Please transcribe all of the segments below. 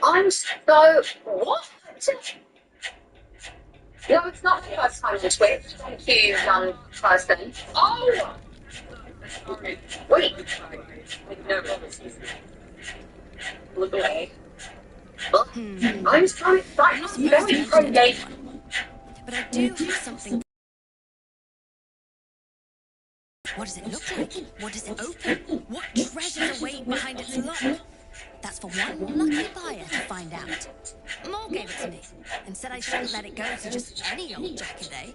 I'm so... What? No, it's not the first time on Twitch. Thank you, young person. Oh! Wait. No, look away. I'm sorry. I'm not supposed to mention it to anyone, but I do have something. What does it look like? What does it open? What treasures await behind its lock? That's for one lucky buyer to find out. Maul gave it to me and said I shouldn't let it go to just any old Jackaday.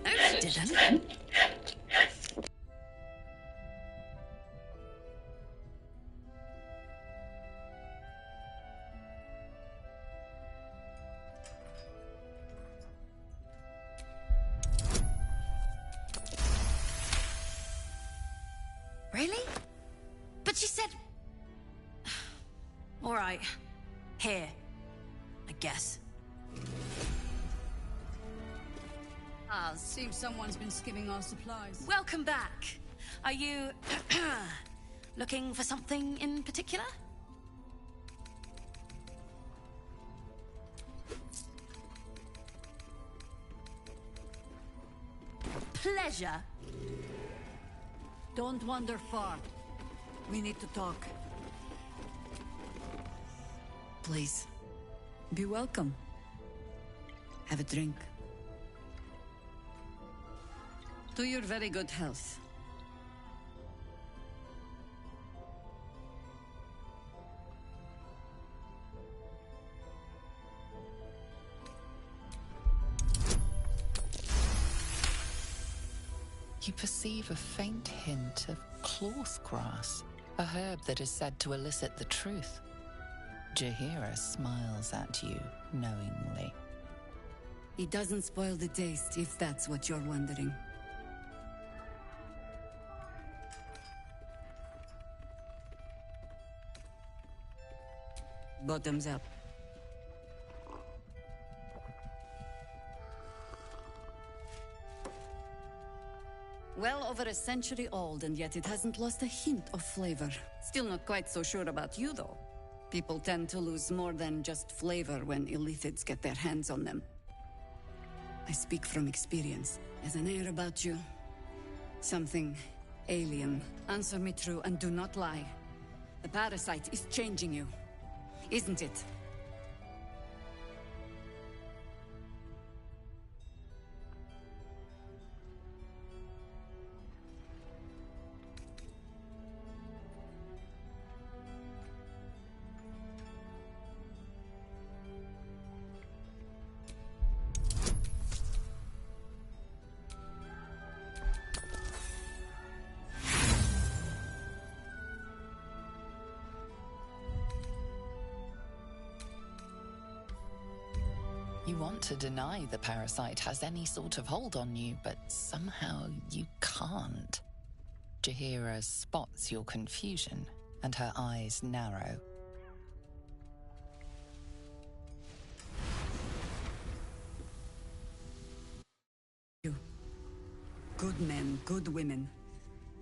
No, she didn't. Really? But she said... All right. Here. I guess. Seems someone's been skimming our supplies. Welcome back. Are you... looking for something in particular? Pleasure. Don't wander far. We need to talk. Please. Be welcome. Have a drink. To your very good health. You perceive a faint hint of cloth grass, a herb that is said to elicit the truth. Jahira smiles at you knowingly. It doesn't spoil the taste, if that's what you're wondering. Bottoms up. Well over a century old, and yet it hasn't lost a hint of flavor. Still not quite so sure about you, though. People tend to lose more than just flavor when illithids get their hands on them. I speak from experience. There's an air about you. Something alien. Answer me true and do not lie. The parasite is changing you, isn't it? You want to deny the parasite has any sort of hold on you, but somehow you can't. Jahira spots your confusion, and her eyes narrow. You. Good men, good women.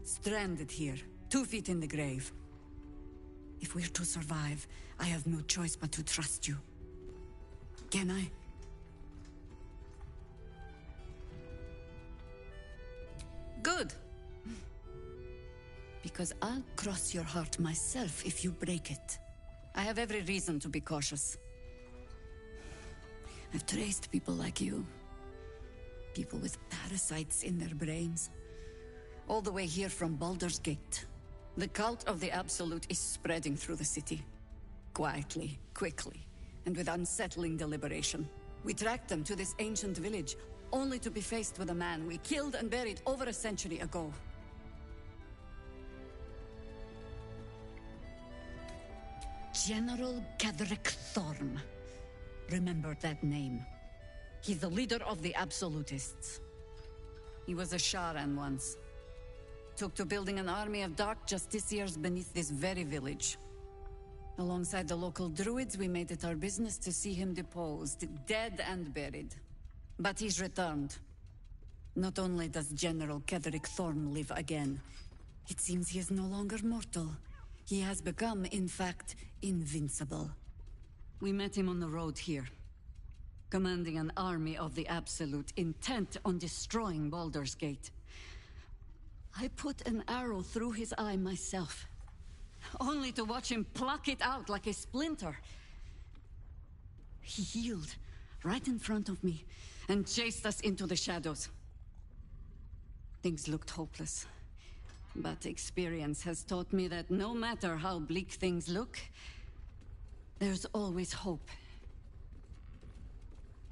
Stranded here, 2 feet in the grave. If we're to survive, I have no choice but to trust you. Can I? Good. Because I'll cross your heart myself if you break it. I have every reason to be cautious. I've traced people like you. People with parasites in their brains. All the way here from Baldur's Gate. The cult of the Absolute is spreading through the city. Quietly, quickly, and with unsettling deliberation. We tracked them to this ancient village, only to be faced with a man we killed and buried over a century ago. General Gadrick Thorm. Remember that name. He's the leader of the Absolutists. He was a Sharan once. Took to building an army of dark justiciars beneath this very village. Alongside the local druids, we made it our business to see him deposed, dead and buried. But he's returned. Not only does General Ketherick Thorn live again, it seems he is no longer mortal. He has become, in fact, invincible. We met him on the road here, commanding an army of the Absolute, intent on destroying Baldur's Gate. I put an arrow through his eye myself, only to watch him pluck it out like a splinter. He healed right in front of me and chased us into the shadows. Things looked hopeless, but experience has taught me that no matter how bleak things look, there's always hope.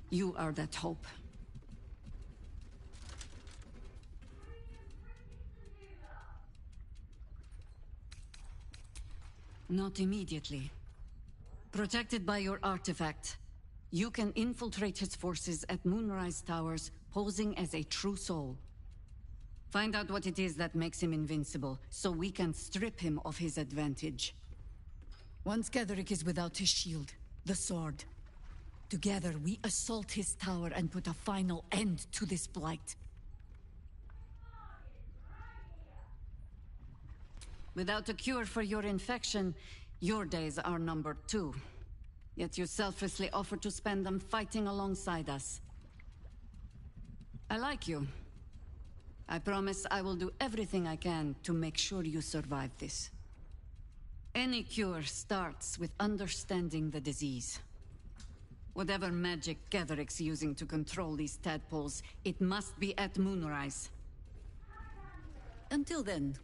You are that hope. Not immediately. Protected by your artifact, you can infiltrate his forces at Moonrise Towers, posing as a true soul. Find out what it is that makes him invincible, so we can strip him of his advantage. Once Ketherick is without his shield, the sword, together we assault his tower and put a final end to this blight. Without a cure for your infection, your days are numbered too. Yet you selflessly offer to spend them fighting alongside us. I like you. I promise I will do everything I can to make sure you survive this. Any cure starts with understanding the disease. Whatever magic Ketherick's using to control these tadpoles, it must be at Moonrise. Until then,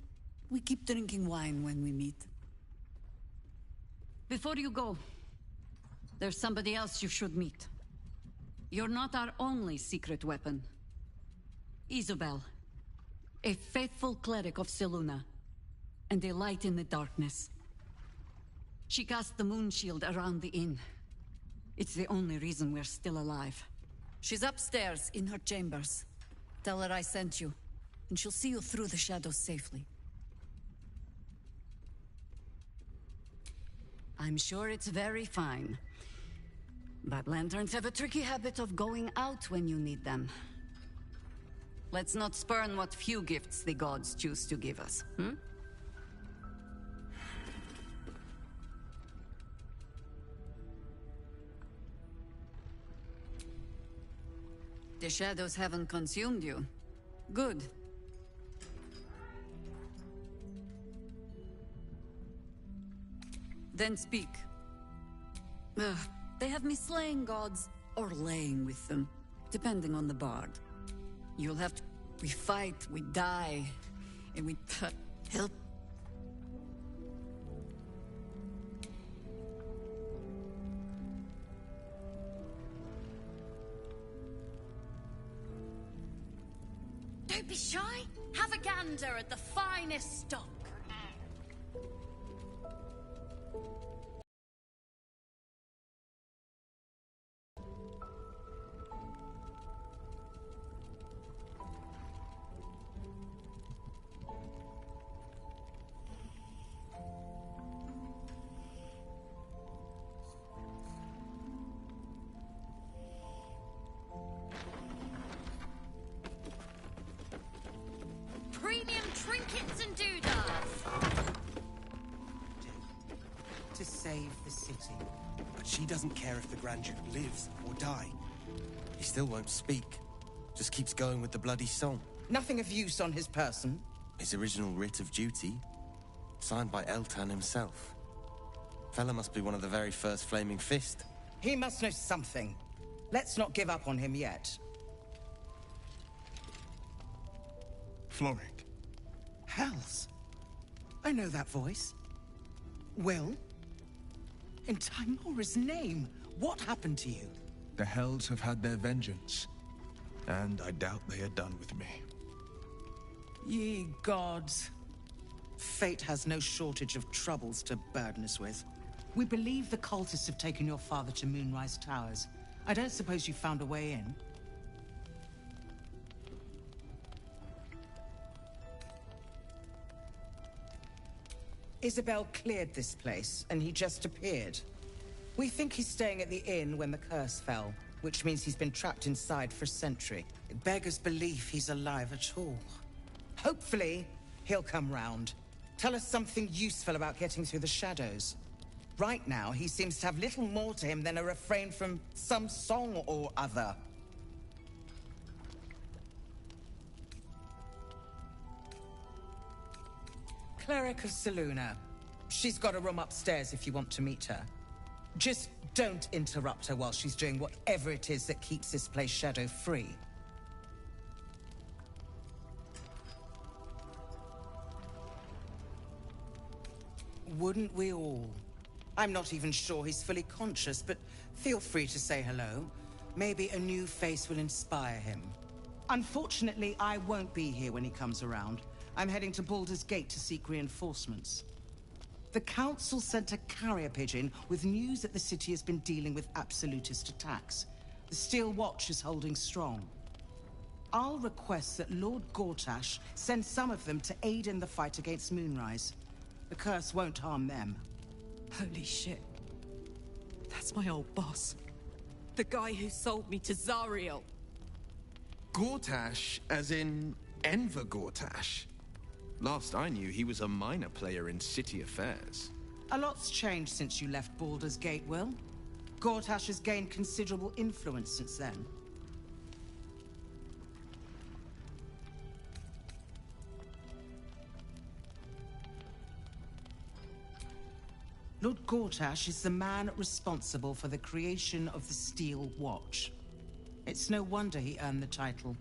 we keep drinking wine when we meet. Before you go, there's somebody else you should meet. You're not our only secret weapon. Isobel, a faithful cleric of Selûne, and a light in the darkness. She cast the moon shield around the inn. It's the only reason we're still alive. She's upstairs in her chambers. Tell her I sent you, and she'll see you through the shadows safely. I'm sure it's very fine. But lanterns have a tricky habit of going out when you need them. Let's not spurn what few gifts the gods choose to give us, hmm? The shadows haven't consumed you. Good. Then speak. They have me slaying gods, or laying with them, depending on the bard. You'll have to... We fight, we die, and we... help. Don't be shy. Have a gander at the finest stock. Premium trinkets and doodads. To save the city. But she doesn't care if the Grand Duke lives or die. He still won't speak. Just keeps going with the bloody song. Nothing of use on his person. His original writ of duty, signed by Eltan himself. Fella must be one of the very first Flaming Fist. He must know something. Let's not give up on him yet. Floric. Hells. I know that voice. Will? In Timora's name, what happened to you? The Hells have had their vengeance, and I doubt they are done with me. Ye gods. Fate has no shortage of troubles to burden us with. We believe the cultists have taken your father to Moonrise Towers. I don't suppose you found a way in? Isabel cleared this place, and he just appeared. We think he's staying at the inn when the curse fell. which means he's been trapped inside for a century. It beggars belief he's alive at all. Hopefully, he'll come round. Tell us something useful about getting through the shadows. Right now, he seems to have little more to him than a refrain from some song or other. Cleric of Seluna. She's got a room upstairs if you want to meet her. Just don't interrupt her while she's doing whatever it is that keeps this place shadow-free. Wouldn't we all? I'm not even sure he's fully conscious, but feel free to say hello. Maybe a new face will inspire him. Unfortunately, I won't be here when he comes around. I'm heading to Baldur's Gate to seek reinforcements. The Council sent a carrier pigeon with news that the city has been dealing with absolutist attacks. The Steel Watch is holding strong. I'll request that Lord Gortash send some of them to aid in the fight against Moonrise. The curse won't harm them. Holy shit. That's my old boss. The guy who sold me to Zariel. Gortash, as in Enver Gortash. Last I knew, he was a minor player in city affairs. A lot's changed since you left Baldur's Gate, Will. Gortash has gained considerable influence since then. Lord Gortash is the man responsible for the creation of the Steel Watch. It's no wonder he earned the title.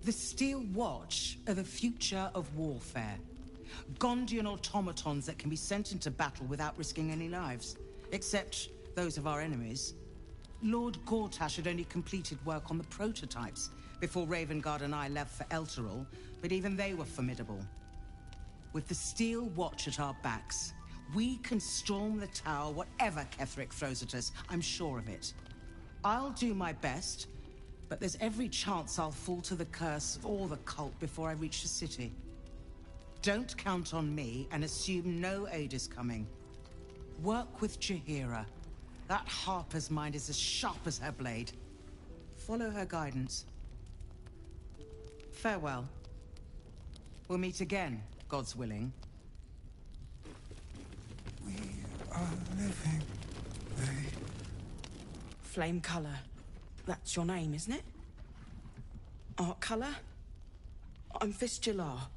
The Steel Watch are the future of warfare. Gondian automatons that can be sent into battle without risking any lives, except those of our enemies. Lord Gortash had only completed work on the prototypes before Ravengard and I left for Elturel, but even they were formidable. With the Steel Watch at our backs, we can storm the tower whatever Ketheric throws at us, I'm sure of it. I'll do my best, but there's every chance I'll fall to the curse or the cult before I reach the city. Don't count on me and assume no aid is coming. Work with Jaheira. That Harper's mind is as sharp as her blade. Follow her guidance. Farewell. We'll meet again, God's willing. We are living. Flame color. That's your name, isn't it? Art color? I'm Fistula.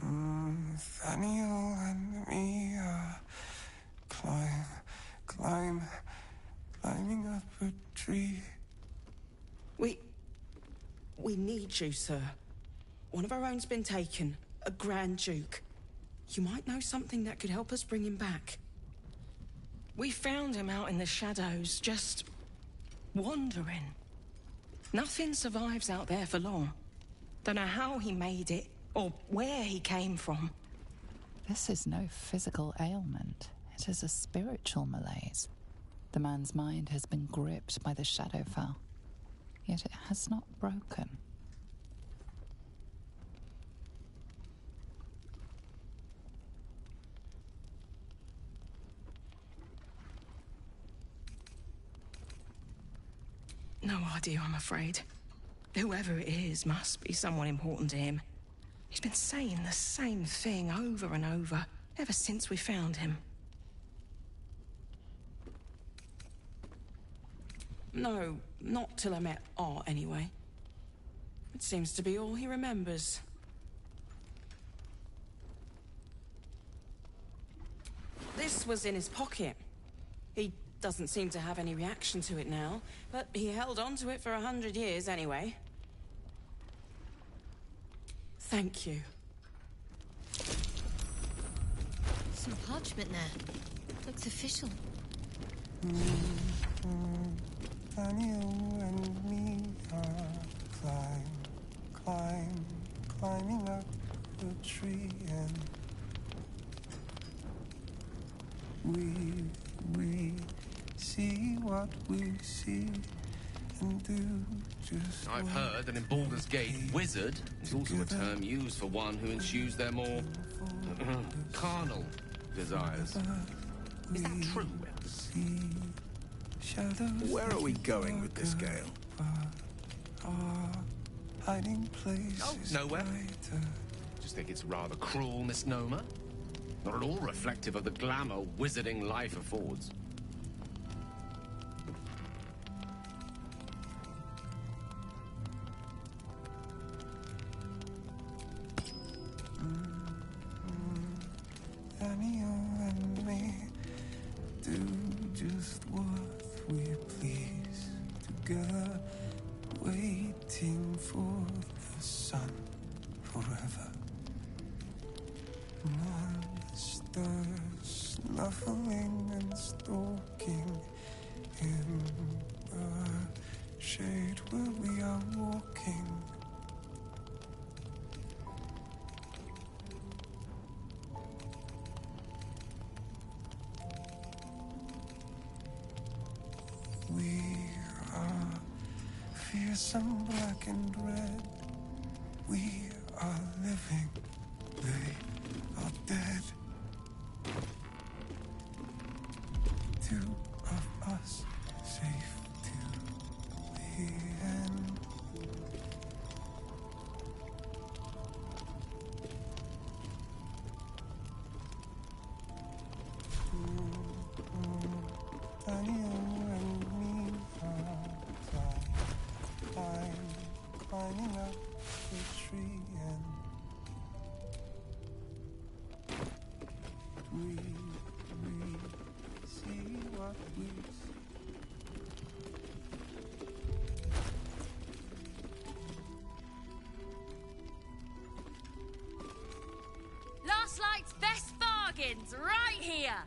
Nathaniel and me are climbing up a tree. We need you, sir. One of our own's been taken, a Grand Duke. You might know something that could help us bring him back. We found him out in the shadows, just wandering. Nothing survives out there for long. Don't know how he made it, or where he came from. This is no physical ailment. It is a spiritual malaise. The man's mind has been gripped by the Shadowfell, yet it has not broken. No idea, I'm afraid. Whoever it is must be someone important to him. He's been saying the same thing over and over, ever since we found him. No, not till I met Art, anyway. It seems to be all he remembers. This was in his pocket. He doesn't seem to have any reaction to it now, but he held on to it for 100 years anyway. Thank you. Some parchment there. Looks official. Daniel and me are climbing up a tree, and we see what we see and do just. I've heard that in Baldur's Gate, wizard is also a term used for one who ensues their more carnal desires. Is that true, Will? Where are we going with this, Gale? Hiding place. Oh, nowhere. Just think it's rather cruel misnomer. Not at all reflective of the glamour wizarding life affords. Daniel and me do just what we please together, waiting for the sun forever. Monsters snuffling and stalking in the shade where we are walking. We are fearsome, black and red. We are living, they are dead. Two of us safe to the end. Daniel and me are climbing up the tree and we see what we see. Last Light's best bargains, right here!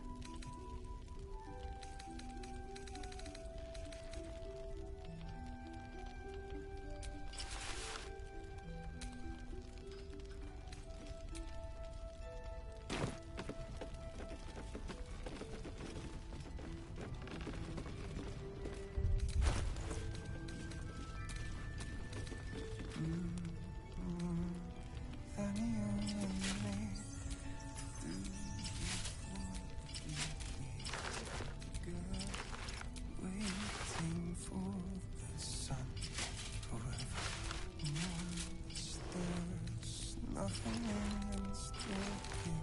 Waiting for the sun forever. Monsters snuffling and stalking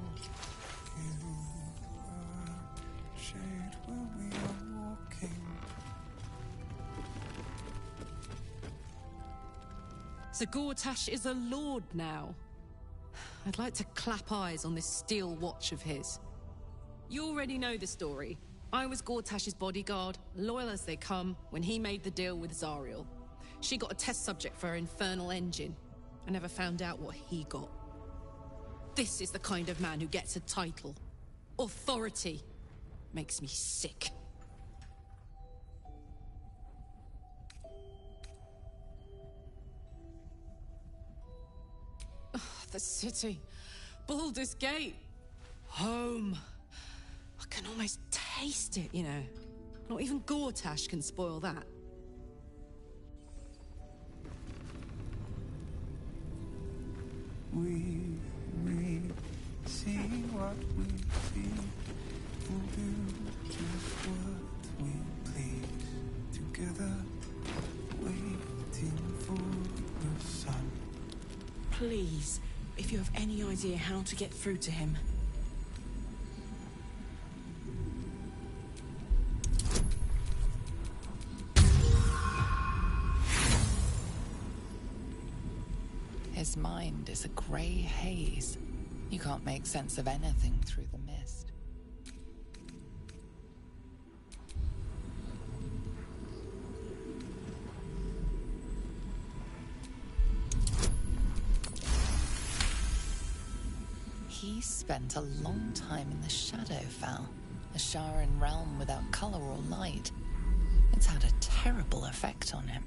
in the shade where we are walking. So Gortash is a lord now. I'd like to clap eyes on this steel watch of his. You already know the story. I was Gortash's bodyguard, loyal as they come, when he made the deal with Zariel. She got a test subject for her infernal engine. I never found out what he got. This is the kind of man who gets a title. Authority. Makes me sick. The city. Baldur's Gate. Home. I can almost taste it, you know. Not even Gortash can spoil that. We see what we see and do just what we please together, waiting for the sun. Please, if you have any idea how to get through to him. His mind is a grey haze. You can't make sense of anything through the mist. He spent a long time in the Shadowfell, a Sharan realm without colour or light. It's had a terrible effect on him.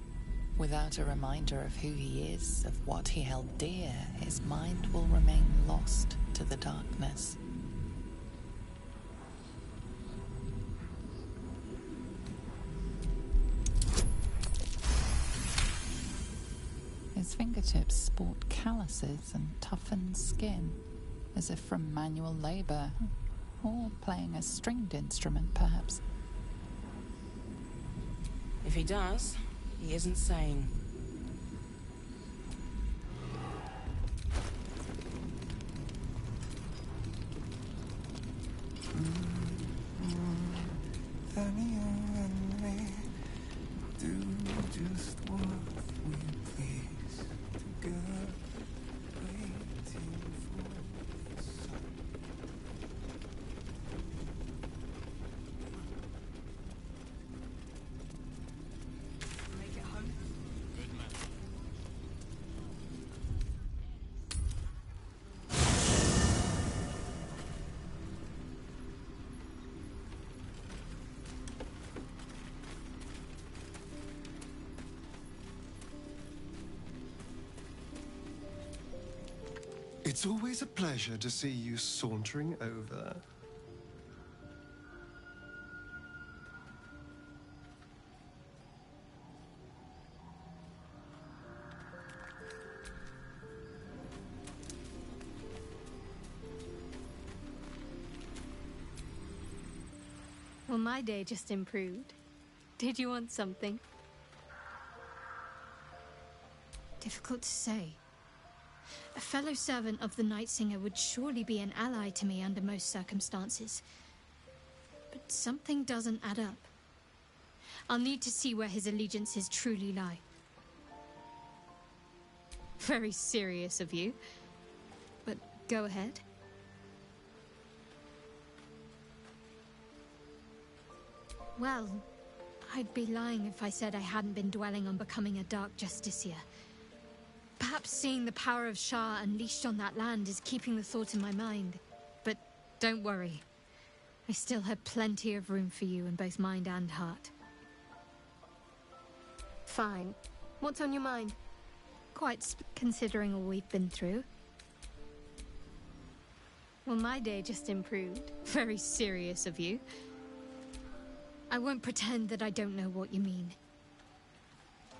Without a reminder of who he is, of what he held dear, his mind will remain lost to the darkness. His fingertips sport calluses and toughened skin, as if from manual labor, or playing a stringed instrument, perhaps. he does, he isn't sane. It's always a pleasure to see you sauntering over. Well, my day just improved. Did you want something? Difficult to say. A fellow servant of the Night Singer would surely be an ally to me under most circumstances. But something doesn't add up. I'll need to see where his allegiances truly lie. Very serious of you. But go ahead. Well, I'd be lying if I said I hadn't been dwelling on becoming a Dark Justiciar. Perhaps seeing the power of Shah unleashed on that land is keeping the thought in my mind. But don't worry. I still have plenty of room for you in both mind and heart. Fine. What's on your mind? Quite considering all we've been through. Well, my day just improved. Very serious of you. I won't pretend that I don't know what you mean.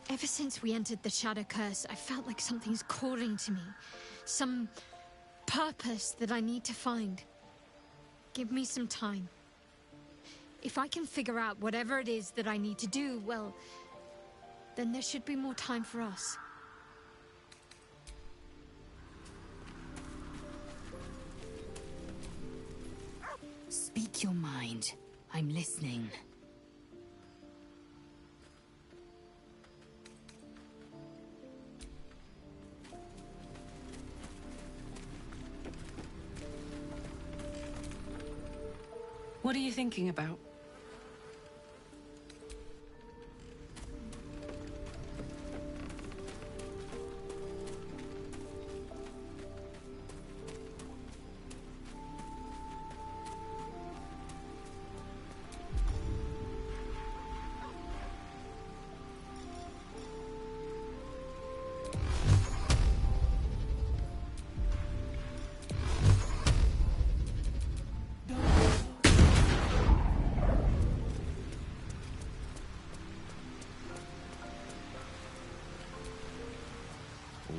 Ever since we entered the Shadow Curse, I felt like something's calling to me. Some purpose that I need to find. Give me some time. If I can figure out whatever it is that I need to do, well, then there should be more time for us. Speak your mind. I'm listening. What are you thinking about?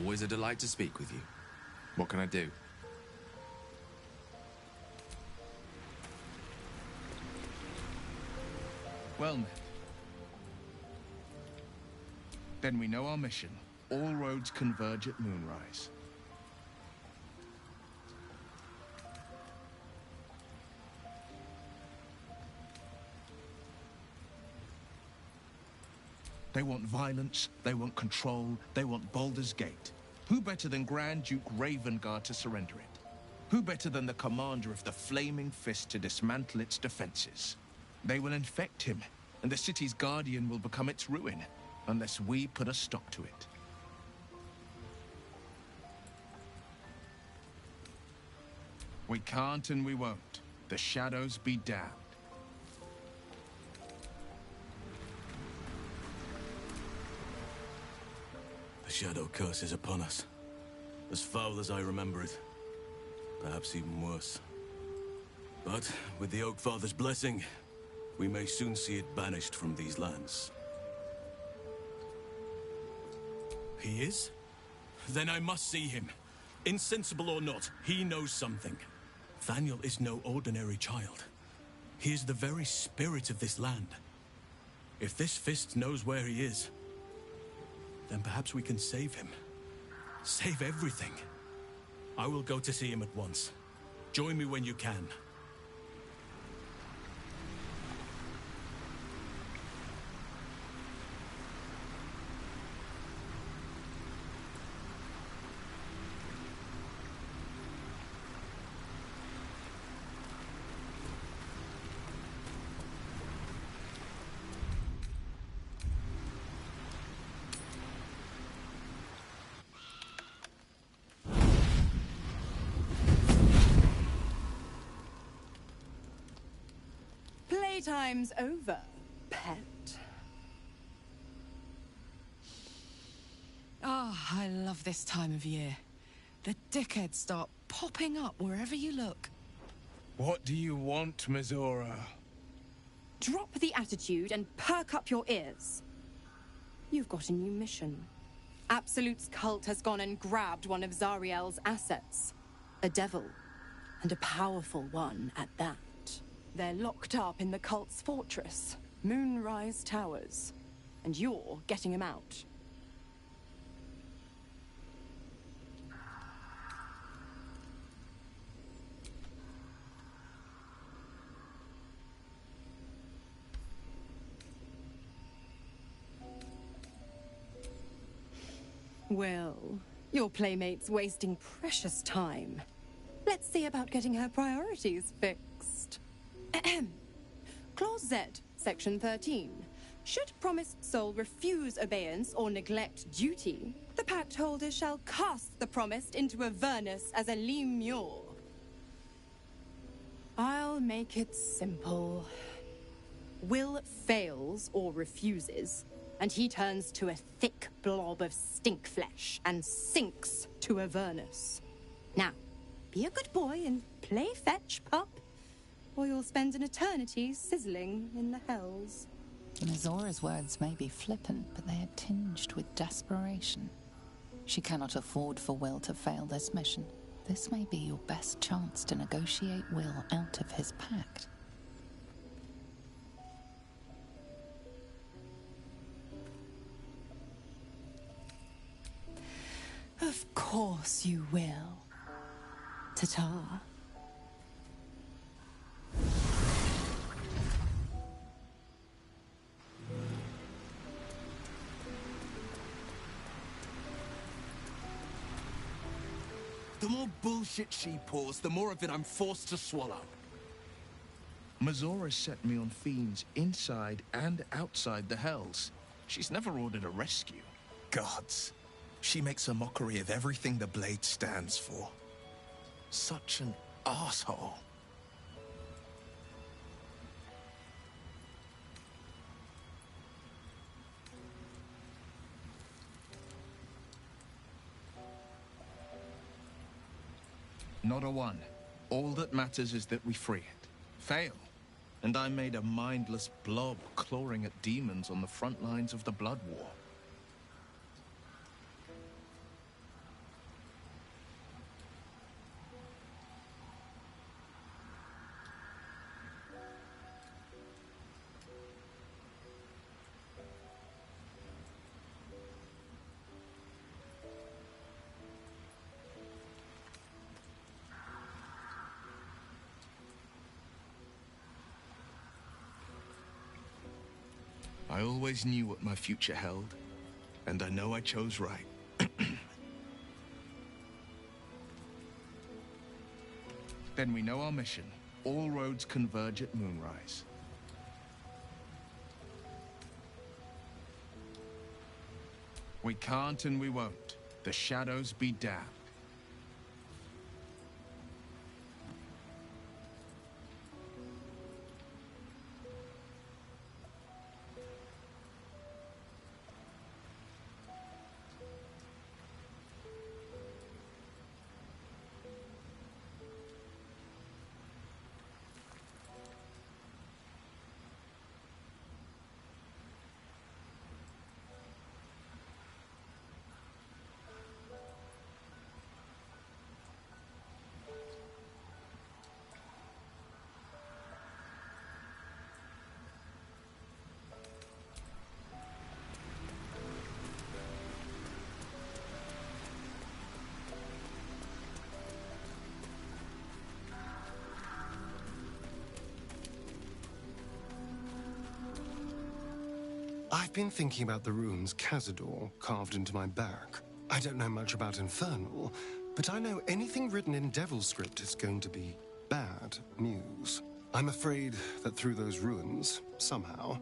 Always a delight to speak with you. What can I do? Well met. Then we know our mission. All roads converge at moonrise. They want violence, they want control, they want Baldur's Gate. Who better than Grand Duke Ravengard to surrender it? Who better than the commander of the Flaming Fist to dismantle its defenses? They will infect him, and the city's guardian will become its ruin, unless we put a stop to it. We can't and we won't. The shadows be damned. The Shadow Curse is upon us. As foul as I remember it. Perhaps even worse. But with the Oak Father's blessing, we may soon see it banished from these lands. He is? Then I must see him. Insensible or not, he knows something. Thaniel is no ordinary child. He is the very spirit of this land. If this fist knows where he is, then perhaps we can save him. Save everything. I will go to see him at once. Join me when you can. Playtime's over, pet. Ah, I love this time of year. The dickheads start popping up wherever you look. What do you want, Mizora? Drop the attitude and perk up your ears. You've got a new mission. Absolute's cult has gone and grabbed one of Zariel's assets. A devil, and a powerful one at that. They're locked up in the cult's fortress, Moonrise Towers, and you're getting them out. Well, your playmate's wasting precious time. Let's see about getting her priorities fixed. Clause Z, Section 13. Should promised soul refuse abeyance or neglect duty, the pact holder shall cast the promised into Avernus as a lemure. I'll make it simple. Will fails or refuses, and he turns to a thick blob of stink flesh and sinks to Avernus. Now, be a good boy and play fetch, pup, or you'll spend an eternity sizzling in the hells. Mizora's words may be flippant, but they are tinged with desperation. She cannot afford for Will to fail this mission. This may be your best chance to negotiate Will out of his pact. Of course you will. Ta-ta. The more bullshit she pours, the more of it I'm forced to swallow. Mizora set me on fiends inside and outside the Hells. She's never ordered a rescue. Gods. She makes a mockery of everything the Blade stands for. Such an asshole. Not a one. All that matters is that we free it. Fail, and I'm made a mindless blob clawing at demons on the front lines of the Blood War. I always knew what my future held, and I know I chose right. Then we know our mission. All roads converge at Moonrise. We can't and we won't. The shadows be damned. I've been thinking about the runes Cazador carved into my back. I don't know much about Infernal, but I know anything written in Devil script is going to be bad news. I'm afraid that through those runes, somehow,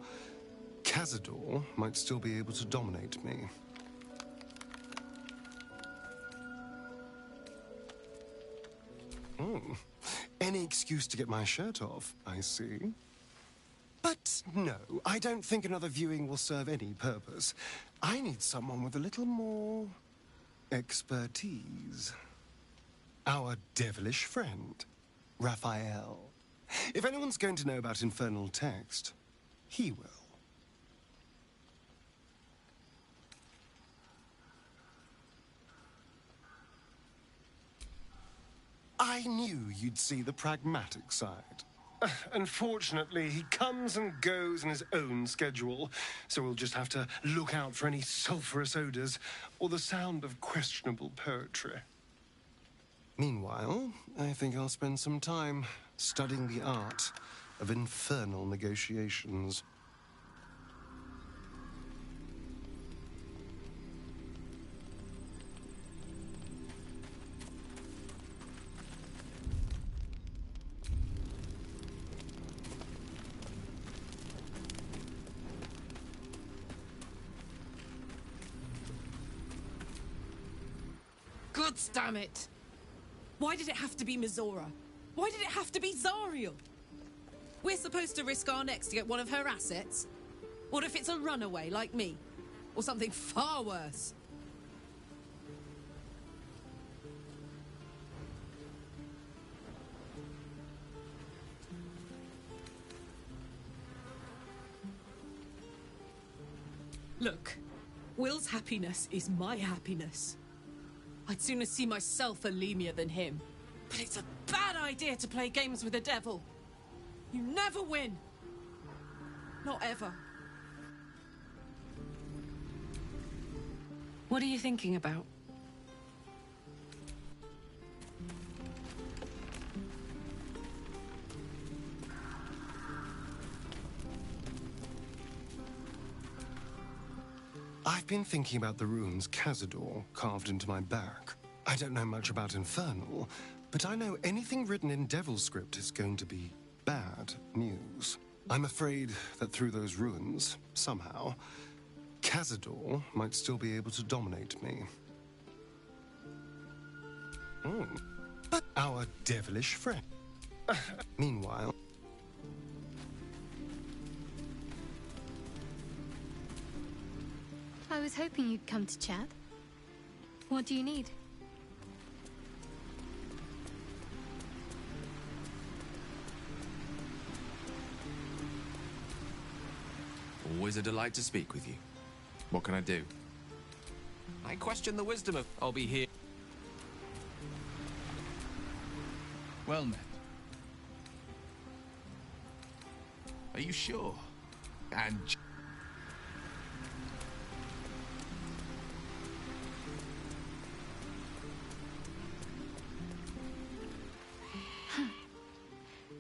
Cazador might still be able to dominate me. Any excuse to get my shirt off, I see. But no, I don't think another viewing will serve any purpose. I need someone with a little more expertise. Our devilish friend, Raphael. If anyone's going to know about infernal text, he will. I knew you'd see the pragmatic side. Unfortunately, he comes and goes in his own schedule, so we'll just have to look out for any sulphurous odors or the sound of questionable poetry. Meanwhile, I think I'll spend some time studying the art of infernal negotiations. God damn it! Why did it have to be Mizora? Why did it have to be Zariel? We're supposed to risk our necks to get one of her assets? What if it's a runaway like me? Or something far worse? Look, Will's happiness is my happiness. I'd sooner see myself a Lemur than him. But it's a bad idea to play games with the devil. You never win. Not ever. What are you thinking about? I've been thinking about the runes Cazador carved into my back. I don't know much about Infernal, but I know anything written in Devil script is going to be bad news. I'm afraid that through those runes, somehow, Cazador might still be able to dominate me. But our devilish friend. Meanwhile... I was hoping you'd come to chat. What do you need? Always a delight to speak with you. What can I do? I question the wisdom of... I'll be here. Well met. Are you sure? And...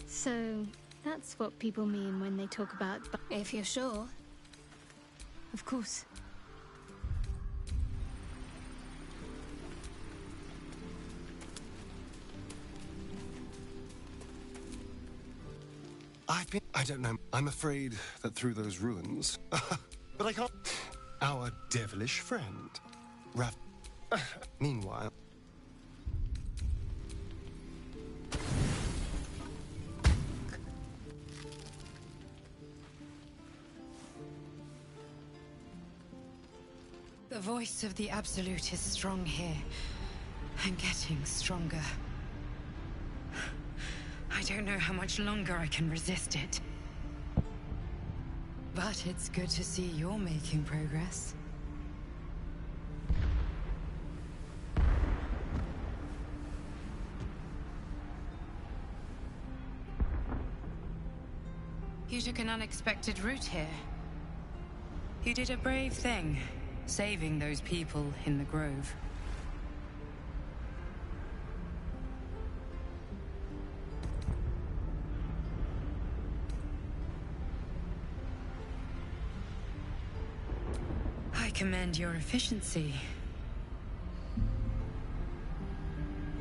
So, that's what people mean when they talk about... If you're sure. Of course. I don't know. I'm afraid that through those ruins... but I can't... Our devilish friend, Meanwhile... The voice of the Absolute is strong here, and getting stronger. I don't know how much longer I can resist it. But it's good to see you're making progress. You took an unexpected route here. You did a brave thing. Saving those people in the grove. commend your efficiency.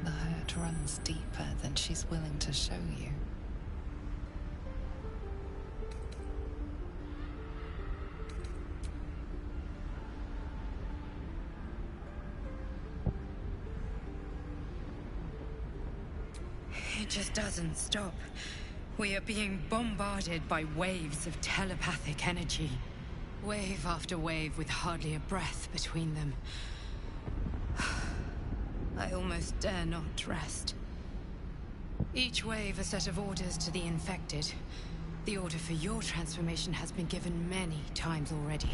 The hurt runs deeper than she's willing to show you. It just doesn't stop. We are being bombarded by waves of telepathic energy. Wave after wave with hardly a breath between them. I almost dare not rest. Each wave a set of orders to the infected. The order for your transformation has been given many times already.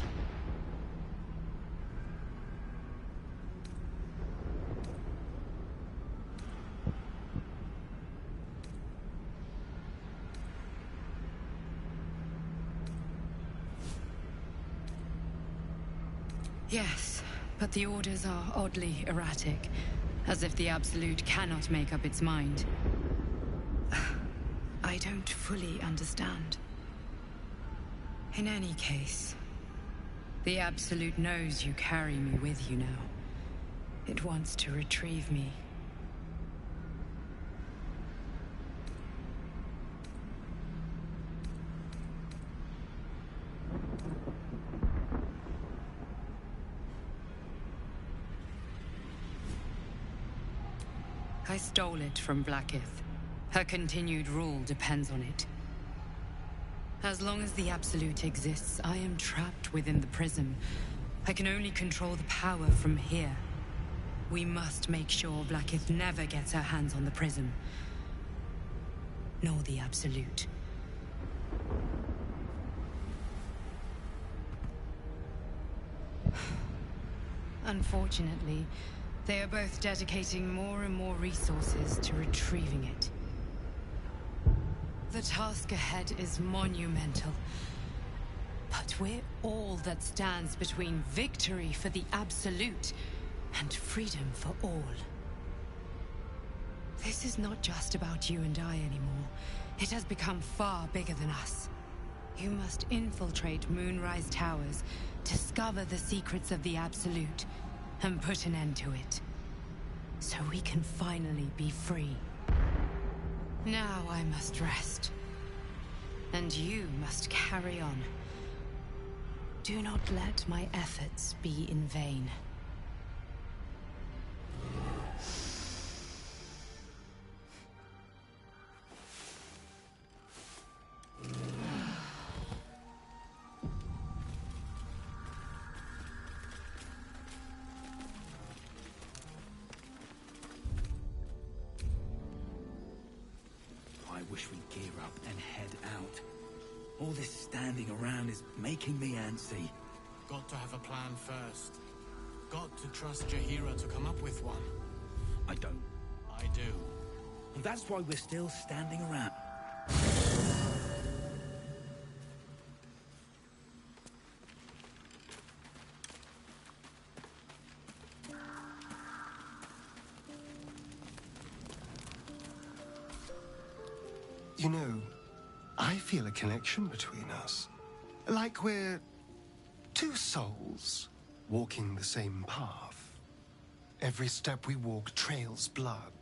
Yes, but the orders are oddly erratic, as if the Absolute cannot make up its mind. I don't fully understand. In any case, the Absolute knows you carry me with you now. It wants to retrieve me. I stole it from Blackith. Her continued rule depends on it. As long as the Absolute exists, I am trapped within the prism. I can only control the power from here. We must make sure Blackith never gets her hands on the prism. Nor the Absolute. Unfortunately, they are both dedicating more and more resources to retrieving it. The task ahead is monumental. But we're all that stands between victory for the Absolute and freedom for all. This is not just about you and I anymore. It has become far bigger than us. You must infiltrate Moonrise Towers, discover the secrets of the Absolute, and put an end to it. So we can finally be free. Now I must rest. And you must carry on. Do not let my efforts be in vain. I wish we'd gear up and head out. All this standing around is making me antsy. Got to have a plan first. Got to trust Jaheira to come up with one. I don't. I do. And that's why we're still standing around. You know, I feel a connection between us. Like we're two souls walking the same path. Every step we walk trails blood.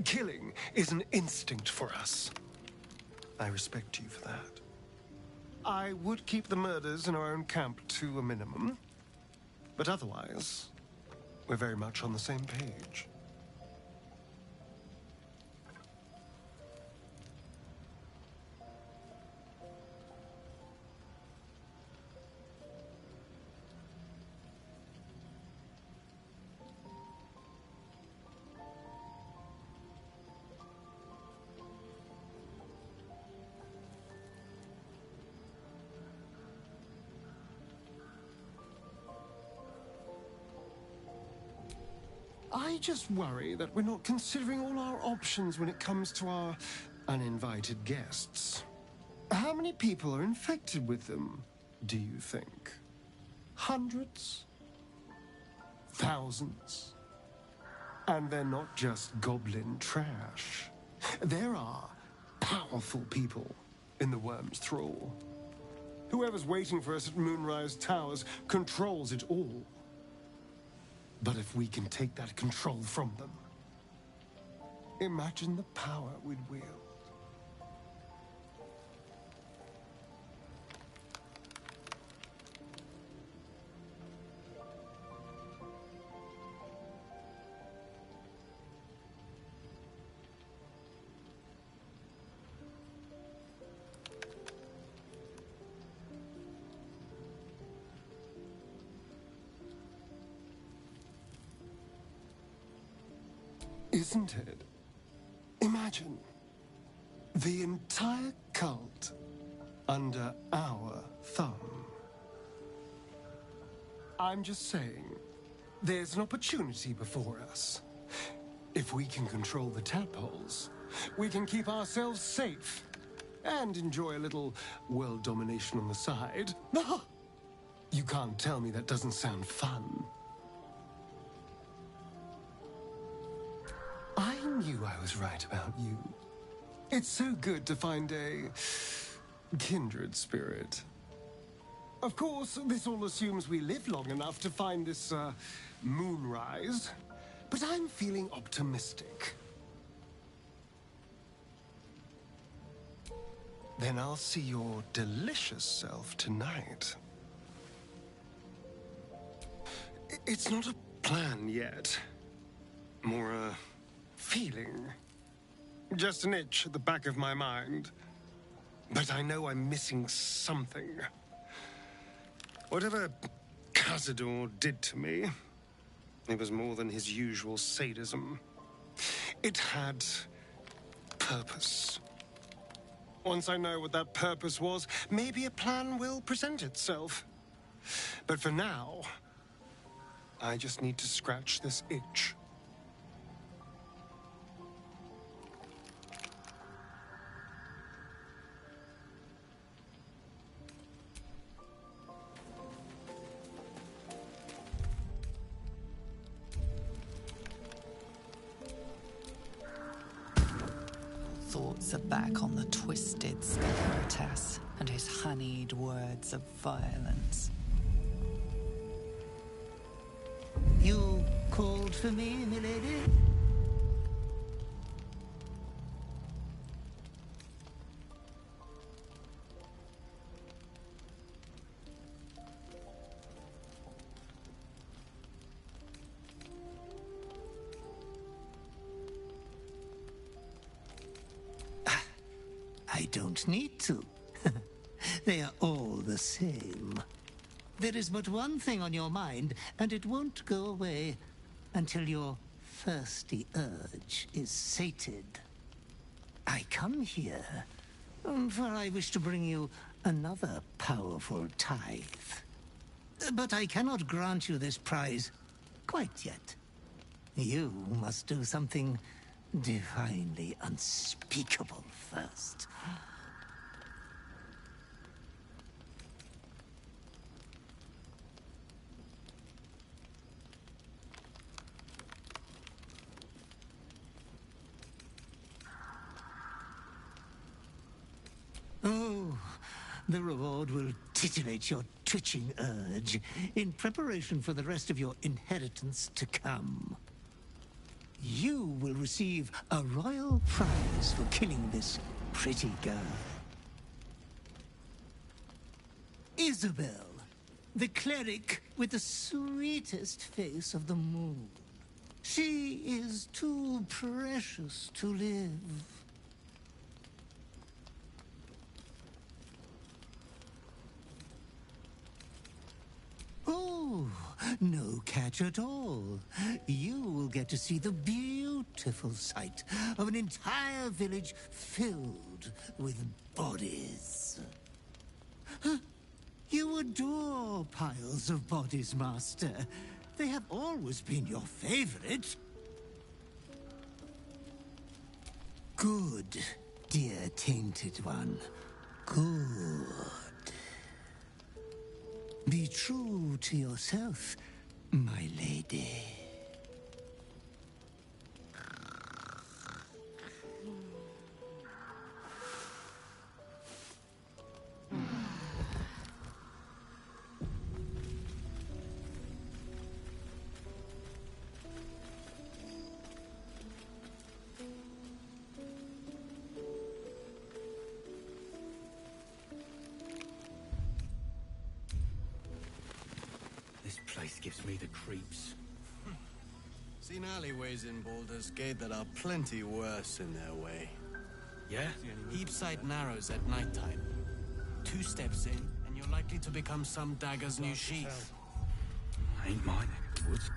Killing is an instinct for us. I respect you for that. I would keep the murders in our own camp to a minimum. But otherwise, we're very much on the same page. I just worry that we're not considering all our options when it comes to our uninvited guests. How many people are infected with them, do you think? Hundreds? Thousands? And they're not just goblin trash. There are powerful people in the worm's thrall. Whoever's waiting for us at Moonrise Towers controls it all. But if we can take that control from them, imagine the power we'd wield. Isn't it? Imagine the entire cult under our thumb. I'm just saying, there's an opportunity before us. If we can control the tadpoles, we can keep ourselves safe and enjoy a little world domination on the side. You can't tell me that doesn't sound fun. I knew I was right about you. It's so good to find a kindred spirit. Of course, this all assumes we live long enough to find this, moonrise. But I'm feeling optimistic. Then I'll see your delicious self tonight. It's not a plan yet. More a feeling. Just an itch at the back of my mind. But I know I'm missing something. Whatever Cazador did to me, it was more than his usual sadism. It had purpose. Once I know what that purpose was, maybe a plan will present itself. But for now, I just need to scratch this itch. Thoughts are back on the twisted Skeletas and his honeyed words of violence. You called for me, milady? I don't need to. They are all the same. There is but one thing on your mind, and it won't go away until your thirsty urge is sated. I come here, for I wish to bring you another powerful tithe. But I cannot grant you this prize quite yet. You must do something divinely unspeakable first. Oh, the reward will titillate your twitching urge in preparation for the rest of your inheritance to come. You will receive a royal prize for killing this pretty girl. Isabel, the cleric with the sweetest face of the moon. She is too precious to live. Oh, no catch at all. You will get to see the beautiful sight of an entire village filled with bodies. Huh? You adore piles of bodies, Master. They have always been your favorite. Good, dear tainted one. Good. Be true to yourself, my lady. place gives me the creeps. Seen alleyways in Baldur's Gate that are plenty worse in their way. Yeah? Heapside narrows at nighttime. 2 steps in, and you're likely to become some dagger's new sheath. Ain't my neck of the woods.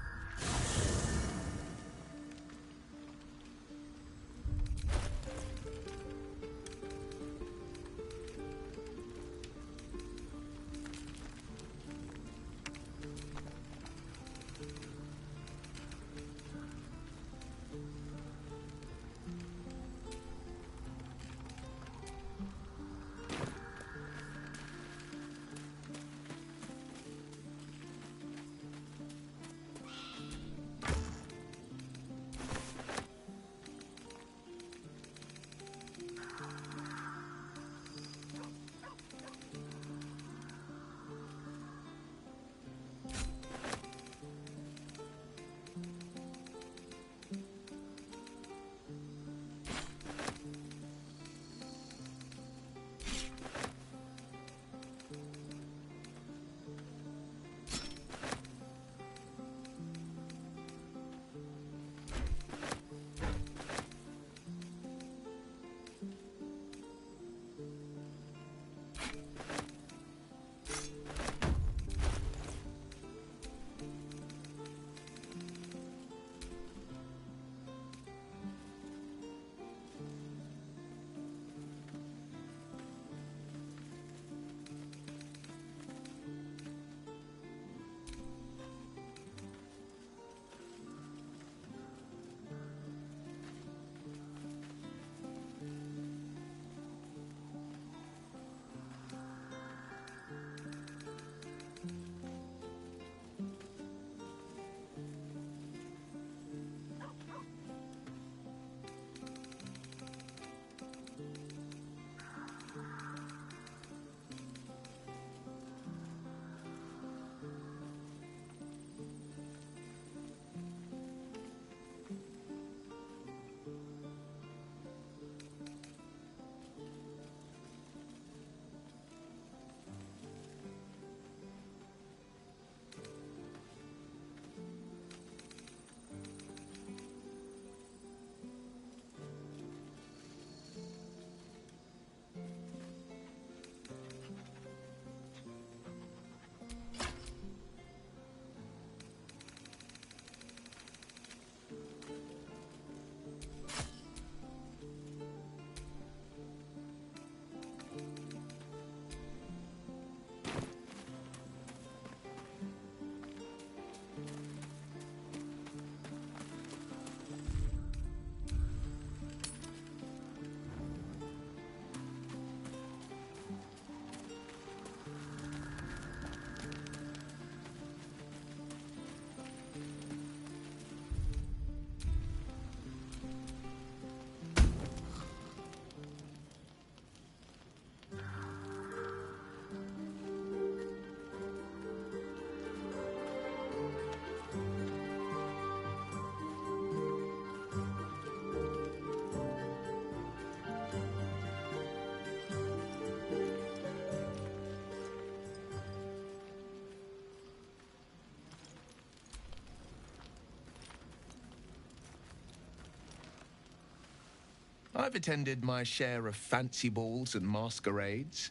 I've attended my share of fancy balls and masquerades.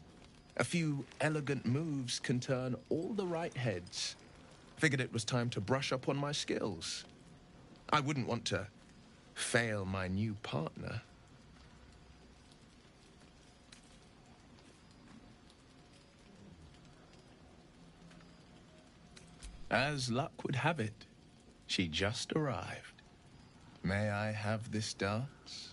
A few elegant moves can turn all the right heads. Figured it was time to brush up on my skills. I wouldn't want to fail my new partner. As luck would have it, she just arrived. May I have this dance?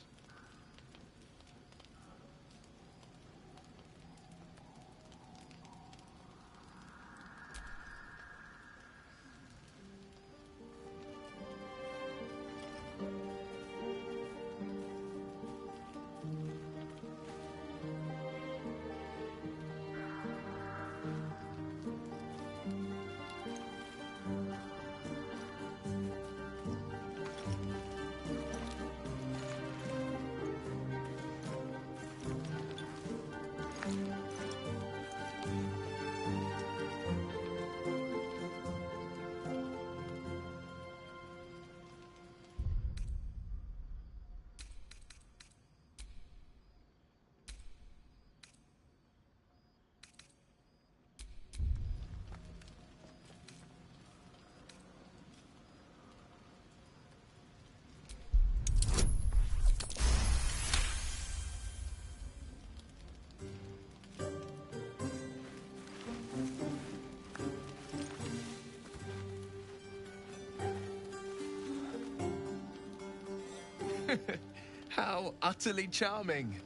How utterly charming.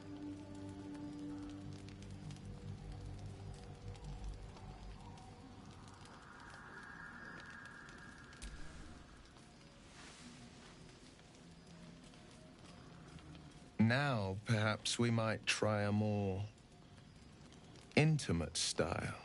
Now, perhaps we might try a more intimate style.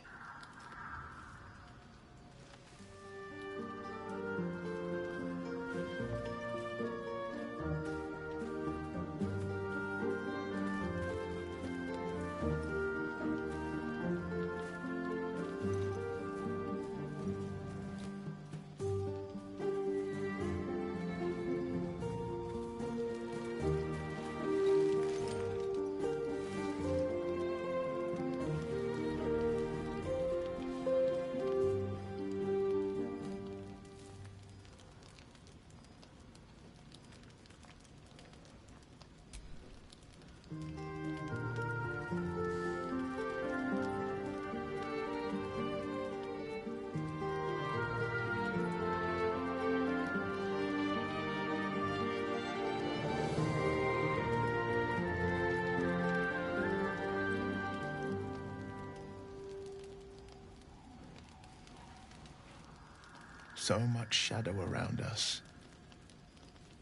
So much shadow around us.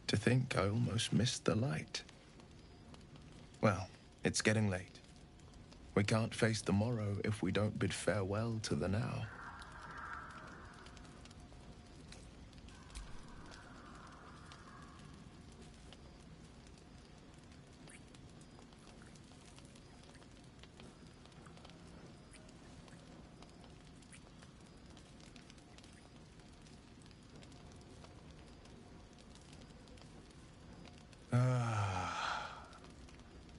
To think I almost missed the light. Well, it's getting late. We can't face the morrow if we don't bid farewell to the now.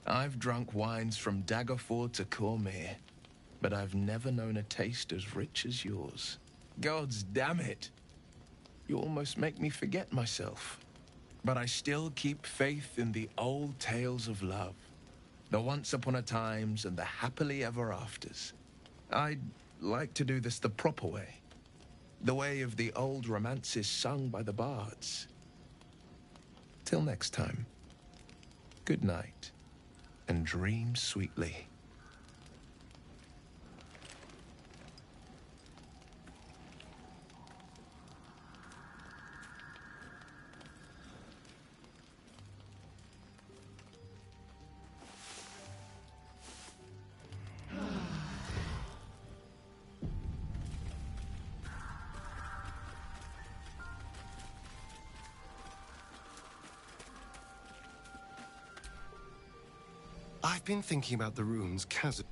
I've drunk wines from Daggerford to Cormyr, but I've never known a taste as rich as yours. Gods damn it! You almost make me forget myself. But I still keep faith in the old tales of love. The once upon a times and the happily ever afters. I'd like to do this the proper way. The way of the old romances sung by the bards. Till next time, good night, and dream sweetly. I've been thinking about the runes,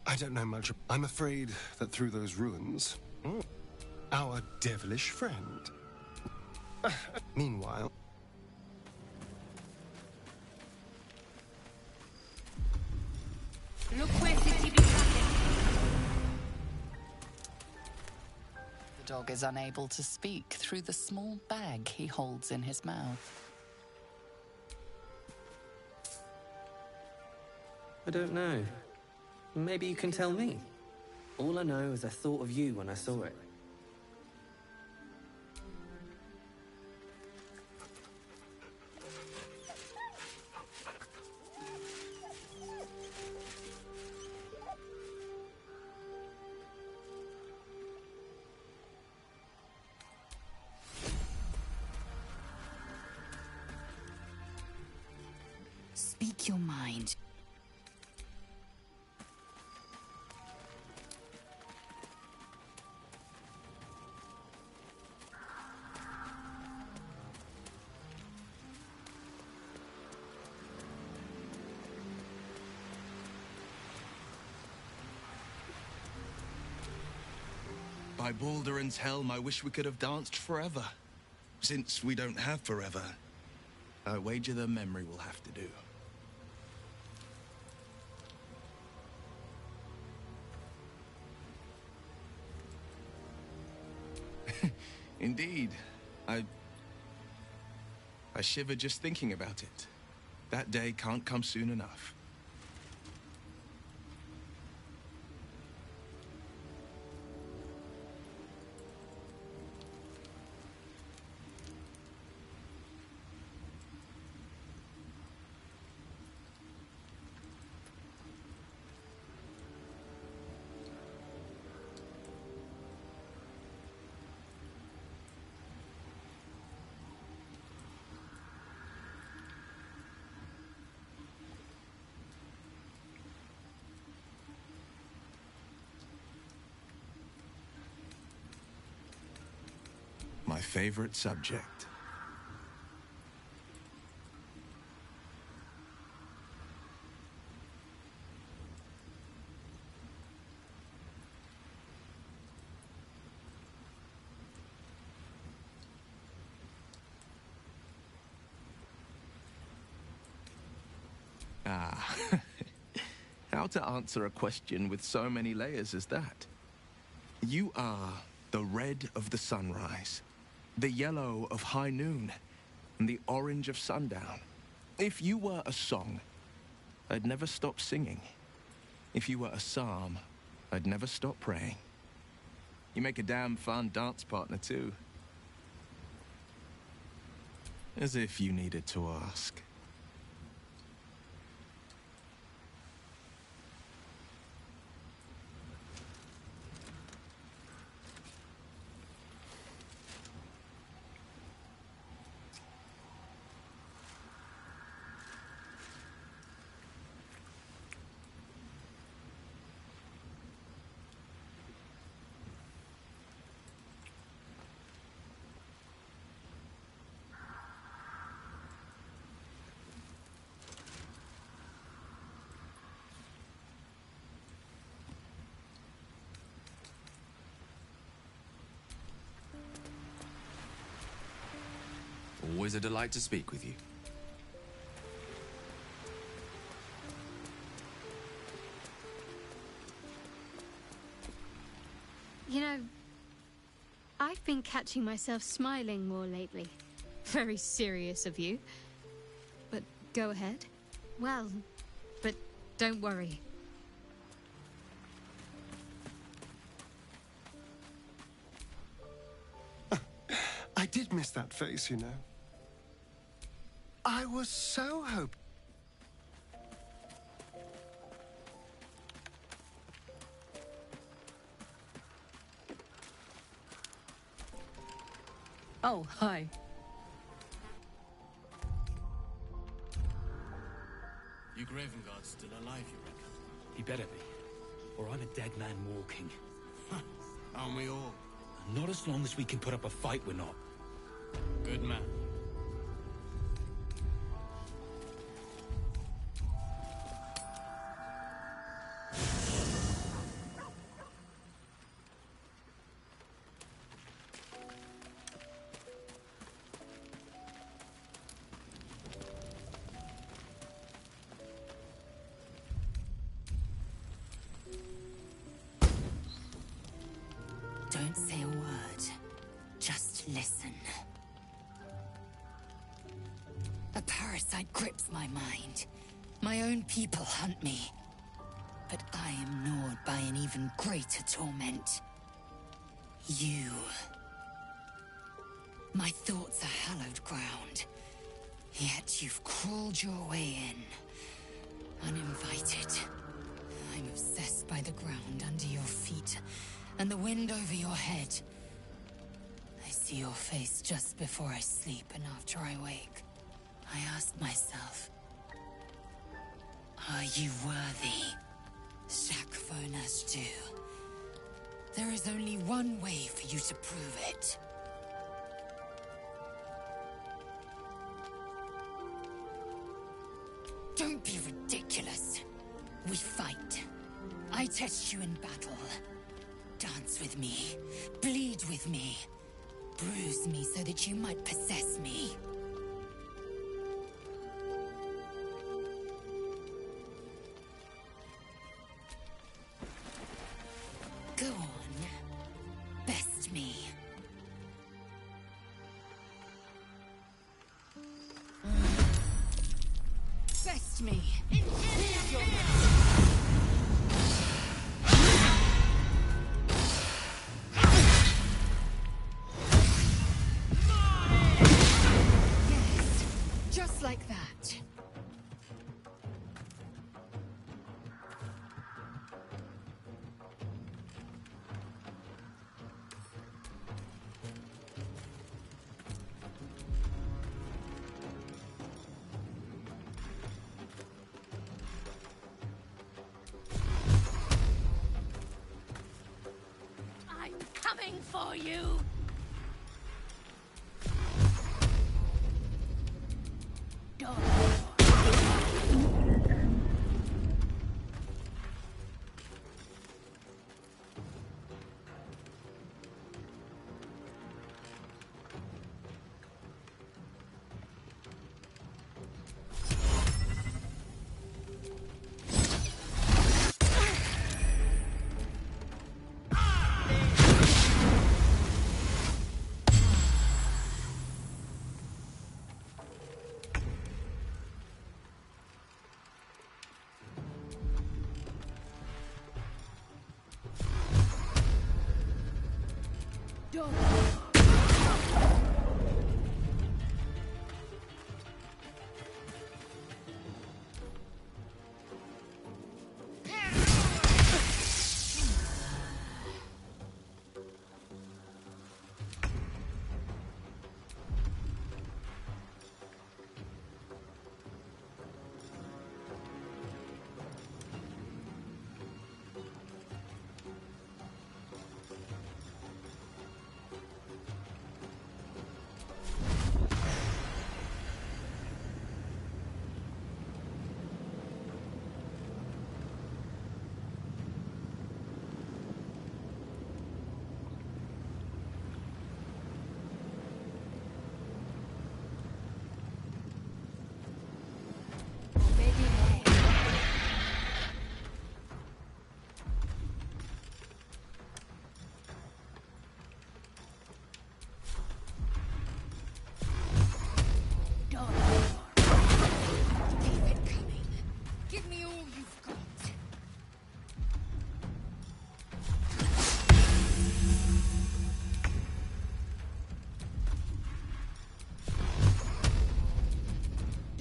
I don't know much. I'm afraid that through those runes, our devilish friend. Meanwhile... The dog is unable to speak through the small bag he holds in his mouth. I don't know. Maybe you can tell me. All I know is I thought of you when I saw it. Speak your mind. By Baldur'S helm, I wish we could have danced forever. Since we don't have forever, I wager the memory will have to do. Indeed. I shiver just thinking about it. That day can't come soon enough. my favorite subject. Ah, how to answer a question with so many layers as that? You are the red of the sunrise, the yellow of high noon, and the orange of sundown. If you were a song, I'd never stop singing. If you were a psalm, I'd never stop praying. You make a damn fun dance partner, too. As if you needed to ask. Always a delight to speak with you. You know, I've been catching myself smiling more lately. Very serious of you. But go ahead. Well, but don't worry. I did miss that face, you know. I was so hoping. Oh, hi. You Gravenguard's still alive, you reckon? He better be, or I'm a dead man walking. Aren't we all? Not as long as we can put up a fight, we're not. Good man. Don't say a word. Just listen. A parasite grips my mind. My own people hunt me. But I am gnawed by an even greater torment. You. My thoughts are hallowed ground. Yet you've crawled your way in. Uninvited. I'm obsessed by the ground under your feet and the wind over your head. I see your face just before I sleep and after I wake. I ask myself, are you worthy? Shakvona's due. There is only one way for you to prove it. Don't be ridiculous. We fight. I test you in battle. Dance with me. Bleed with me. Bruise me so that you might possess me. Go on. Best me. Best me. Here's your Yes, just like that. I'm coming for you!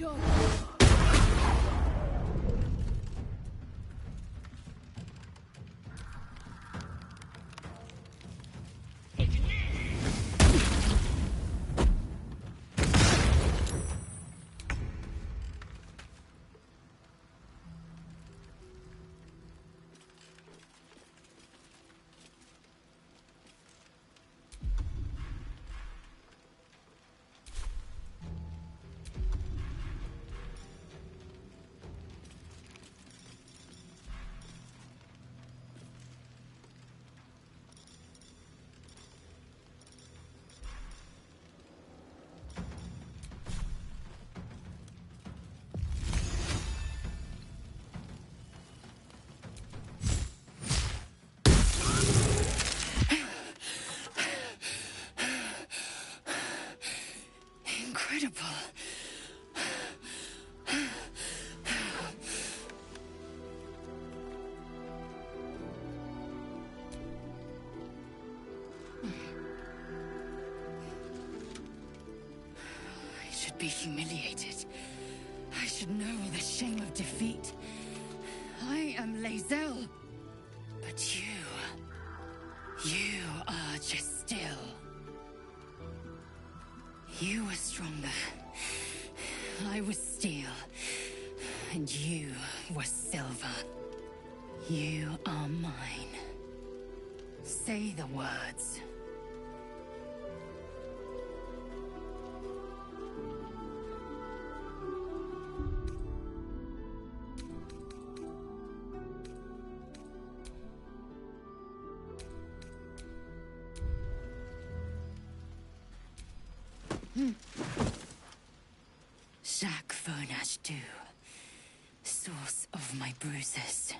done. Incredible. I should be humiliated. I should know the shame of defeat. I am Lae'zel. But you are just still. You were stronger. I was steel. And you were silver. You are mine. Say the words. Shak Vonash Du, source of my bruises.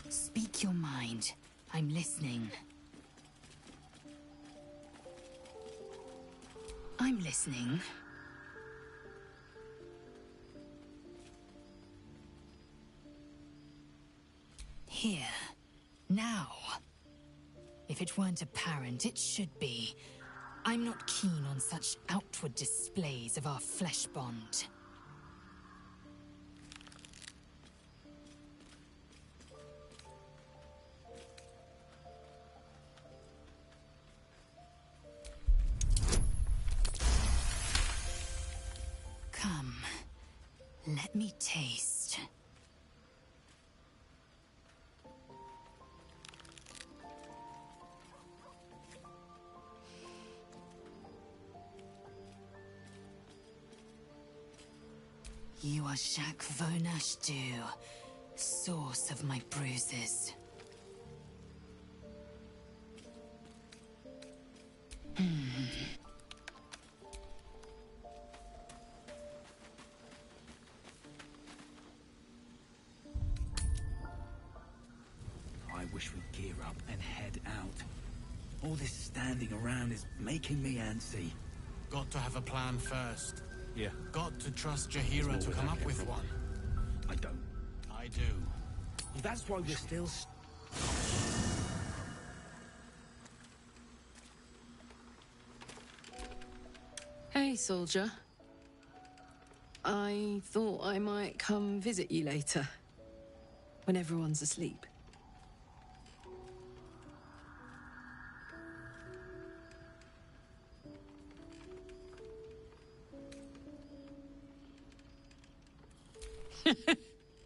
Speak your mind. I'm listening. I'm listening. Here. Now. If it weren't apparent, it should be. I'm not keen on such outward displays of our flesh bond. Come. Let me taste. You are Shak Vonash Du, source of my bruises. I wish we'd gear up and head out. All this standing around is making me antsy. Got to have a plan first. Yeah. Got to trust Jahira to come up with one. I don't. I do. Well, that's why we're still... Hey, soldier. I thought I might come visit you later, when everyone's asleep.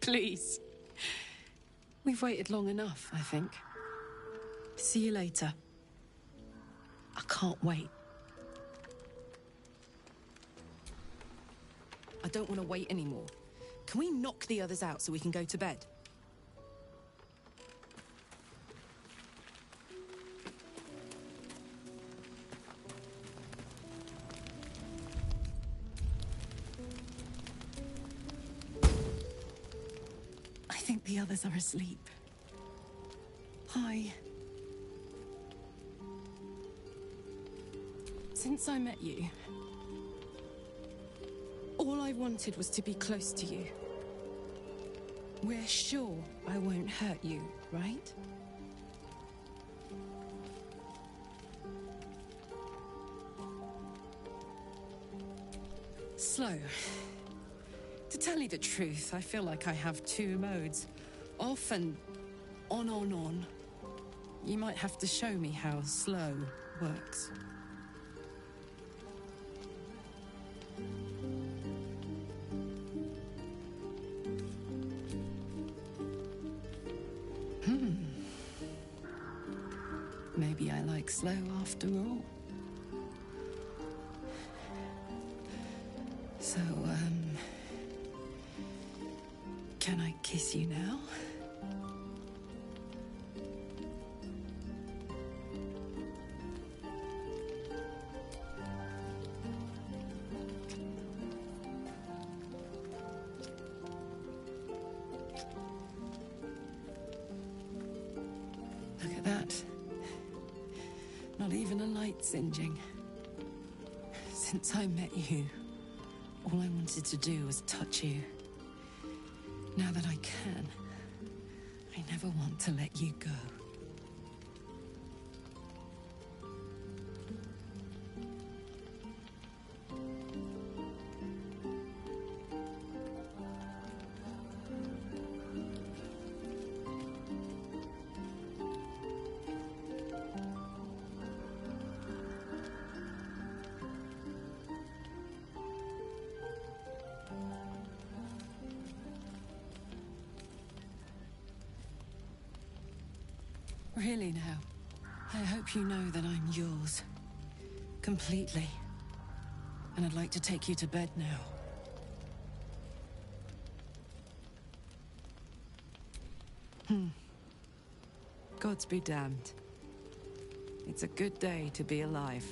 Please. We've waited long enough, I think. See you later. I can't wait. I don't want to wait anymore. Can we knock the others out so we can go to bed? I think the others are asleep. Hi. Since I met you, all I wanted was to be close to you. We're sure I won't hurt you, right? Slow. To tell you the truth, I feel like I have two modes. Off and on. You might have to show me how slow works. Maybe I like slow after all. So, can I kiss you now? Look at that. Not even a light singeing. Since I met you, all I wanted to do was touch you. Now that I can, I never want to let you go. Really now, I hope you know that I'm yours. Completely. And I'd like to take you to bed now. Gods be damned. It's a good day to be alive.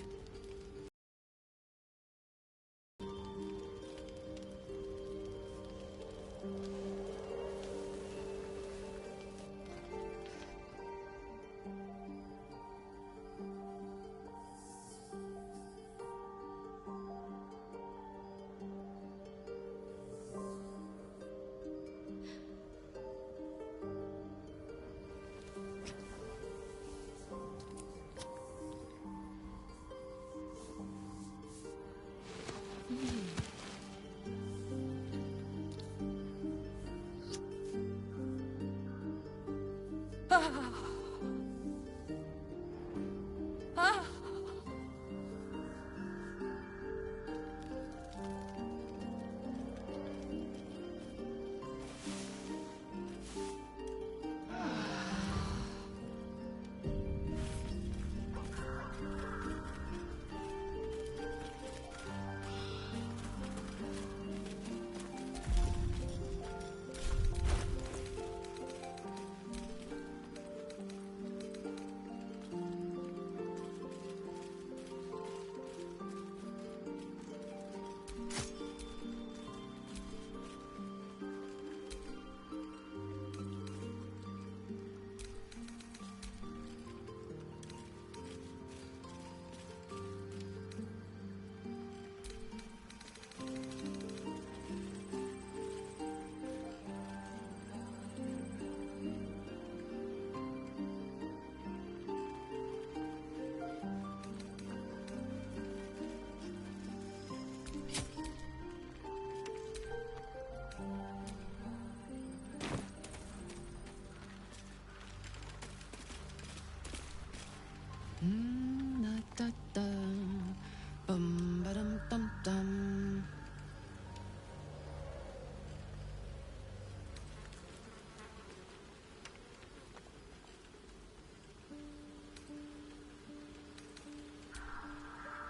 Bum-ba-dum-dum-dum.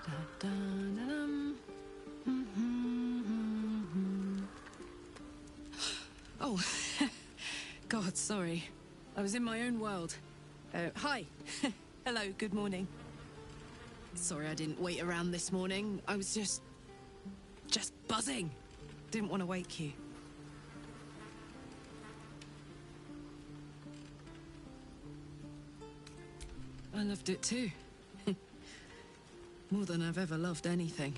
Da-da-da-dum. Oh, God, sorry. I was in my own world. Hi. Hello, good morning. Sorry I didn't wait around this morning. I was just buzzing. Didn't want to wake you. I loved it too. More than I've ever loved anything.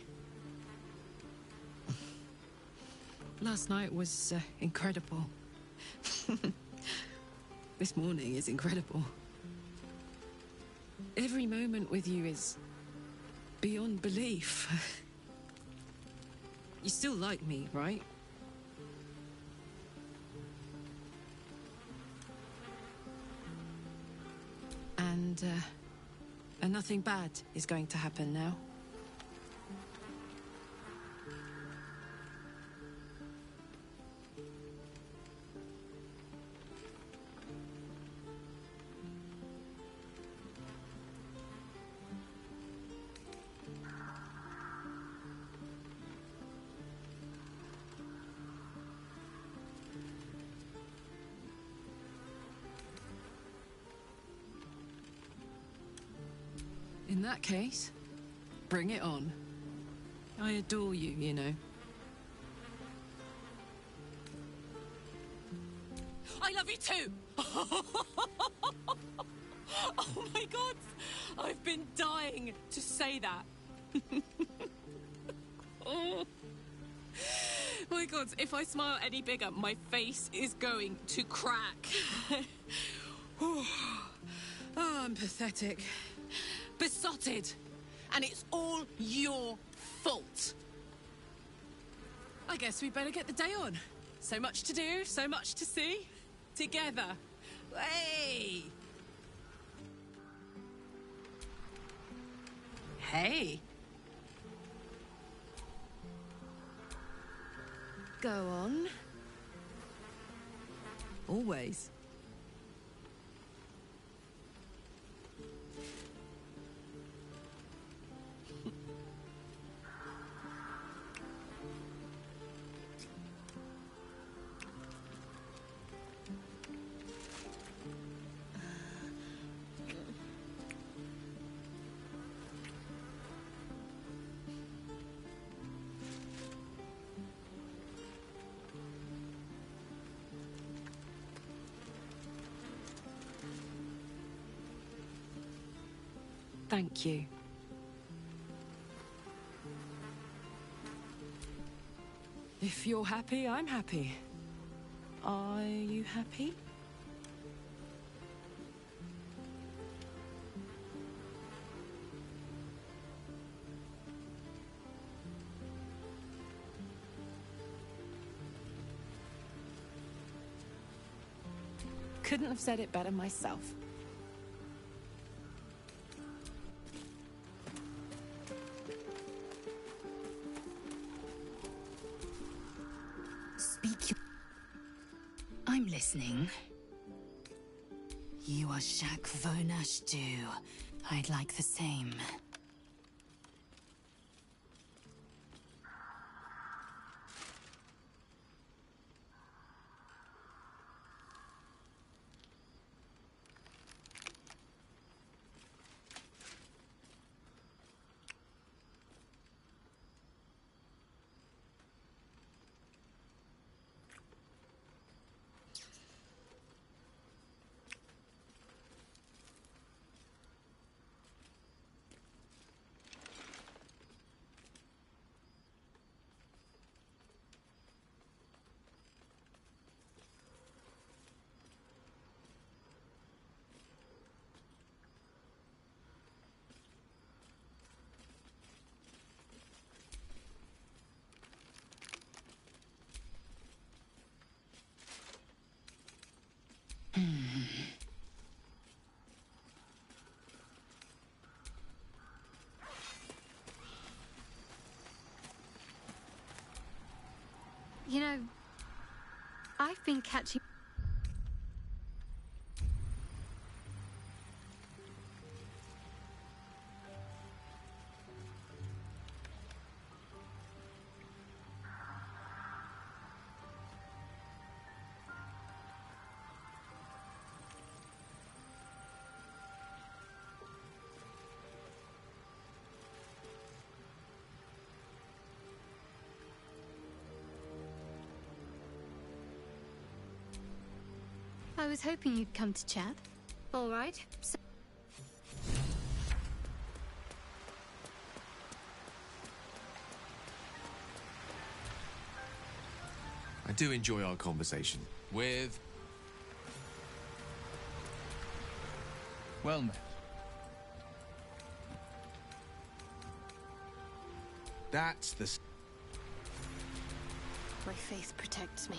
Last night was incredible. This morning is incredible. Every moment with you is beyond belief. You still like me, right? And nothing bad is going to happen now. In that case, bring it on. I adore you, you know. I love you too! Oh my god! I've been dying to say that. Oh my god, if I smile any bigger, my face is going to crack. Oh, I'm pathetic. Besotted. And it's all your fault. I guess we better get the day on. So much to do, so much to see. Together. Hey! Hey! Go on. Always. Thank you. If you're happy, I'm happy. Are you happy? Couldn't have said it better myself. I'm listening. You are Shak Vonash Du. I'd like the same. You know, I've been catching... I was hoping you'd come to chat. All right. So I do enjoy our conversation. With Well met. That's the... My faith protects me.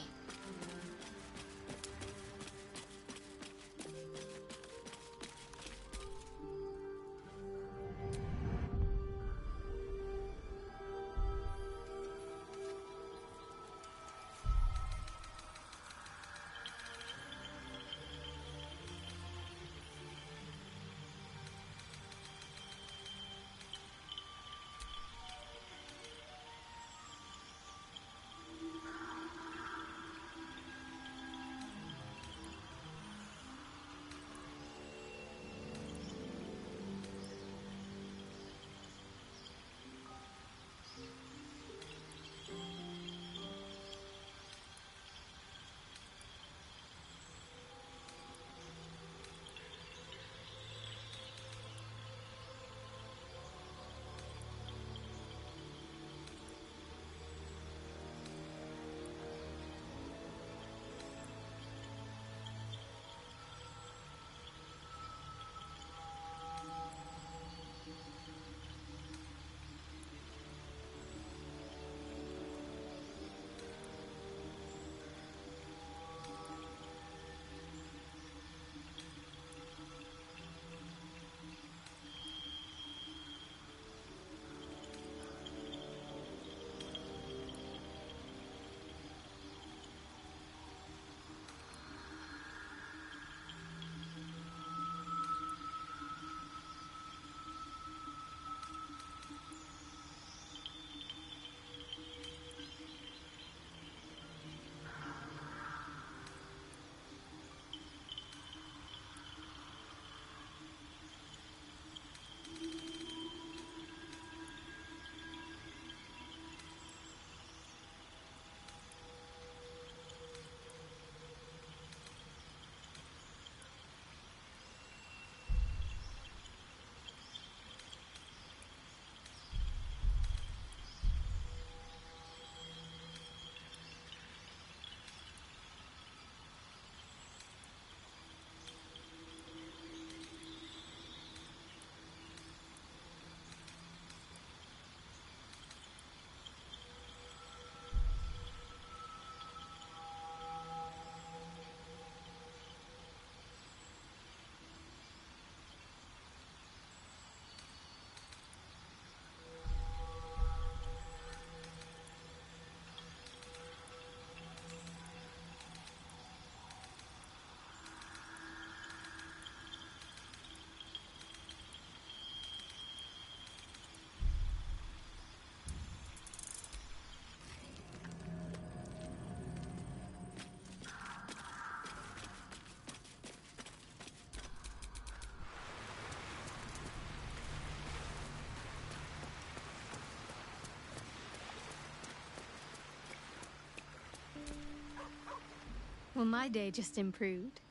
Well, my day just improved.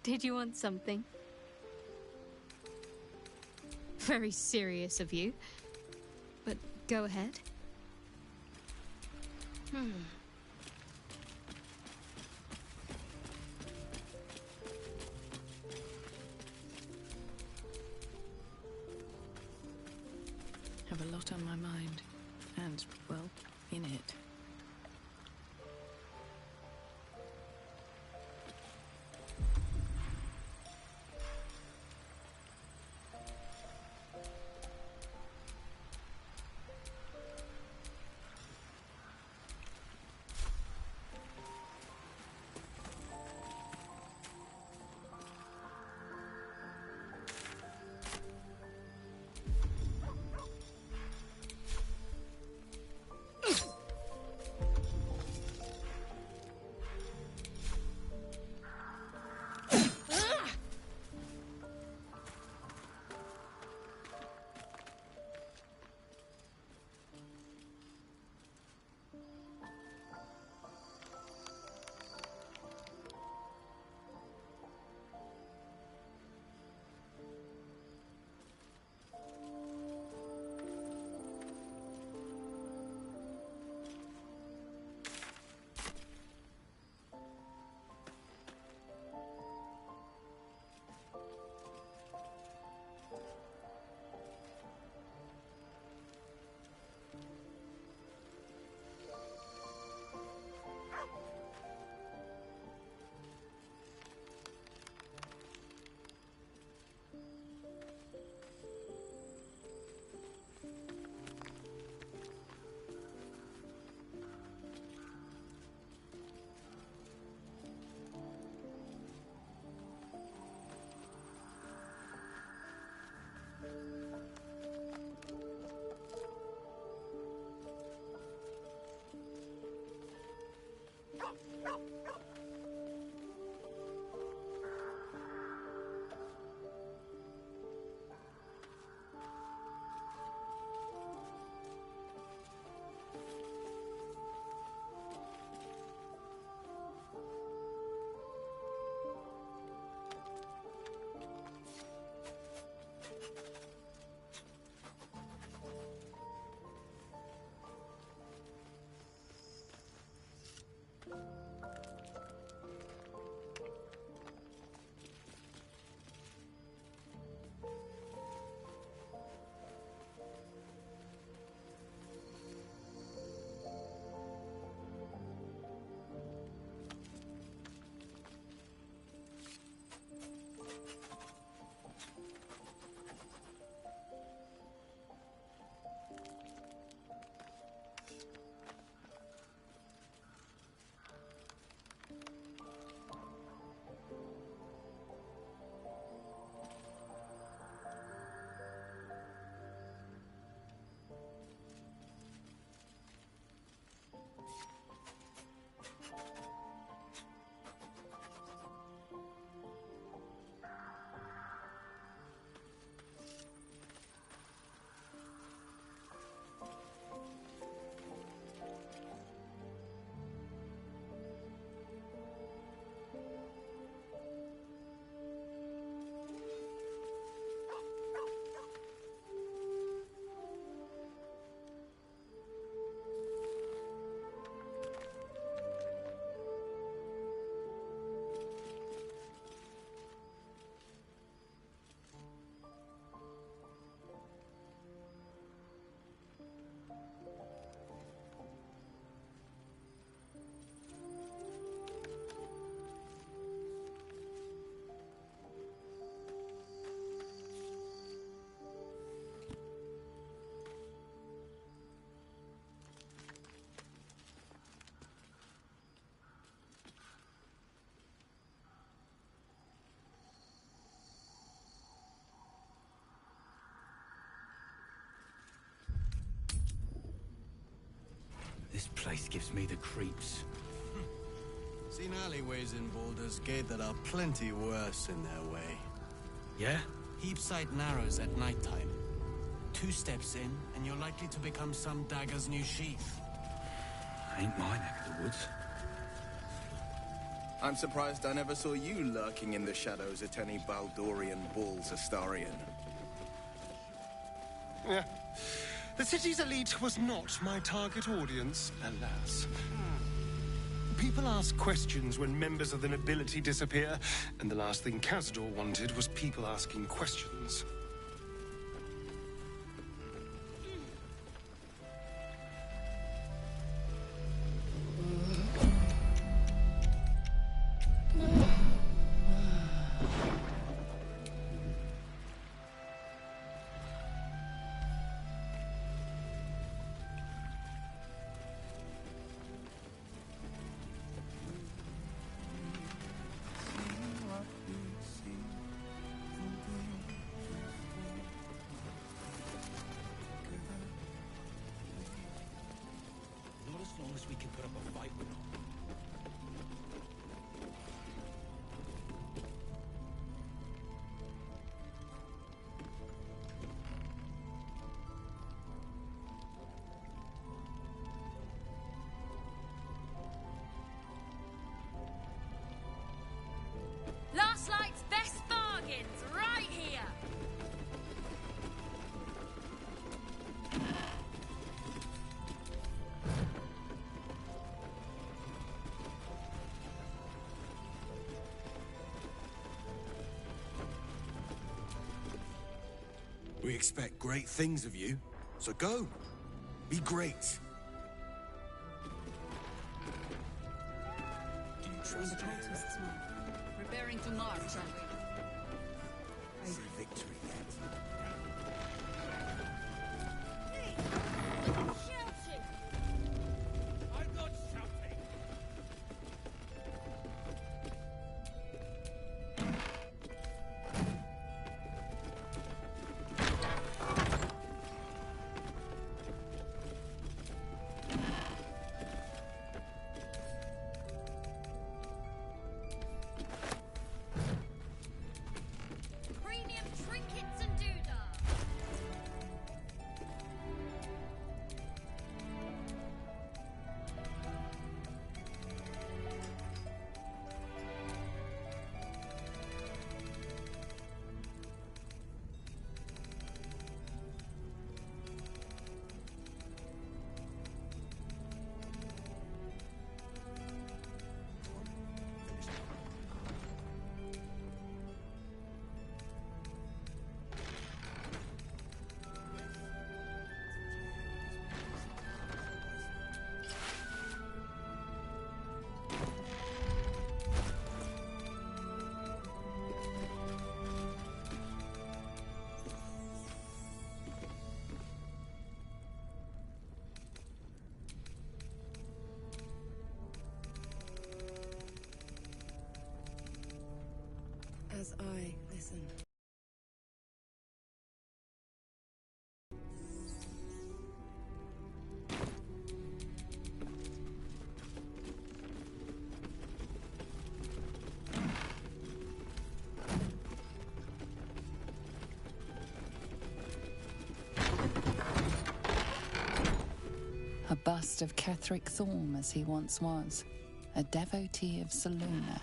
Did you want something? Very serious of you. But go ahead. Have a lot on my mind. And, well, in it. This place gives me the creeps. Seen alleyways in Baldur's Gate that are plenty worse in their way. Yeah? Heapside narrows at nighttime. 2 steps in, and you're likely to become some dagger's new sheath. Ain't my neck of the woods. I'm surprised I never saw you lurking in the shadows at any Baldurian balls, Astarion. Yeah. The city's elite was not my target audience, alas. People ask questions when members of the nobility disappear, and the last thing Cazador wanted was people asking questions. Not as long as we can put up a fight with them. Last night's best bargains, right here! We expect great things of you, so go. Be great. Do you trust me? Preparing to march, are we? See victory yet? I'm not shouting! Premium trinkets and doodah! As I listen. A bust of Ketheric Thorm as he once was, a devotee of Saluna.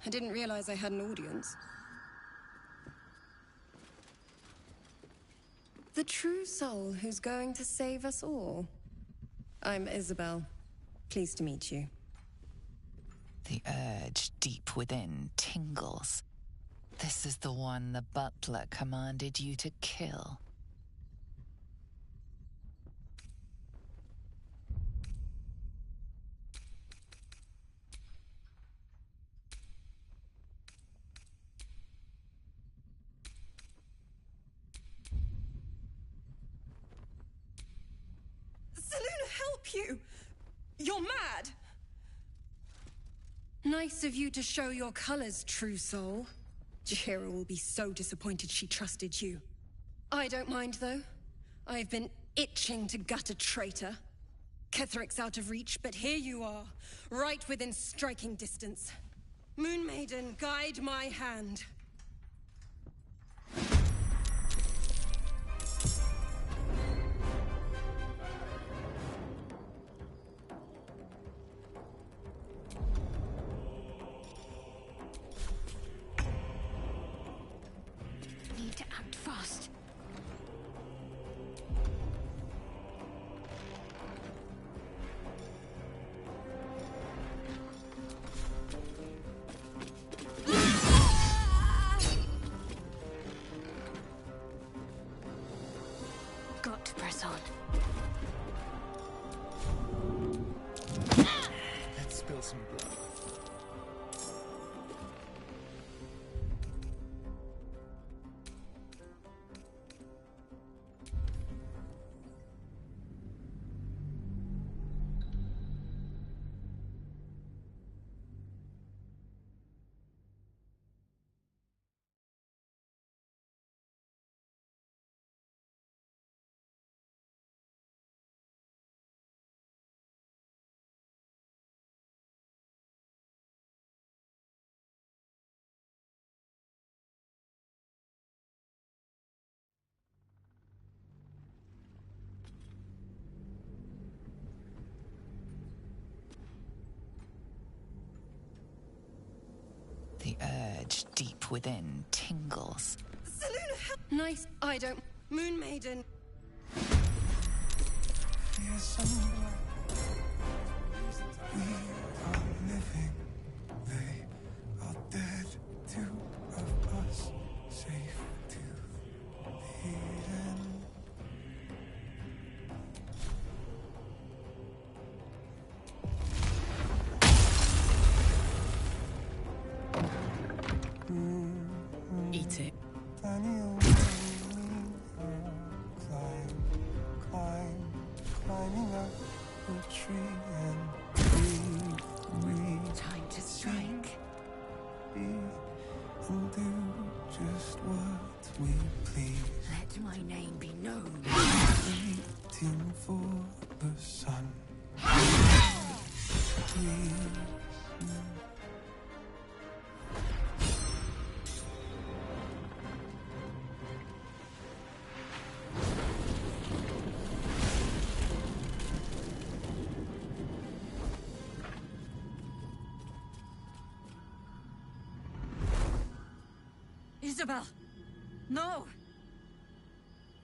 I didn't realize I had an audience. The true soul who's going to save us all. I'm Isabel. Pleased to meet you. The urge deep within tingles. This is the one the butler commanded you to kill. Seluna, help you! You're mad! Nice of you to show your colors, true soul. Jaheira will be so disappointed she trusted you. I don't mind, though. I've been itching to gut a traitor. Ketheric's out of reach, but here you are, right within striking distance. Moon Maiden, guide my hand. Need to act fast. Got to press on. Let's spill some blood. The urge deep within tingles. Seluna, help! Nice. I don't. Moon Maiden. Here's some blood. We are living. They are dead. Two of us safe to the end. Eat it. Climbing up a tree and we Time to strike. And do just what we please. Let my name be known. Waiting for the sun. Please. Isabel! No!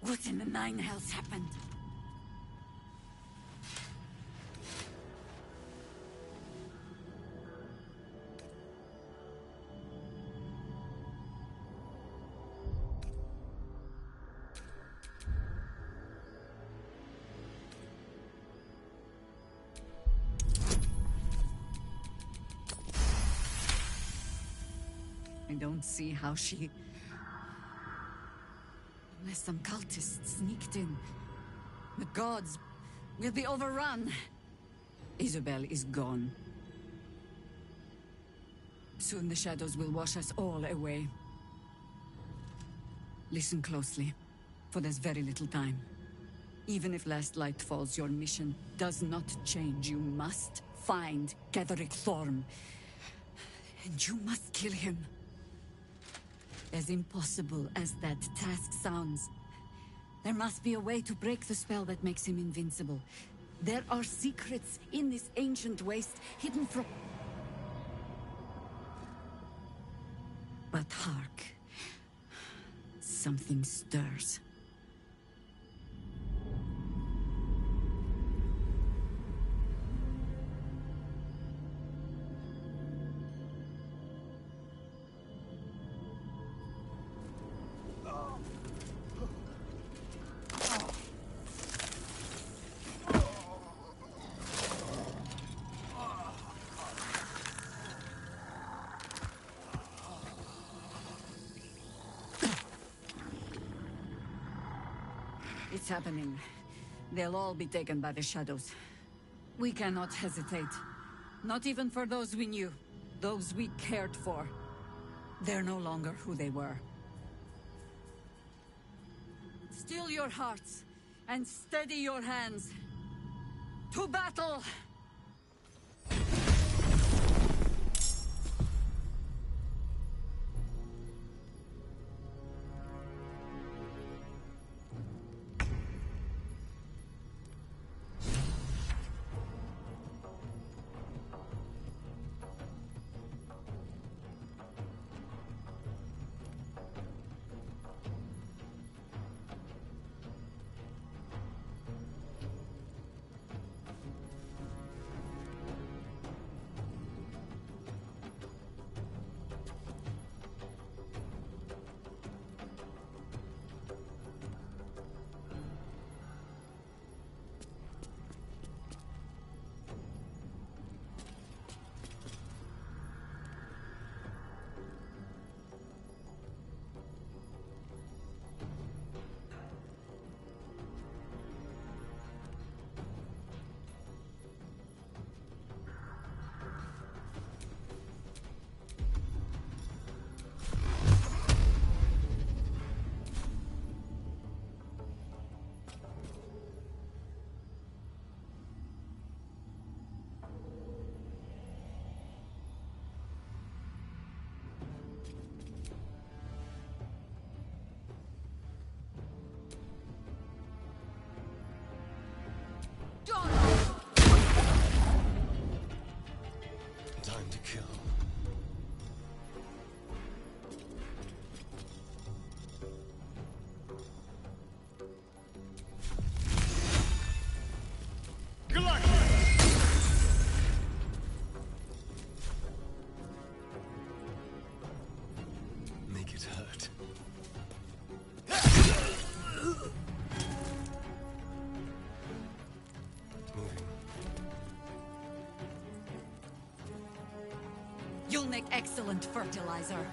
What in the nine hells happened? I don't see how she... Unless some cultists sneaked in. The gods will be overrun. Isabel is gone. Soon the shadows will wash us all away. Listen closely, for there's very little time. Even if last light falls, your mission does not change. You must find Ketheric Thorm. And you must kill him. As impossible as that task sounds, there must be a way to break the spell that makes him invincible. There are secrets in this ancient waste hidden from... But hark. Something stirs. It's happening. They'll all be taken by the shadows. We cannot hesitate. Not even for those we knew. Those we cared for. They're no longer who they were. Still your hearts, and steady your hands. To battle! Time to kill. Make it hurt. Moving. You'll make excellent fertilizer.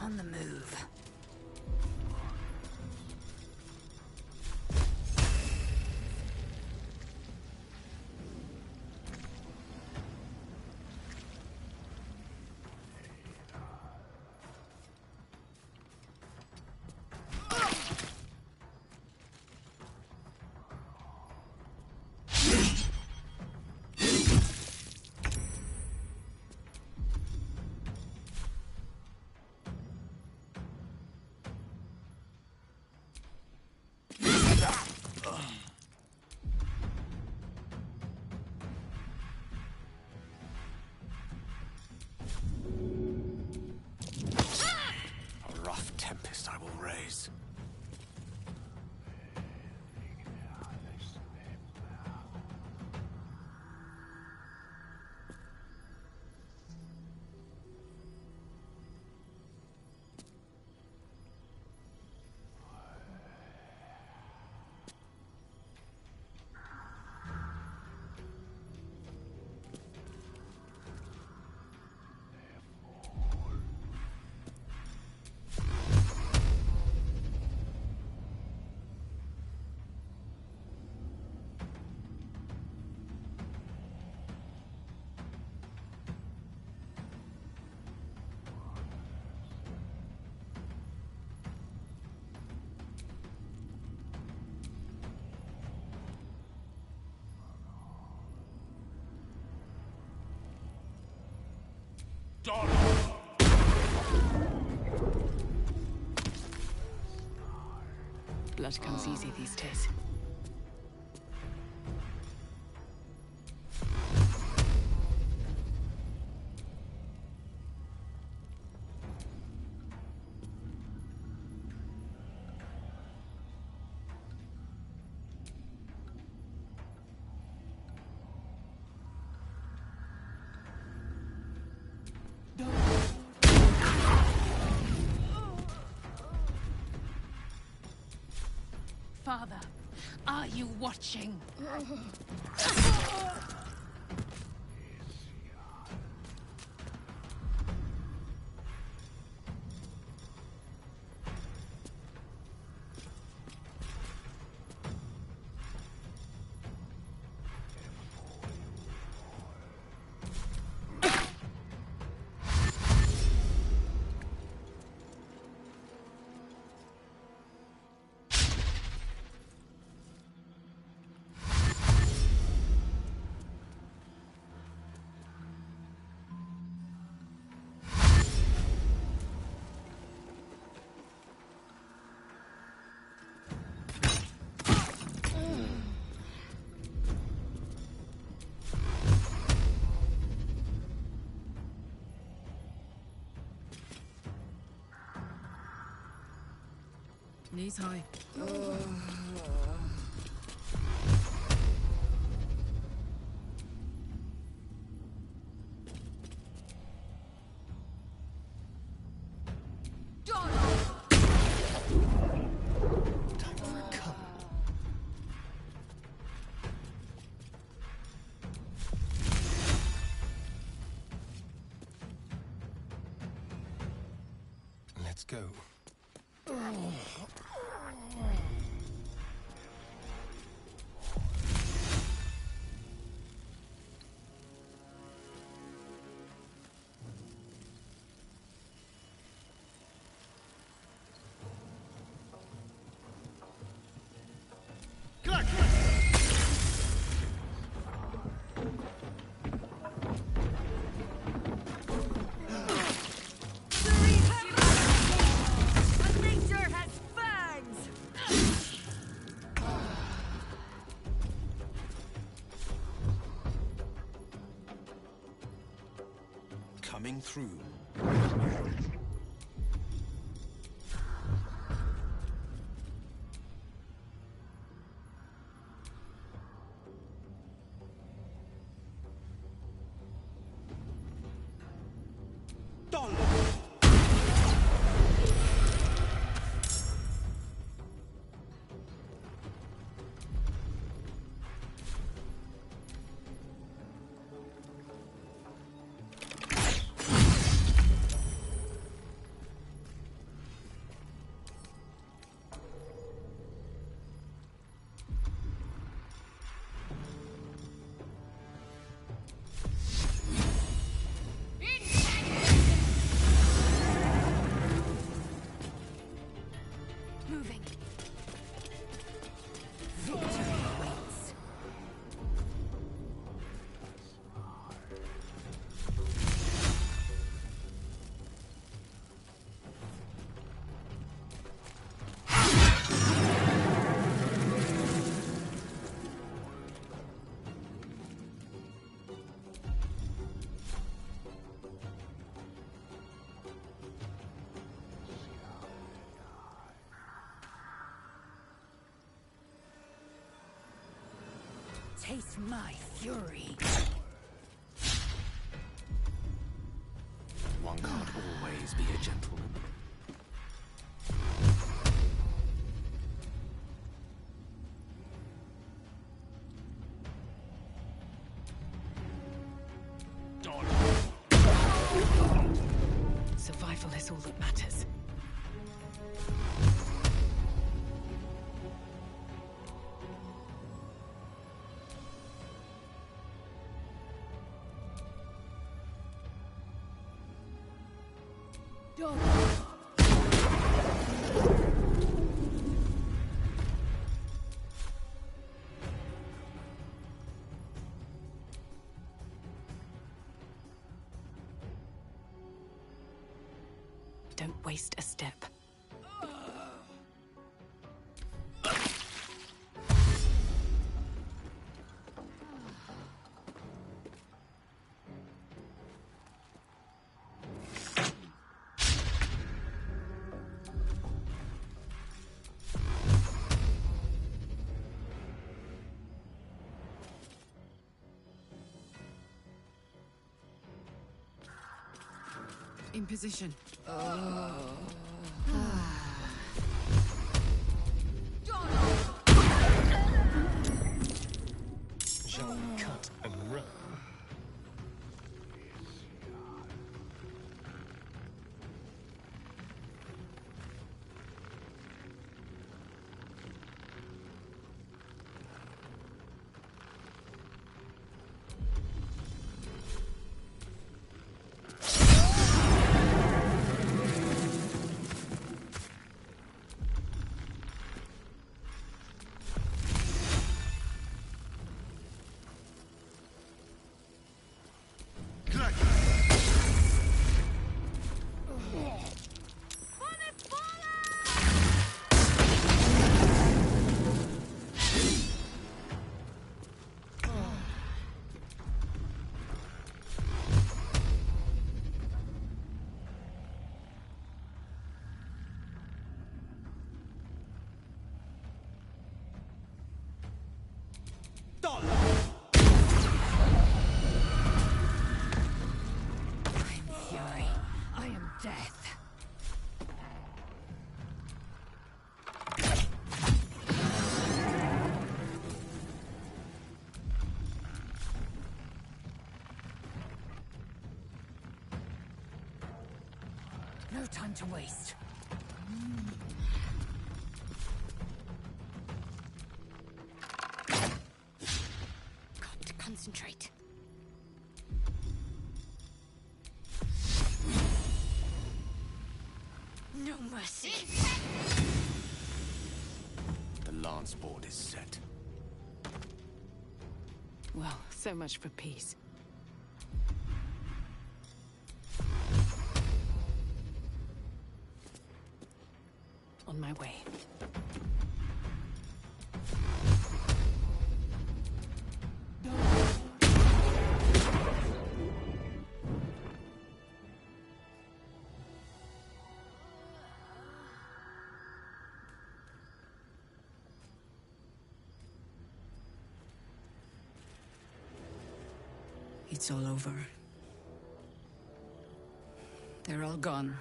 On the move. Blood comes easy these days. Father, are you watching? Knees high. Let's go. Coming through. Moving. Victory awaits. Taste my fury. One can't always be a gentleman. Survival is all that matters. Don't waste a step. In position. Shall we cut and run? No time to waste. Got to concentrate. No mercy. The lance board is set. Well, so much for peace. On my way. It's all over. They're all gone.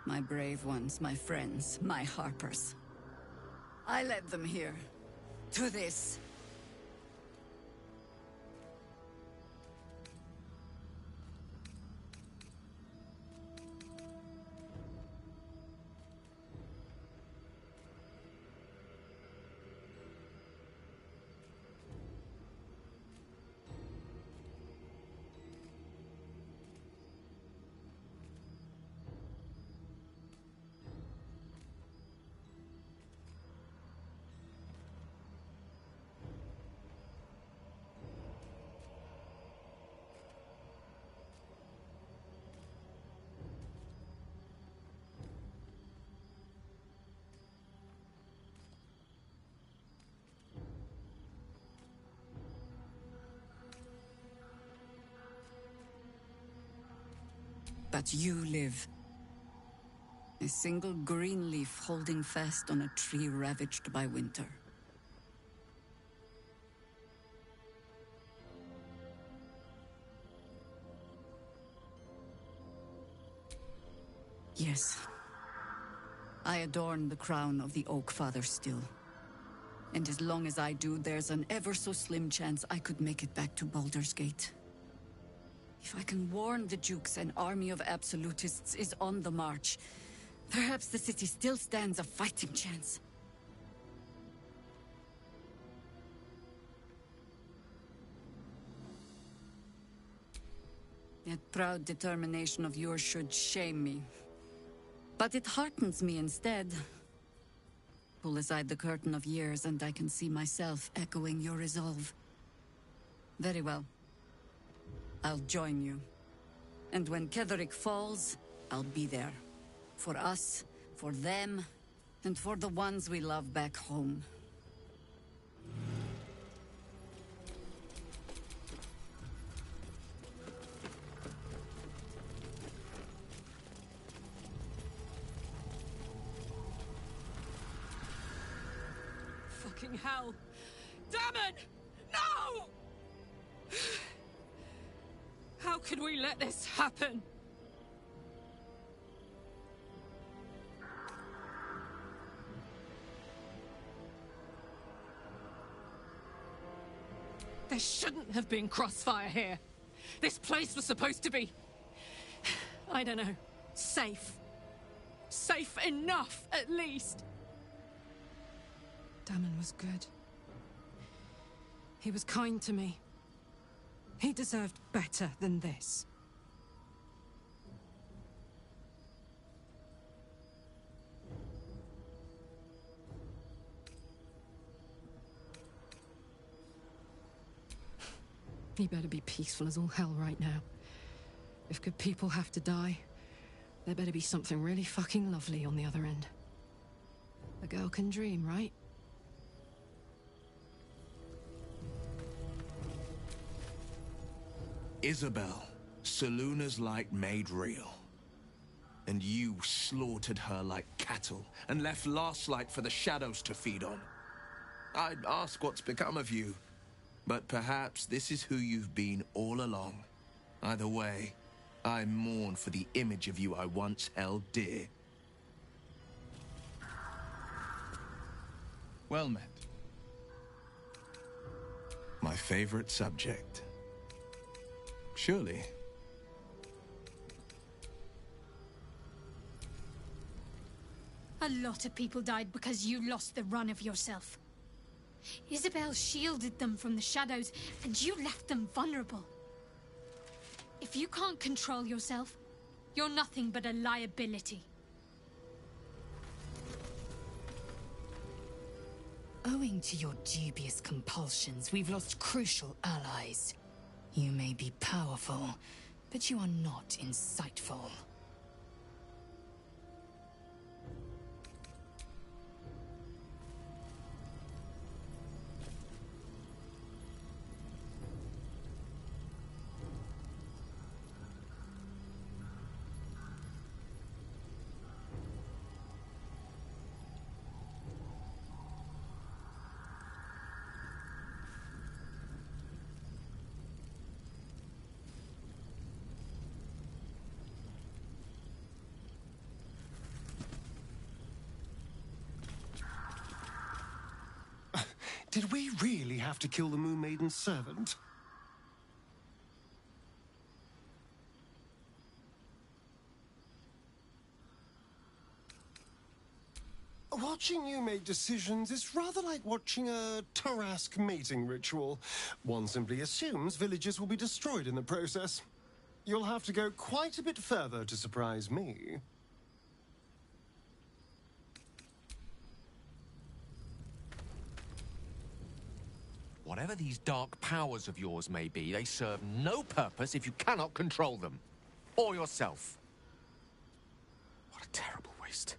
My brave ones, my friends, my Harpers. I led them here. To this. But you live. A single green leaf holding fast on a tree ravaged by winter. Yes. I adorn the crown of the Oak Father still. And as long as I do, there's an ever so slim chance I could make it back to Baldur's Gate. If I can warn the Dukes an army of absolutists is on the march, perhaps the city still stands a fighting chance. That proud determination of yours should shame me. But it heartens me instead. Pull aside the curtain of years and I can see myself echoing your resolve. Very well. I'll join you. And when Ketherick falls, I'll be there, For us, for them, and for the ones we love back home. Fucking hell! Damon! No! How could we let this happen? There shouldn't have been crossfire here. This place was supposed to be... I don't know. Safe. Safe enough, at least. Damon was good. He was kind to me. He deserved better than this. He better be peaceful as all hell right now. If good people have to die, there better be something really fucking lovely on the other end. A girl can dream, right? Isabel, Selûne's light made real. And you slaughtered her like cattle and left Last Light for the shadows to feed on. I'd ask what's become of you, but perhaps this is who you've been all along. Either way, I mourn for the image of you I once held dear. Well met. My favorite subject. Surely. A lot of people died because you lost the run of yourself. Isabel shielded them from the shadows, and you left them vulnerable. If you can't control yourself, you're nothing but a liability. Owing to your dubious compulsions, we've lost crucial allies. You may be powerful, but you are not insightful. Did we really have to kill the Moon Maiden's servant? Watching you make decisions is rather like watching a Tarrasque mating ritual. One simply assumes villages will be destroyed in the process. You'll have to go quite a bit further to surprise me. Whatever these dark powers of yours may be, they serve no purpose if you cannot control them. Or yourself. What a terrible waste.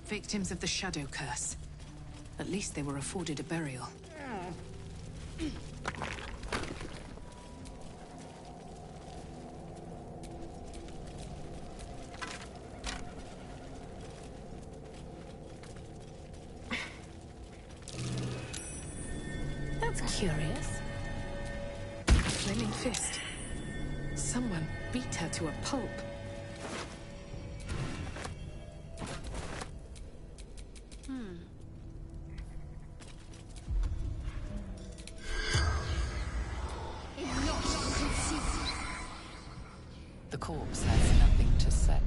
Victims of the Shadow Curse. At least they were afforded a burial. That's curious. Flaming fist. Someone beat her to a pulp. The corpse has nothing to say.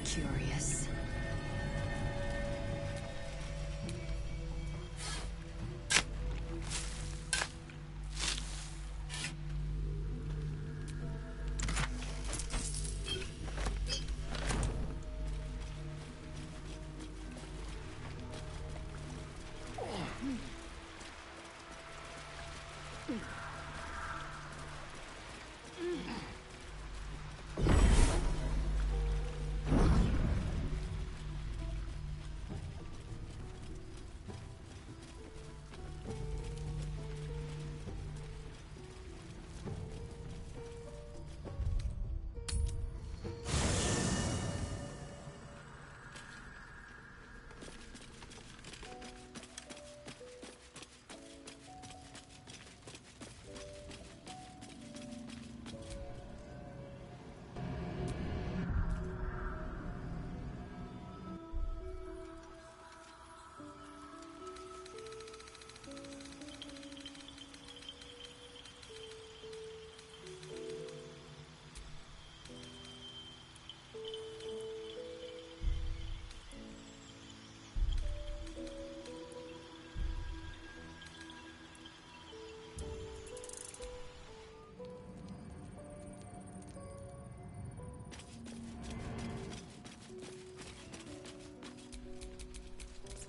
Curious.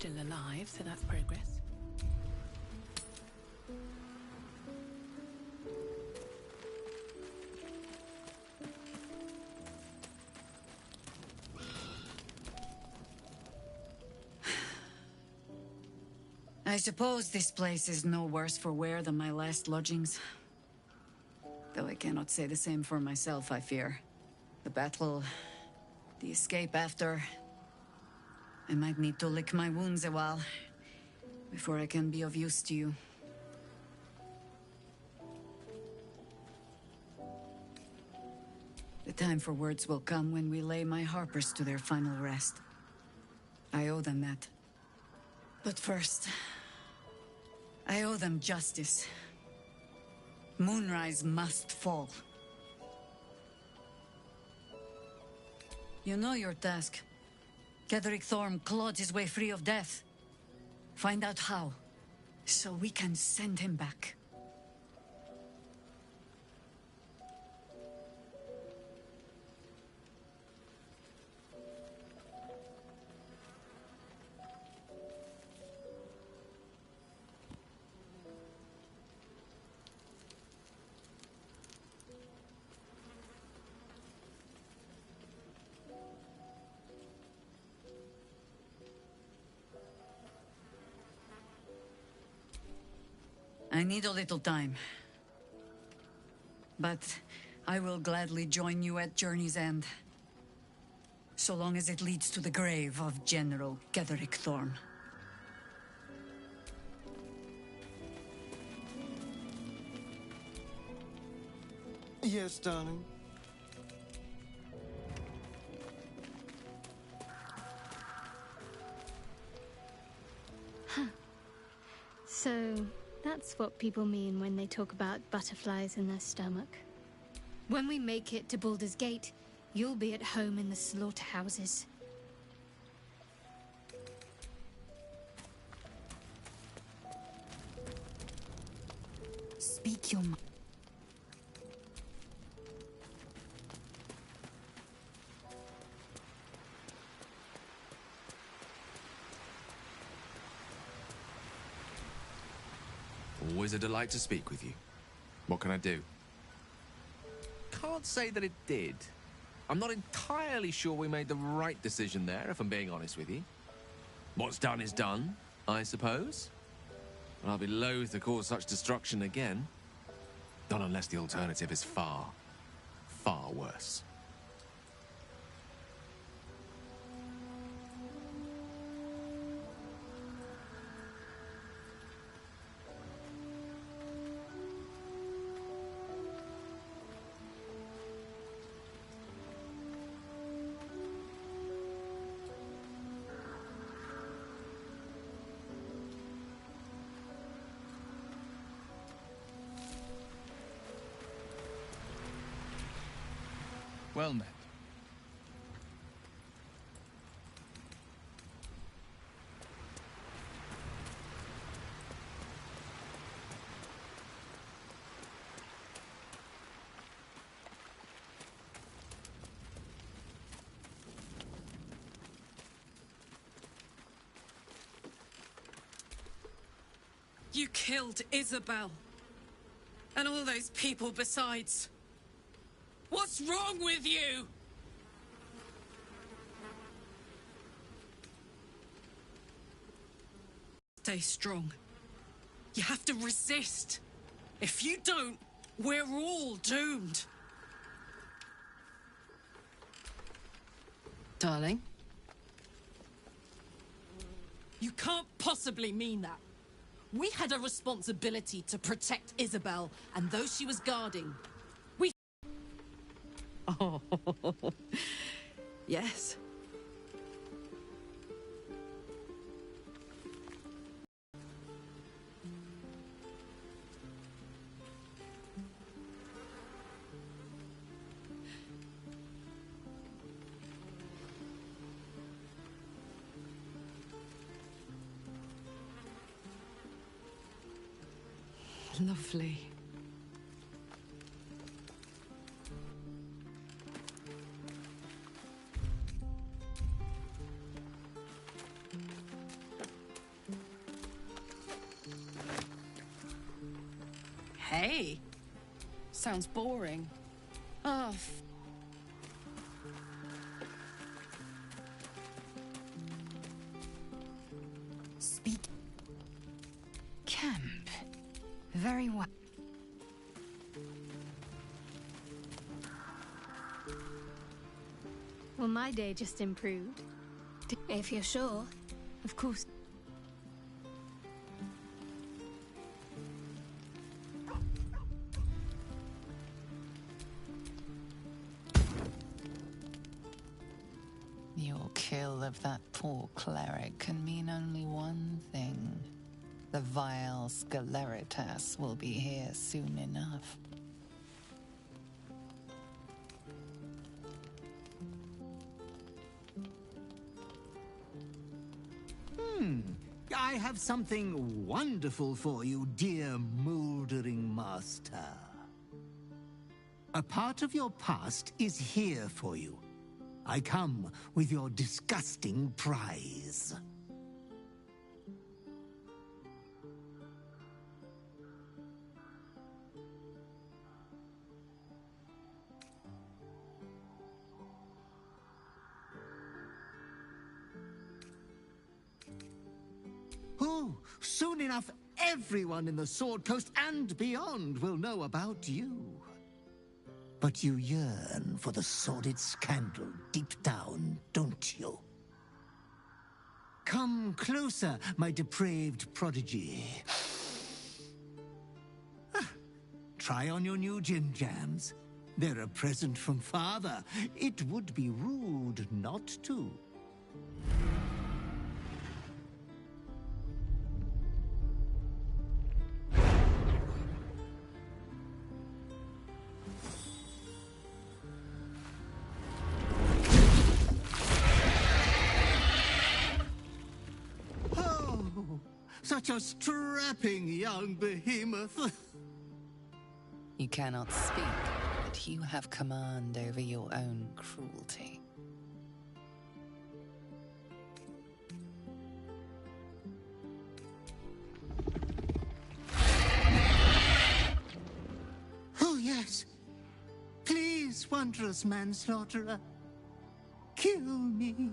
Still alive, so that's progress. I suppose this place is no worse for wear than my last lodgings. Though I cannot say the same for myself, I fear. The battle, the escape after... I might need to lick my wounds a while before I can be of use to you. The time for words will come when we lay my harpers to their final rest. I owe them that. But first, I owe them justice. Moonrise must fall. You know your task. Ketheric Thorm clawed his way free of death. Find out how, so we can send him back. I need a little time. But I will gladly join you at Journey's End. So long as it leads to the grave of General Ketheric Thorm. Yes, darling. So, that's That's what people mean when they talk about butterflies in their stomach. When we make it to Baldur's Gate, you'll be at home in the slaughterhouses. Speak your mind. Always a delight to speak with you. What can I do? Can't say that it did. I'm not entirely sure we made the right decision there, if I'm being honest with you. What's done is done, I suppose. But I'll be loath to cause such destruction again. Not unless the alternative is far, far worse. Well met. You killed Isabel. And all those people besides. What's wrong with you? Stay strong. You have to resist. If you don't, we're all doomed. Darling? You can't possibly mean that. We had a responsibility to protect Isabel and those she was guarding. Oh, yes. Lovely. Hey, sounds boring. Oh, Speak. Camp. Very well. Well, my day just improved. If you're sure, of course. Your kill of that poor cleric can mean only one thing. The vile Sceleritas will be here soon enough. I have something wonderful for you, dear mouldering master. A part of your past is here for you. I come with your disgusting prize. Oh, soon enough, everyone in the Sword Coast and beyond will know about you. But you yearn for the sordid scandal deep down, don't you? Come closer, my depraved prodigy. Try on your new gin jams. They're a present from Father. It would be rude not to. Such a strapping young behemoth. You cannot speak, but you have command over your own cruelty. Oh, yes. Please, wondrous manslaughterer, kill me.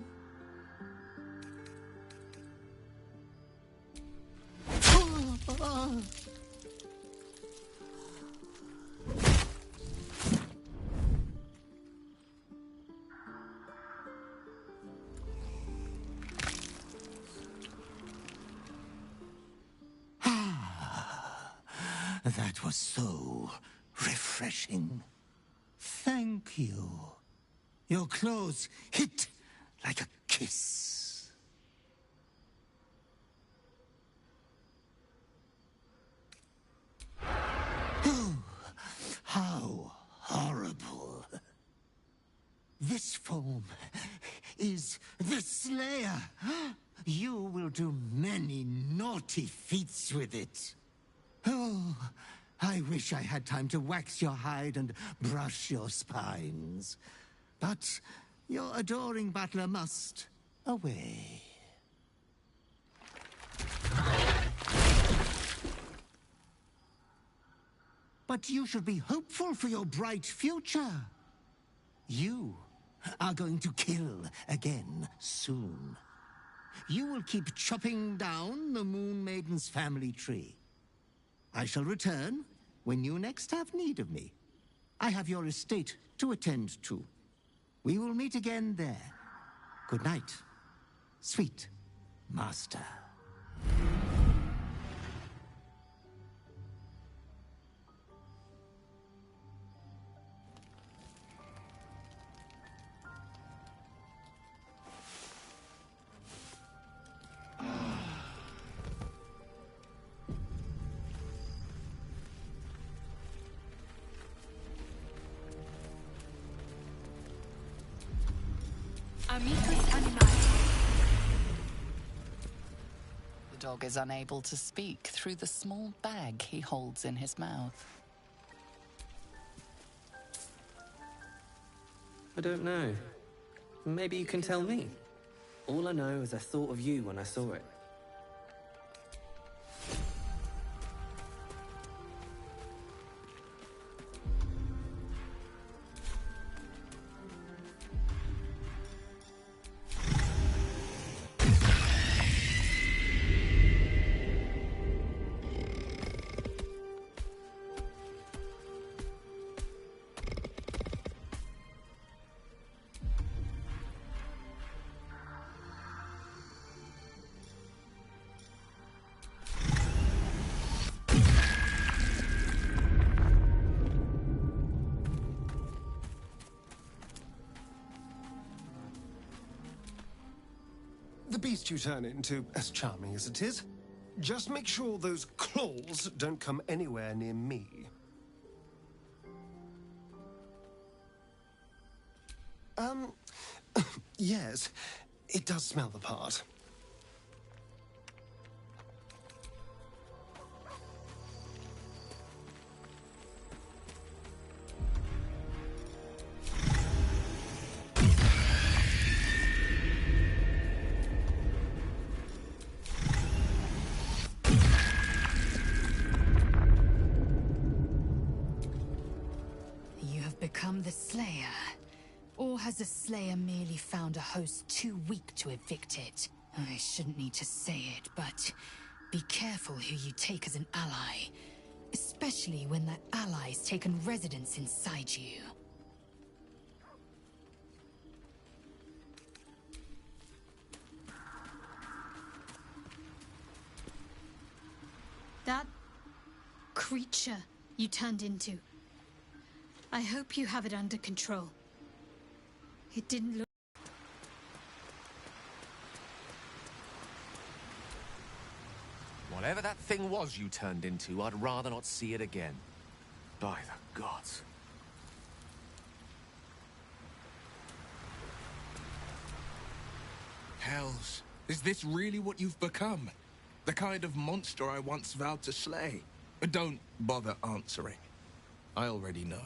That was so refreshing. Thank you. Your clothes hit like a kiss. Oh, how horrible. This foam is the Slayer. You will do many naughty feats with it. Oh, I wish I had time to wax your hide and brush your spines. But your adoring butler must away. But you should be hopeful for your bright future. You are going to kill again soon. You will keep chopping down the Moon Maiden's family tree. I shall return when you next have need of me. I have your estate to attend to. We will meet again there. Good night, sweet master. The dog is unable to speak through the small bag he holds in his mouth. I don't know. Maybe you can tell me. All I know is I thought of you when I saw it. The beast you turn into, as charming as it is, just make sure those claws don't come anywhere near me. Yes, it does smell the part. You have become the Slayer. Or has the Slayer merely found a host too weak to evict it? I shouldn't need to say it, but be careful who you take as an ally. Especially when that ally's taken residence inside you. That creature you turned into. I hope you have it under control. It didn't look... Whatever that thing was you turned into, I'd rather not see it again. By the gods. Hells, is this really what you've become? The kind of monster I once vowed to slay. Don't bother answering. I already know.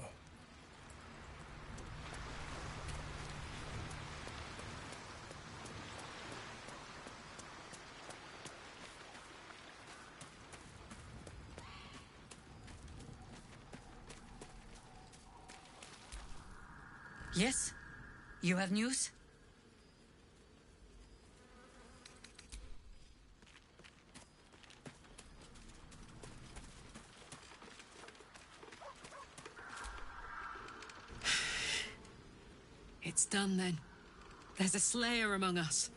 Yes? You have news? It's done then. There's a slayer among us.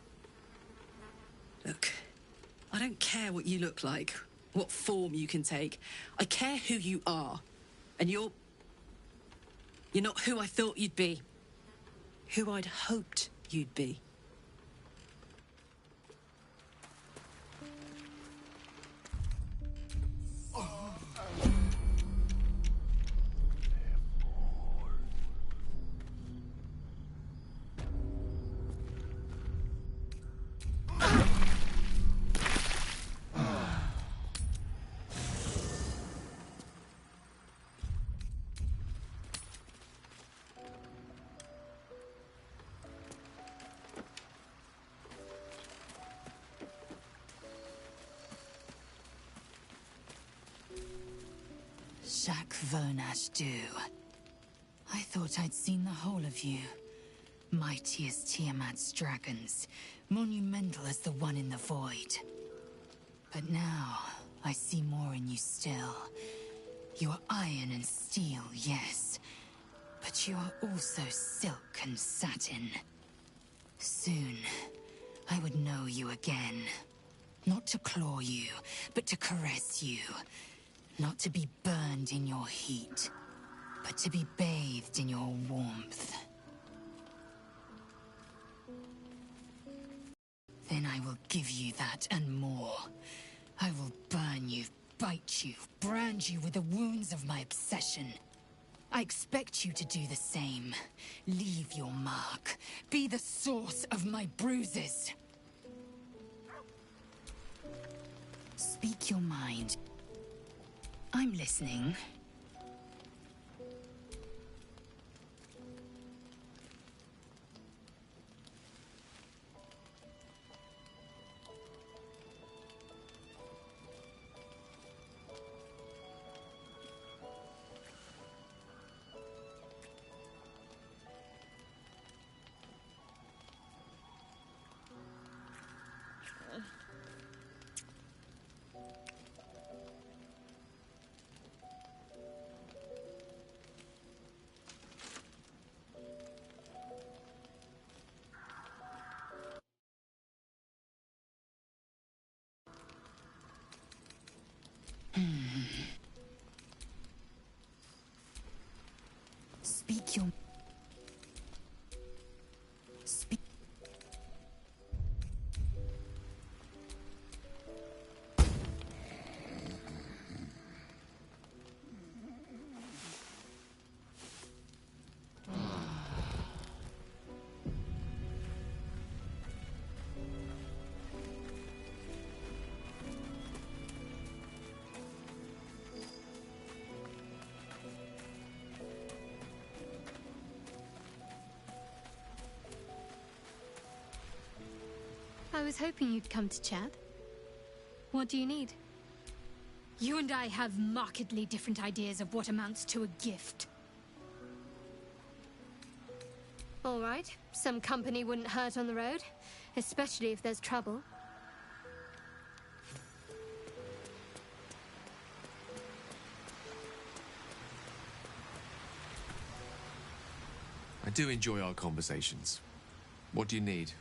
Look, I don't care what you look like, what form you can take. I care who you are. And you're not who I thought you'd be. Who I'd hoped you'd be. Jacques Vernache do. I thought I'd seen the whole of you. Mighty as Tiamat's dragons, monumental as the one in the void. But now, I see more in you still. You are iron and steel, yes. But you are also silk and satin. Soon, I would know you again. Not to claw you, but to caress you. Not to be burned in your heat, but to be bathed in your warmth. Then I will give you that and more. I will burn you, bite you, brand you with the wounds of my obsession. I expect you to do the same. Leave your mark. Be the source of my bruises. Speak your mind. I'm listening. Speak your... Speak... I was hoping you'd come to chat. What do you need? You and I have markedly different ideas of what amounts to a gift. All right, some company wouldn't hurt on the road, especially if there's trouble. I do enjoy our conversations. What do you need?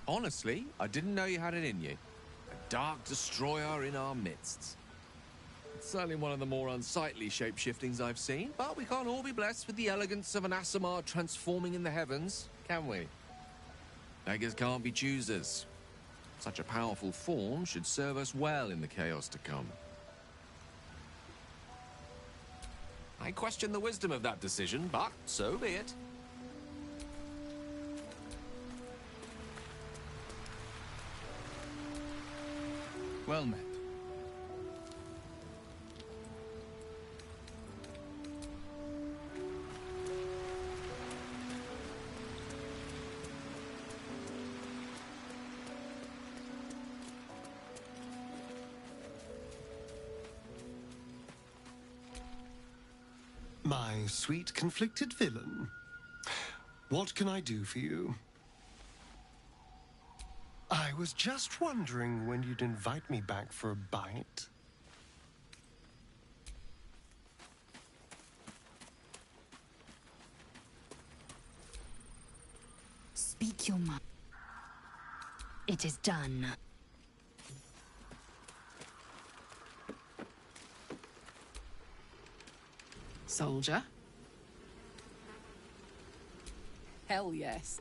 Honestly, I didn't know you had it in you. A dark destroyer in our midst. It's certainly one of the more unsightly shape-shiftings I've seen, but we can't all be blessed with the elegance of an Asimar transforming in the heavens, can we? Beggars can't be choosers. Such a powerful form should serve us well in the chaos to come. I question the wisdom of that decision, but so be it. Well met. My sweet conflicted villain. What can I do for you? I was just wondering when you'd invite me back for a bite. Speak your mind. It is done. Soldier? Hell yes.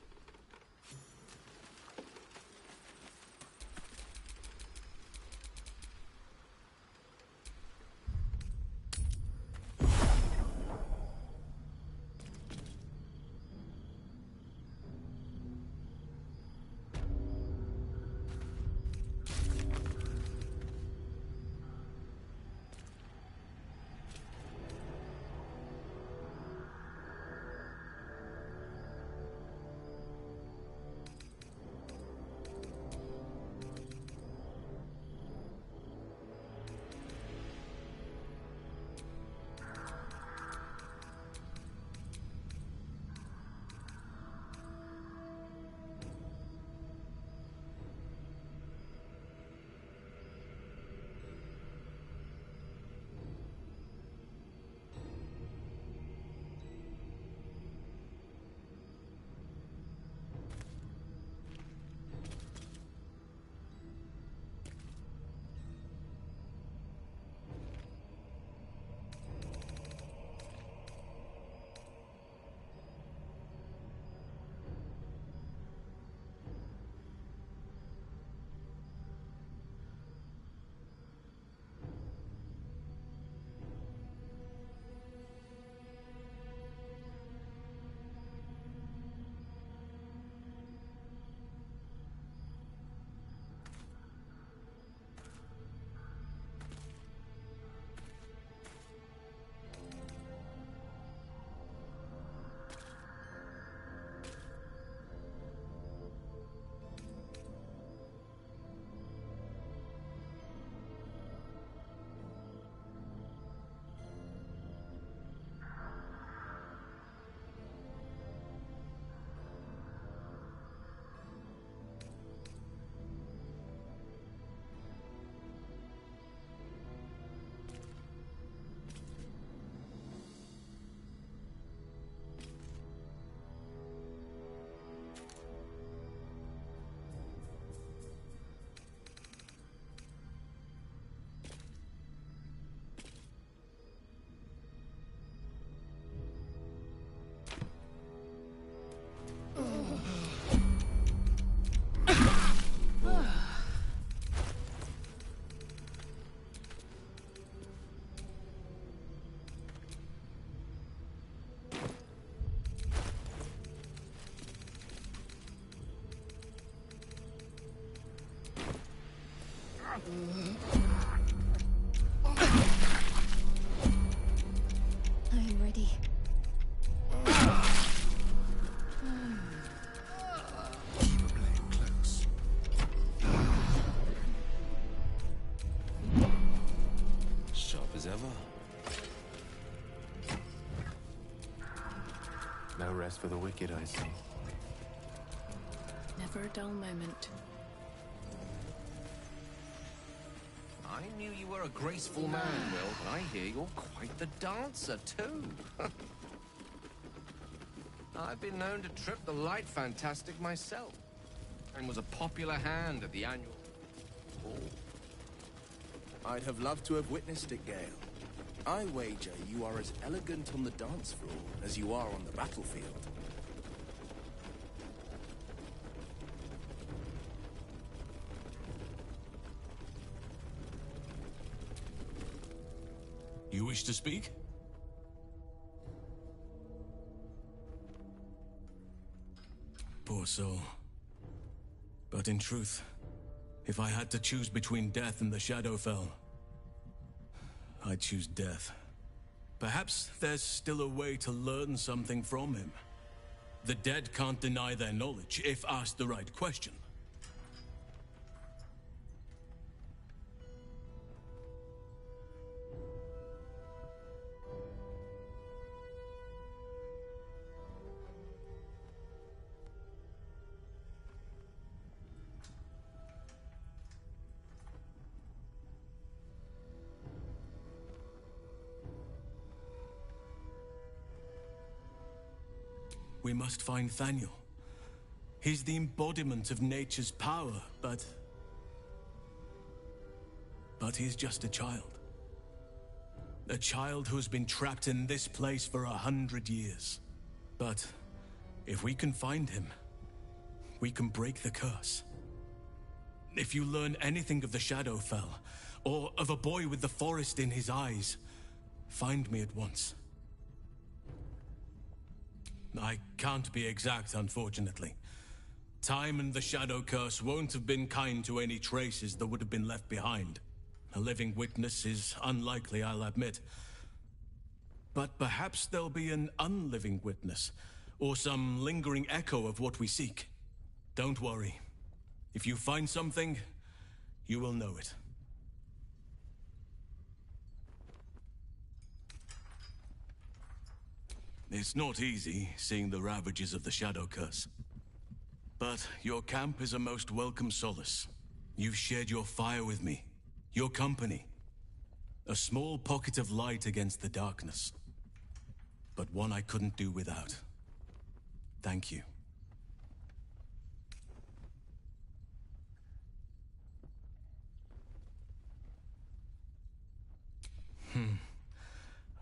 I am ready. Keep the blade close. Sharp as ever. No rest for the wicked, I see. Never a dull moment. I knew you were a graceful man, Will, but I hear you're quite the dancer, too. I've been known to trip the light fantastic myself, and was a popular hand at the annual ball. I'd have loved to have witnessed it, Gale. I wager you are as elegant on the dance floor as you are on the battlefield. You wish to speak? Poor soul. But in truth, If I had to choose between death and the Shadowfell, I'd choose death. Perhaps there's still a way to learn something from him. The dead can't deny their knowledge if asked the right question. We must find Thaniel. He's the embodiment of nature's power, but he's just a child. A child who's been trapped in this place for 100 years. But if we can find him, we can break the curse. If you learn anything of the Shadowfell, or of a boy with the forest in his eyes, find me at once. I can't be exact, unfortunately. Time and the Shadow Curse won't have been kind to any traces that would have been left behind. A living witness is unlikely, I'll admit. But perhaps there'll be an unliving witness, or some lingering echo of what we seek. Don't worry. If you find something, you will know it. It's not easy, seeing the ravages of the Shadow Curse. But your camp is a most welcome solace. You've shared your fire with me, your company. A small pocket of light against the darkness. But one I couldn't do without. Thank you.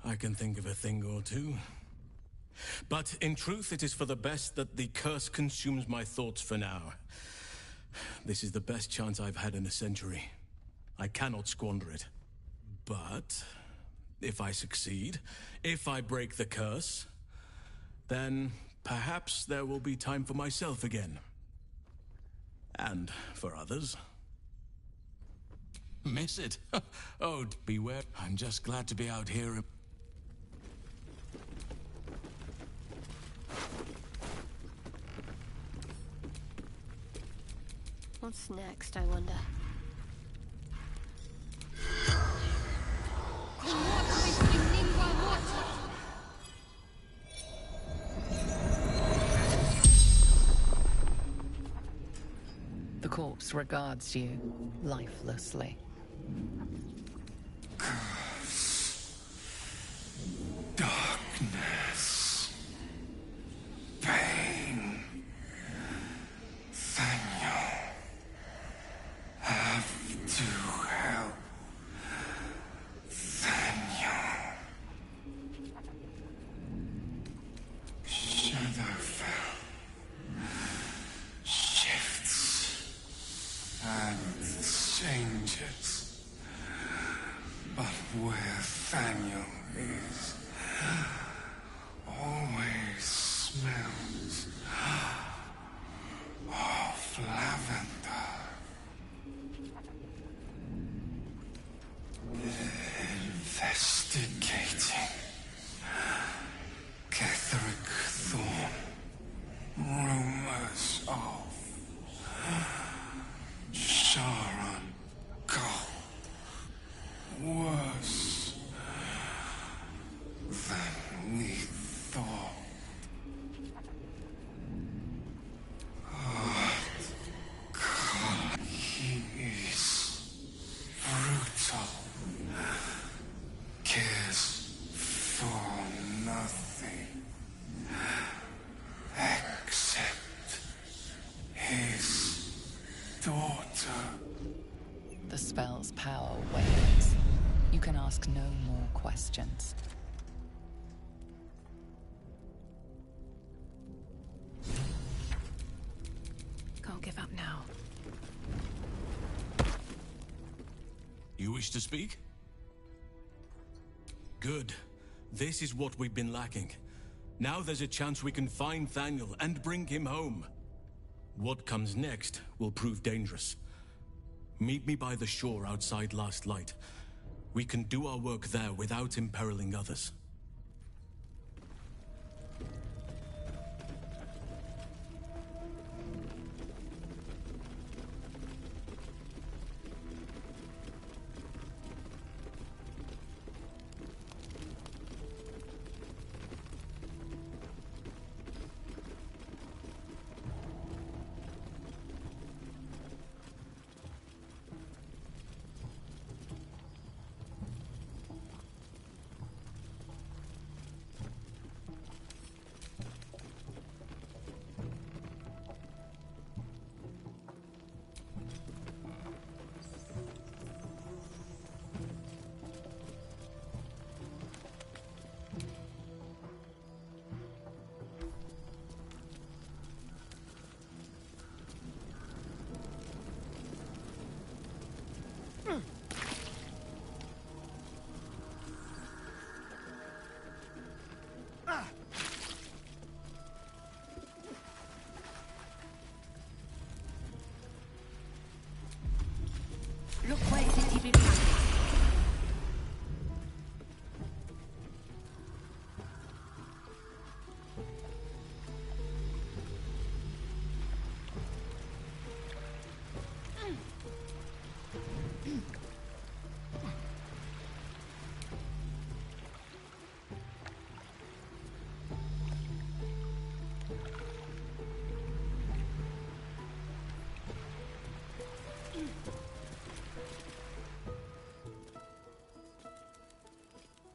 I can think of a thing or two. But in truth, it is for the best that the curse consumes my thoughts for now. This is the best chance I've had in a century. I cannot squander it. But if I succeed, if I break the curse, then perhaps there will be time for myself again. And for others. Miss it? Oh, beware. I'm just glad to be out here. What's next, I wonder? The corpse regards you lifelessly. Darkness. Pain. Thaniel. Have to help. Thaniel. Shadowfell. Shifts. And changes. But where Thaniel is, always smells of lavender. Investigating. Catherick Thorn. Rumors of Sharon Gull. Worse than we thought. He is brutal. Cares for nothing except his daughter. The spell's power wanes. You can ask no more questions. Can't give up now. You wish to speak? Good. This is what we've been lacking. Now there's a chance we can find Thaniel and bring him home. What comes next will prove dangerous. Meet me by the shore outside Last Light. We can do our work there without imperiling others. Look where the TV back.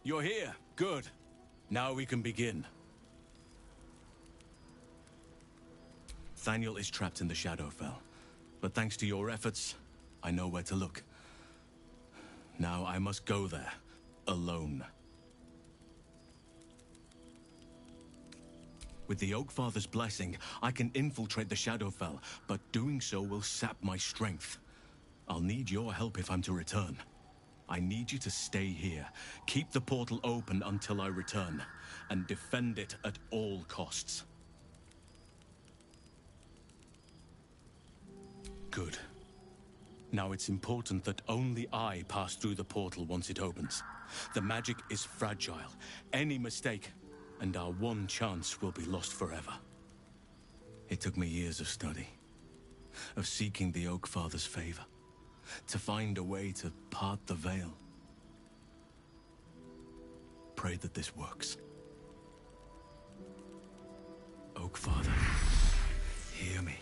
You're here. Good. Now we can begin. Thaniel is trapped in the Shadowfell, but thanks to your efforts, I know where to look. Now I must go there, alone. With the Oakfather's blessing, I can infiltrate the Shadowfell, but doing so will sap my strength. I'll need your help if I'm to return. I need you to stay here, keep the portal open until I return, and defend it at all costs. Good. Now it's important that only I pass through the portal once it opens. The magic is fragile. Any mistake, and our one chance will be lost forever. It took me years of study, of seeking the Oakfather's favor, to find a way to part the veil. Pray that this works. Oakfather, hear me.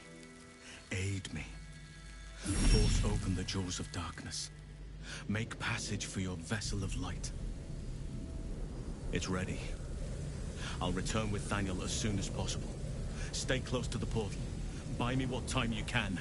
Aid me. Force open the jaws of darkness. Make passage for your vessel of light. It's ready. I'll return with Thaniel as soon as possible. Stay close to the portal. Buy me what time you can.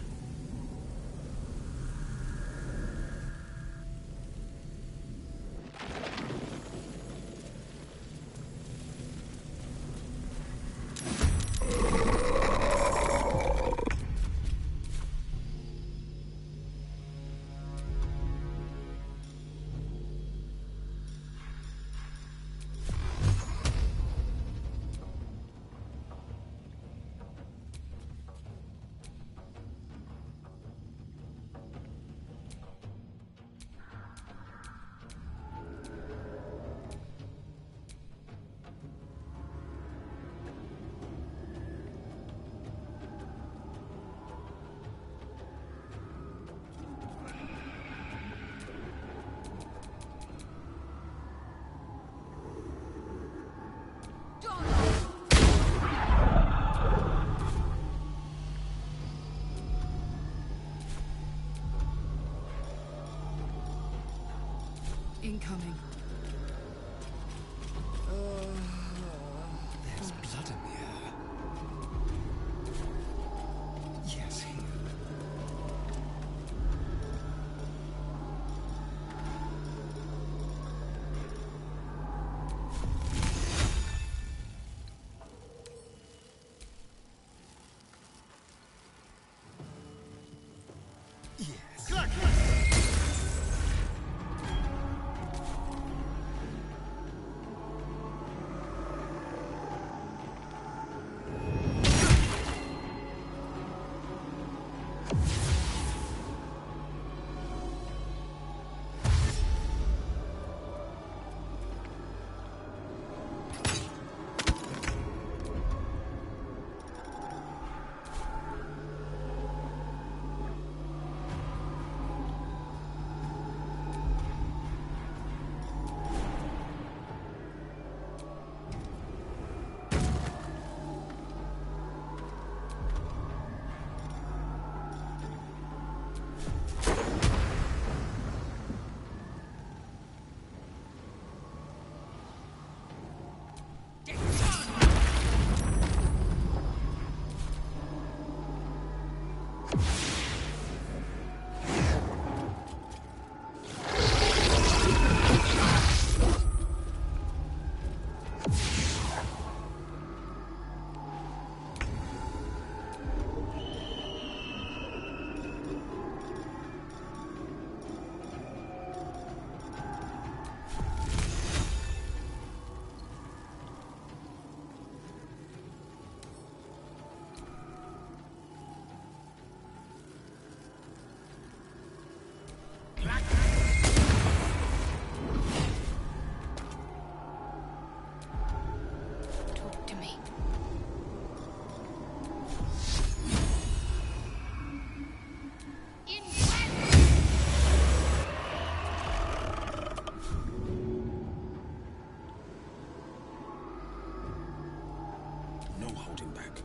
No holding back.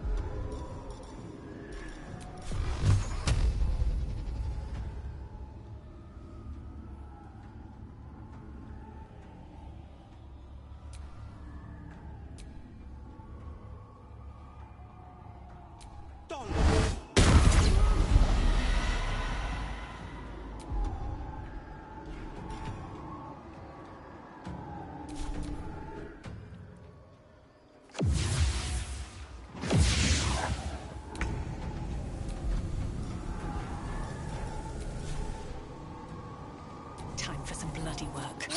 Time for some bloody work.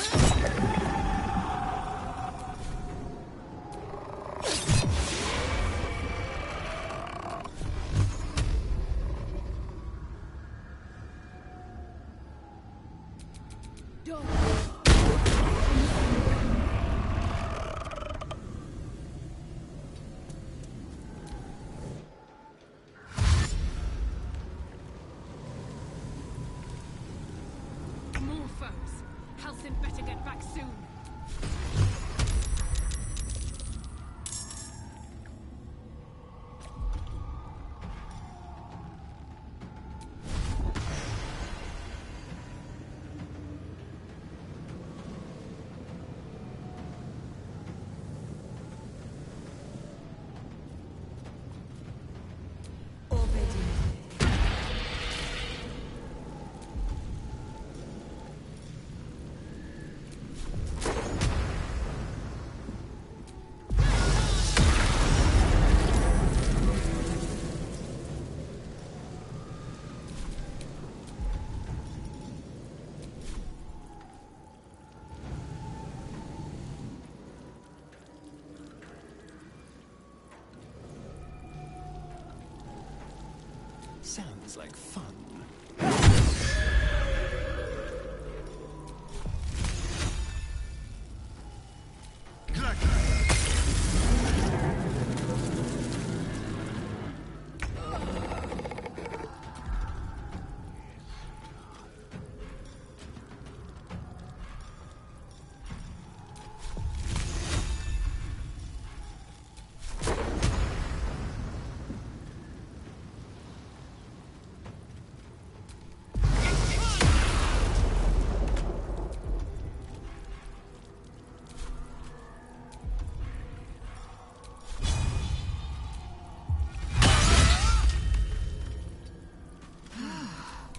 More foes. Halsin better get back soon. Sounds like fun.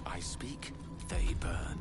I speak, they burn.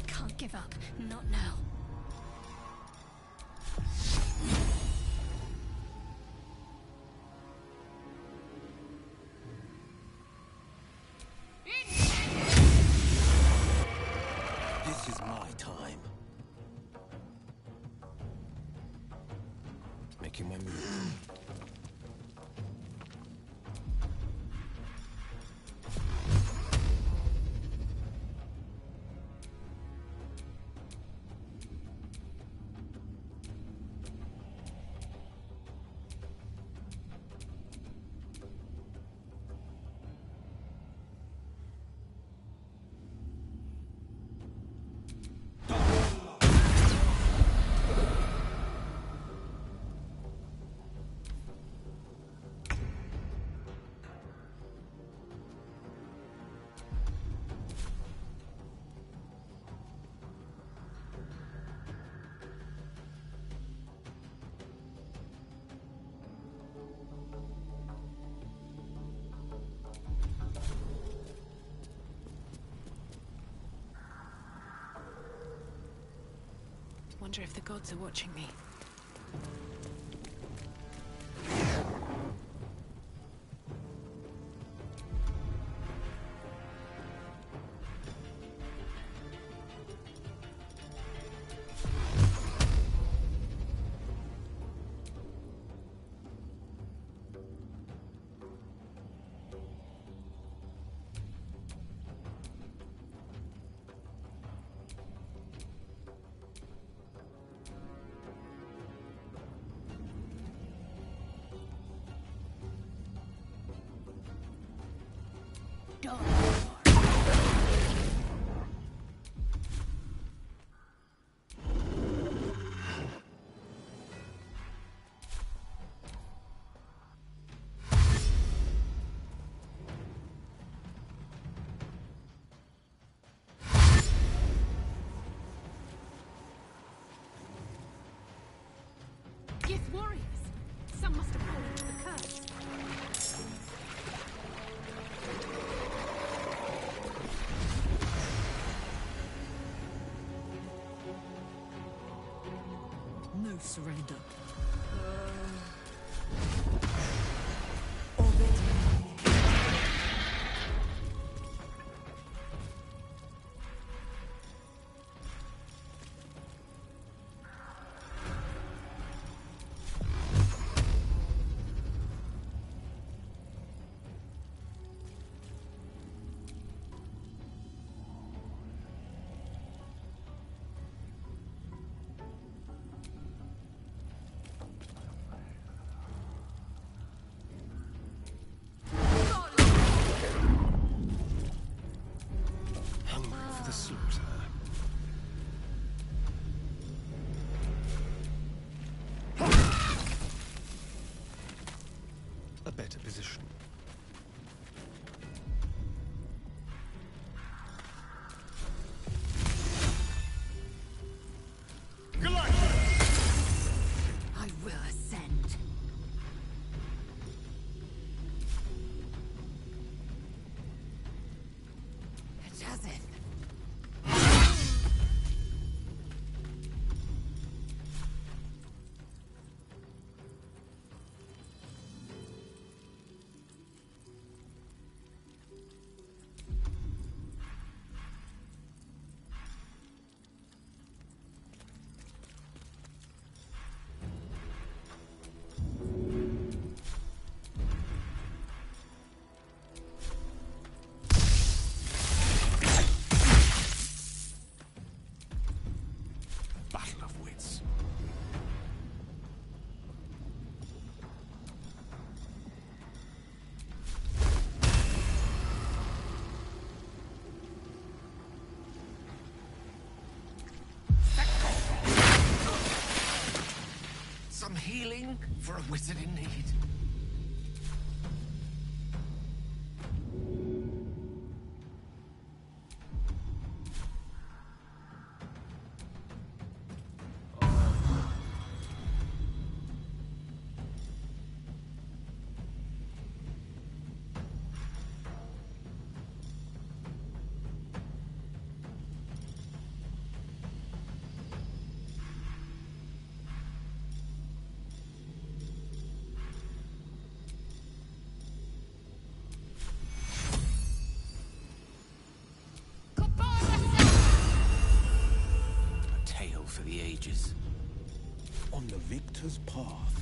Can't give up. Not now. This is my time. Making my move. wonder if the gods are watching me. Yes, warriors! Some must have fallen into the curse. No surrender. Hungry for the slaughter. A better position. I will ascend. It has it. Battle of wits. Some healing for a wizard in need. A tale for the ages. On the victor's path.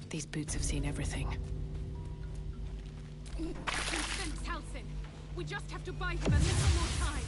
These boots have seen everything. can sense Halsin. We just have to buy him a little more time.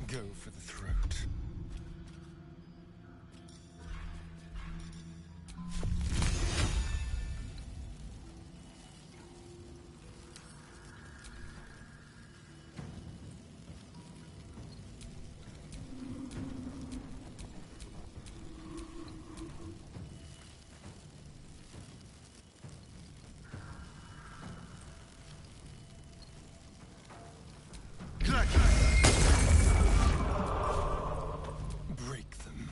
Go for the throat. Break them.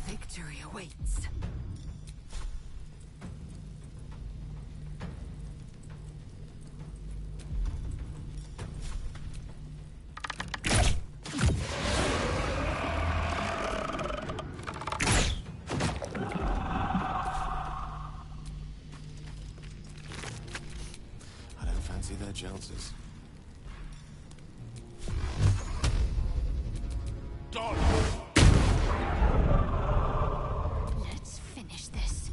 Victory awaits. I don't fancy their chances. Let's finish this.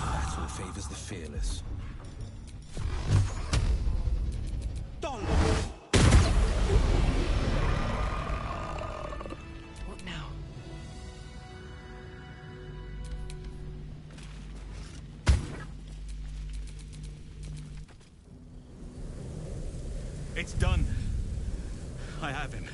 Battle favors the fearless. What now? It's done. I have him.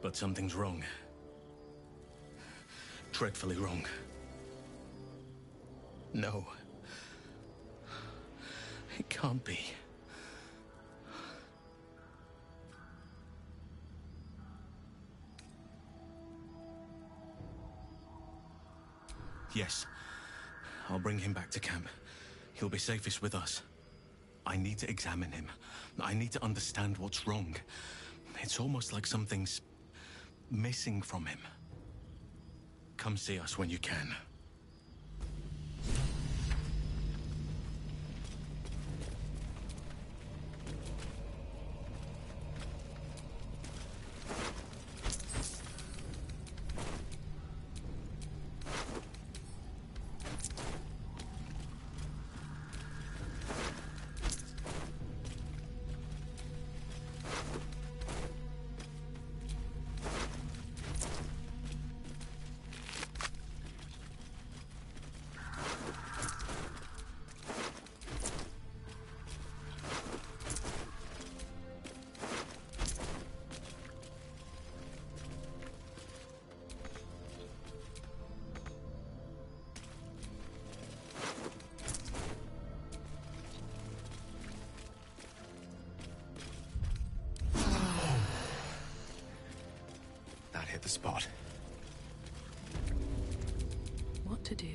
But something's wrong. Dreadfully wrong. No. It can't be. Yes. I'll bring him back to camp. He'll be safest with us. I need to examine him. I need to understand what's wrong. It's almost like something's missing from him. Come see us when you can. That hit the spot. What to do?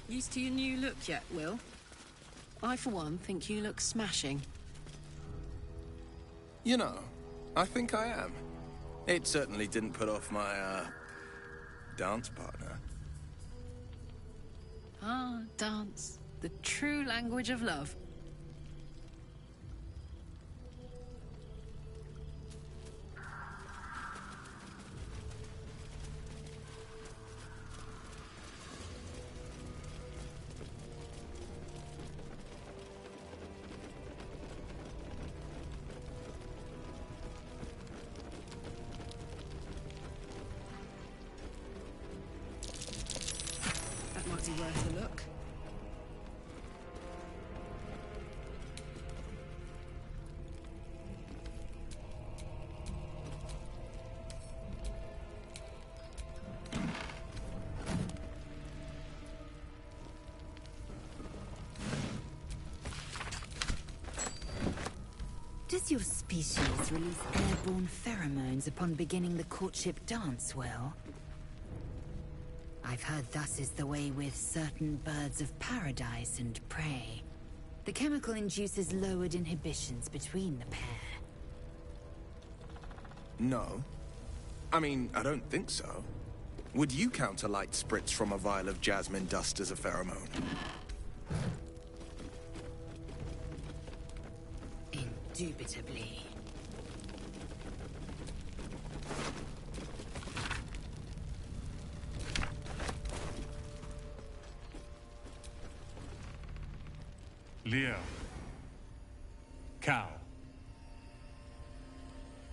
Used to your new look yet, Will? I, for one, think you look smashing. You know, I think I am. It certainly didn't put off my, dance partner. Ah, dance. The true language of love. Does your species release airborne pheromones upon beginning the courtship dance, Will? I've heard thus is the way with certain birds of paradise and prey. The chemical induces lowered inhibitions between the pair. No. I mean, I don't think so. Would you count a light spritz from a vial of jasmine dust as a pheromone? Indubitably. Leo. Cal.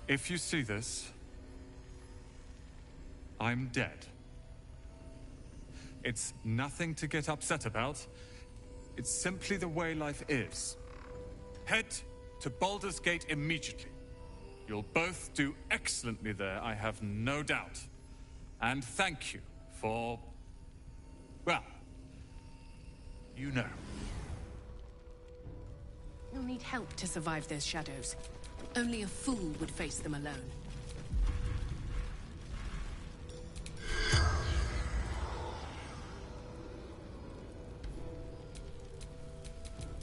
If you see this, I'm dead. It's nothing to get upset about. It's simply the way life is. Head to Baldur's Gate immediately. You'll both do excellently there, I have no doubt. And thank you for... well, you know. You'll need help to survive those shadows. Only a fool would face them alone.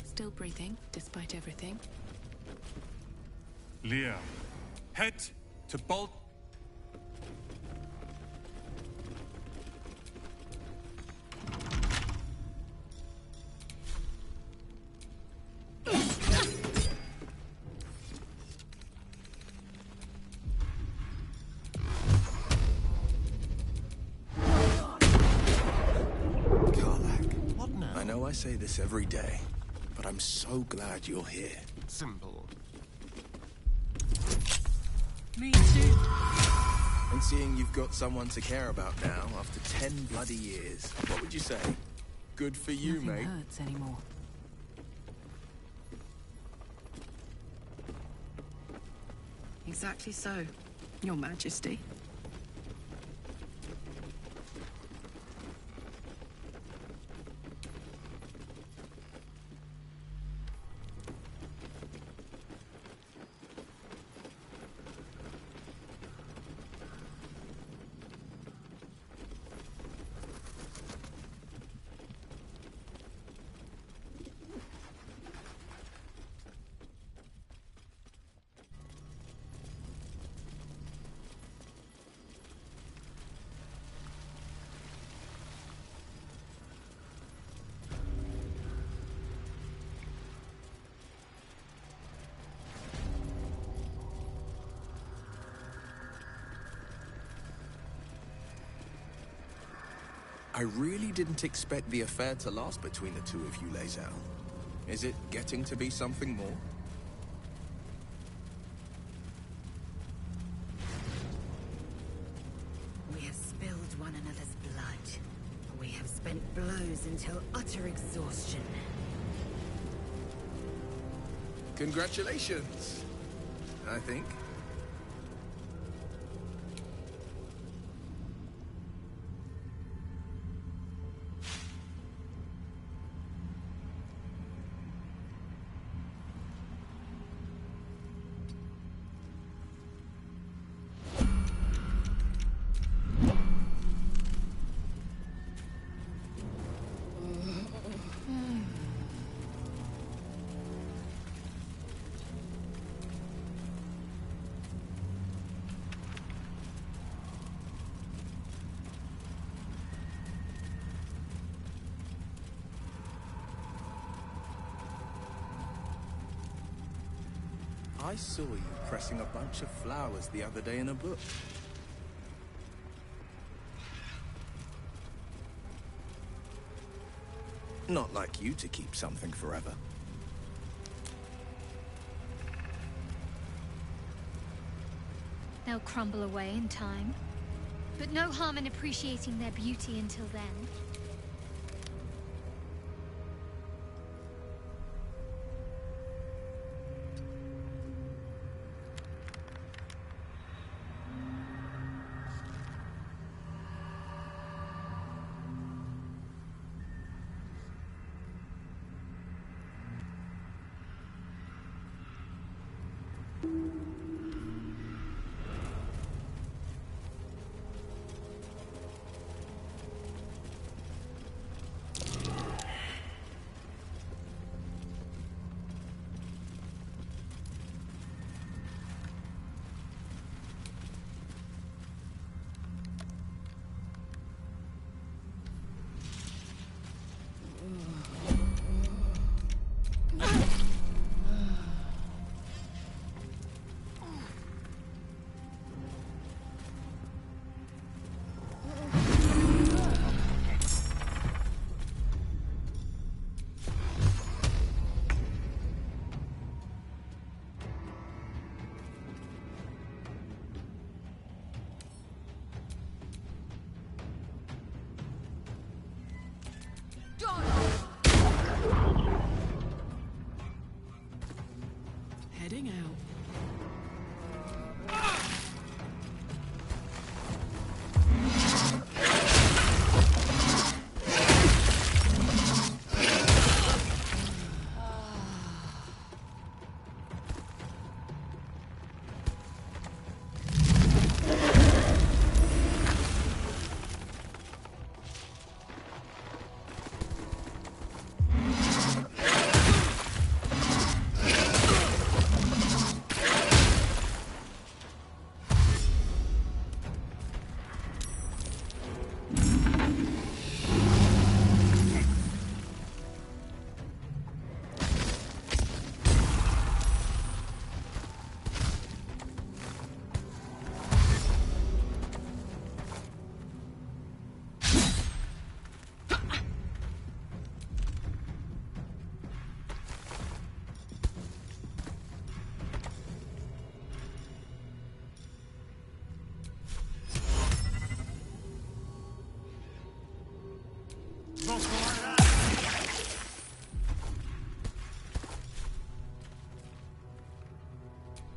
Still breathing, despite everything. Leo, head to Bald... I know I say this every day, but I'm so glad you're here. Simple. Me too. And seeing you've got someone to care about now, after 10 bloody years, what would you say? Good for you, Nothing mate. hurts anymore. Exactly so, Your Majesty. I really didn't expect the affair to last between the two of you, Lae'zel. Is it getting to be something more? We have spilled one another's blood. We have spent blows until utter exhaustion. Congratulations, I think. I saw you pressing a bunch of flowers the other day in a book. Not like you to keep something forever. They'll crumble away in time. But no harm in appreciating their beauty until then.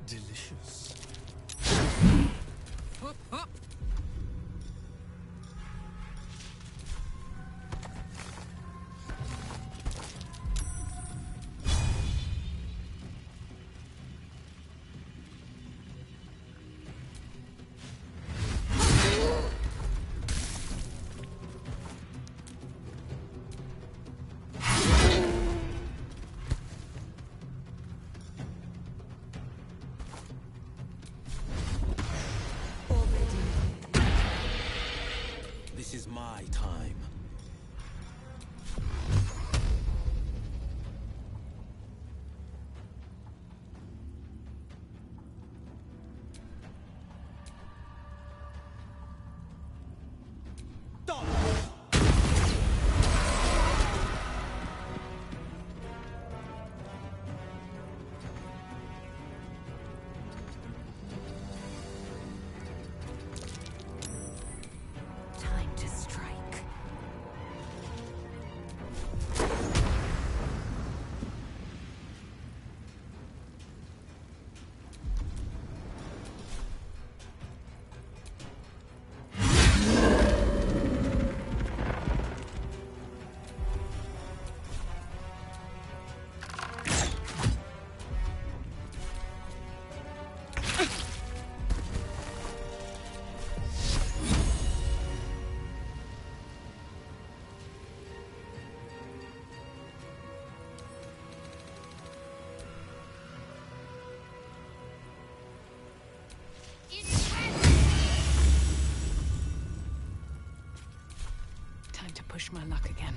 Delicious. Up, up. This is my time. Time to strike. Time to push my luck again.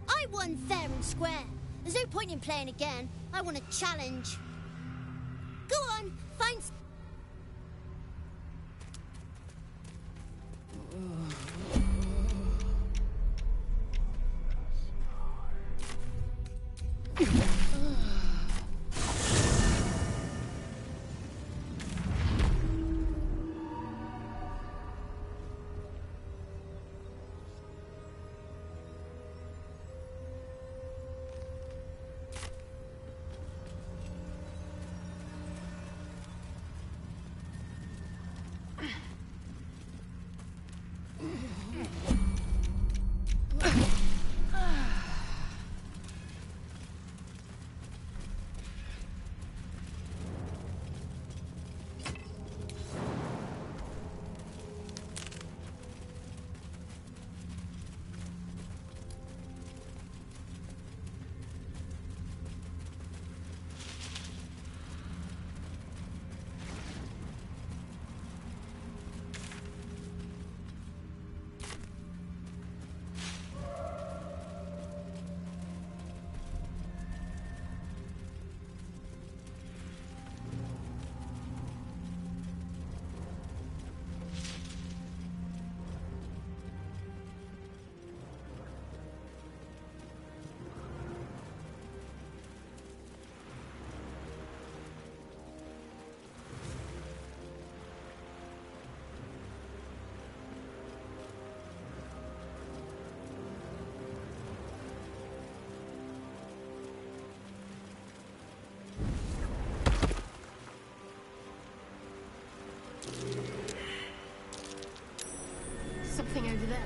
I won fair and square. There's no point in playing again. I want a challenge. Go on, find... Something over there.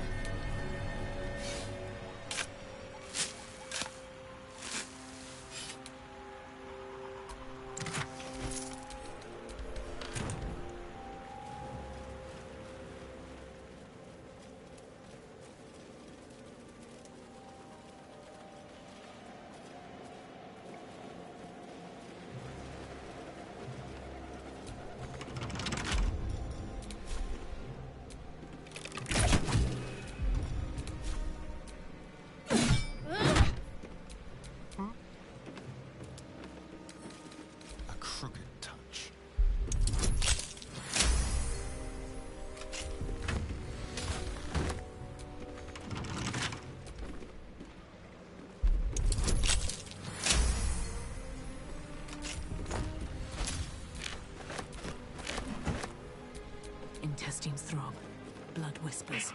Intestines throb. Blood whispers.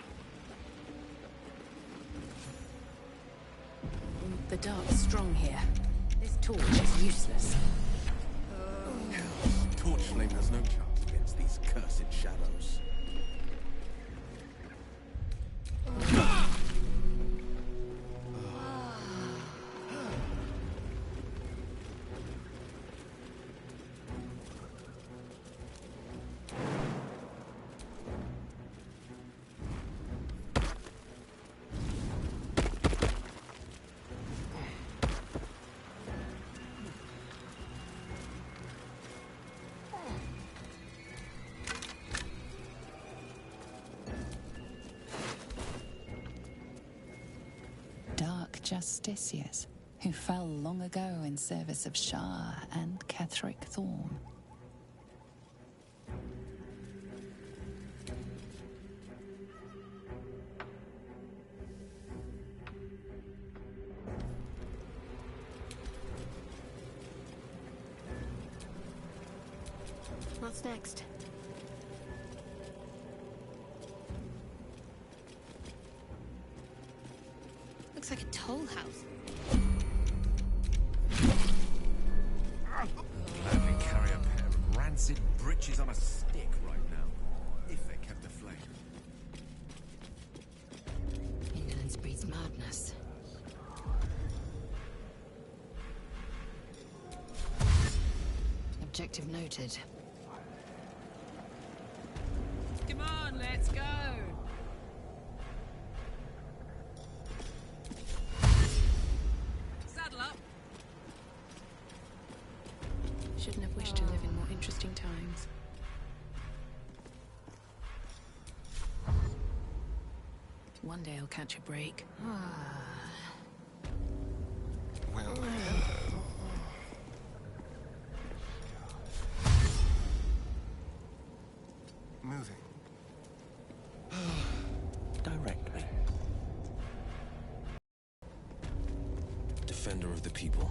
The dark's strong here. This torch is useless. Torch flame has no chance against these cursed shadows. Justiciars, who fell long ago in service of Shah and Ketheric Thorn. What's next? Looks like a toll house. Gladly carry a pair of rancid britches on a stick right now, if they kept the flame. Indolence breeds madness. Objective noted. Come on, let's go! Saddle up! Shouldn't have wished to live in more interesting times. One day I'll catch a break. Well, moving. Direct me. Defender of the people.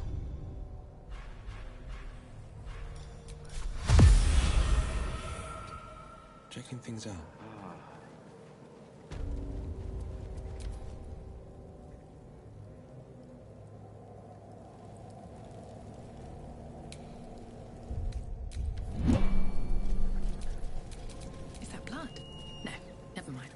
Checking things out. Is that blood? No, never mind.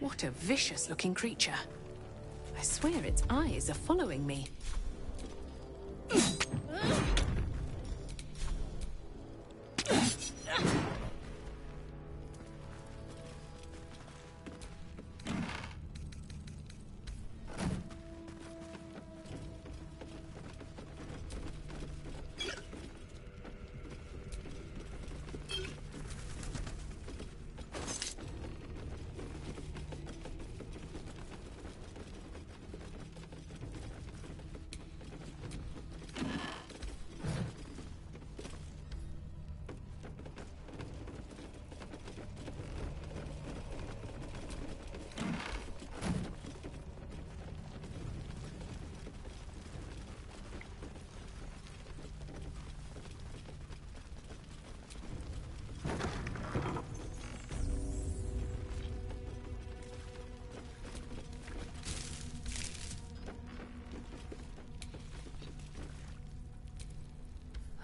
What a vicious-looking creature. I swear its eyes are following me.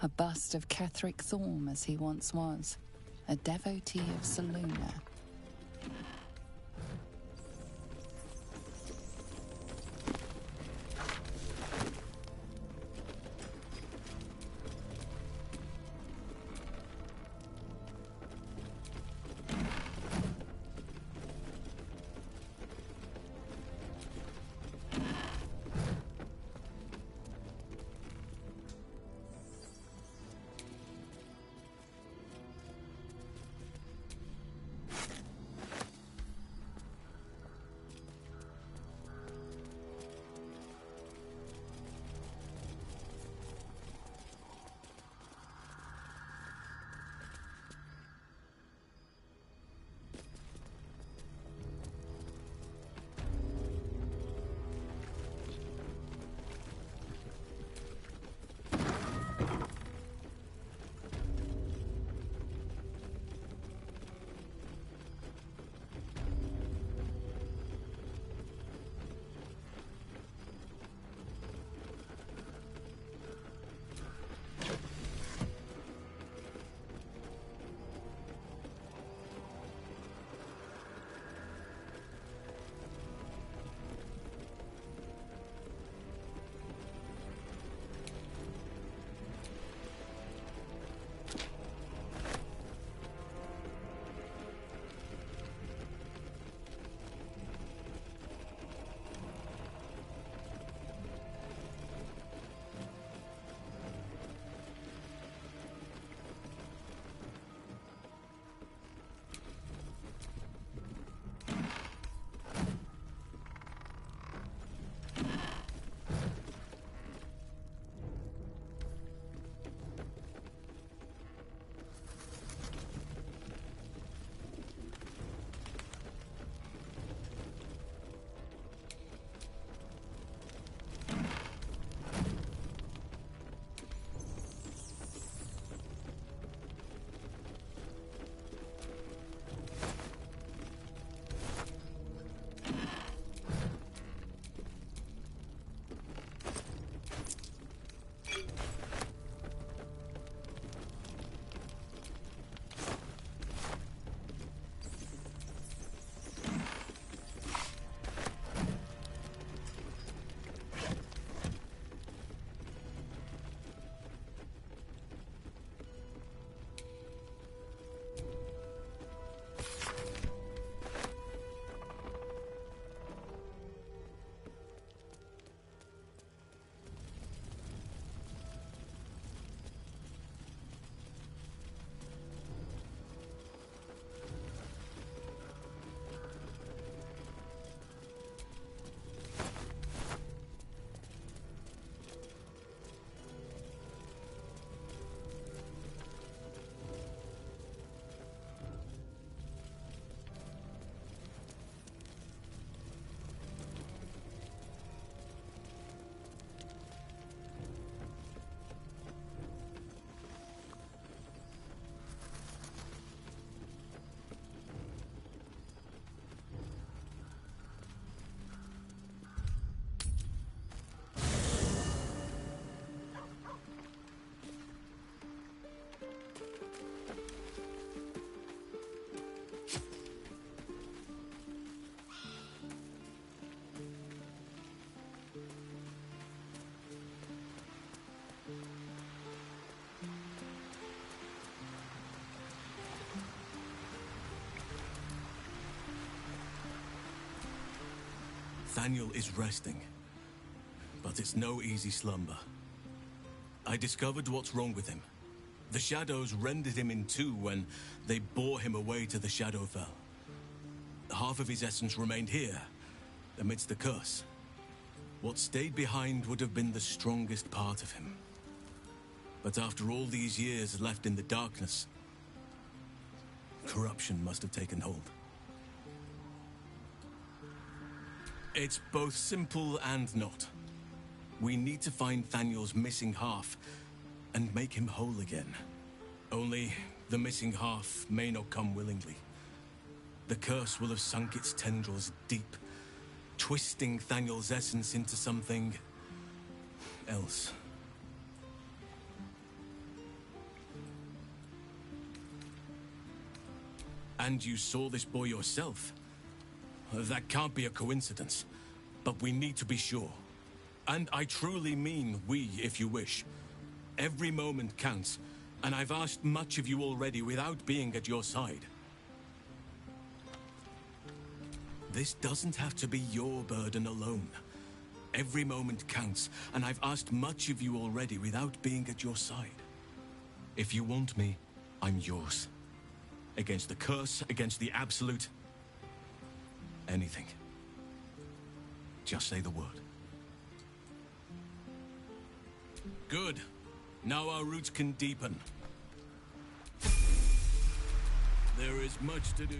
A bust of Ketheric Thorm as he once was, a devotee of Saluna. Thaniel is resting, but it's no easy slumber. I discovered what's wrong with him. The shadows rendered him in two when they bore him away to the Shadowfell. Half of his essence remained here, amidst the curse. What stayed behind would have been the strongest part of him. But after all these years left in the darkness, corruption must have taken hold. It's both simple and not. We need to find Thaniel's missing half and make him whole again. Only the missing half may not come willingly. The curse will have sunk its tendrils deep, twisting Thaniel's essence into something else. And you saw this boy yourself. That can't be a coincidence, but we need to be sure. And I truly mean we, if you wish. Every moment counts, and I've asked much of you already without being at your side. This doesn't have to be your burden alone. Every moment counts, and I've asked much of you already without being at your side. If you want me, I'm yours. Against the curse, against the absolute. Anything. Just say the word. Good. Now our roots can deepen. There is much to do.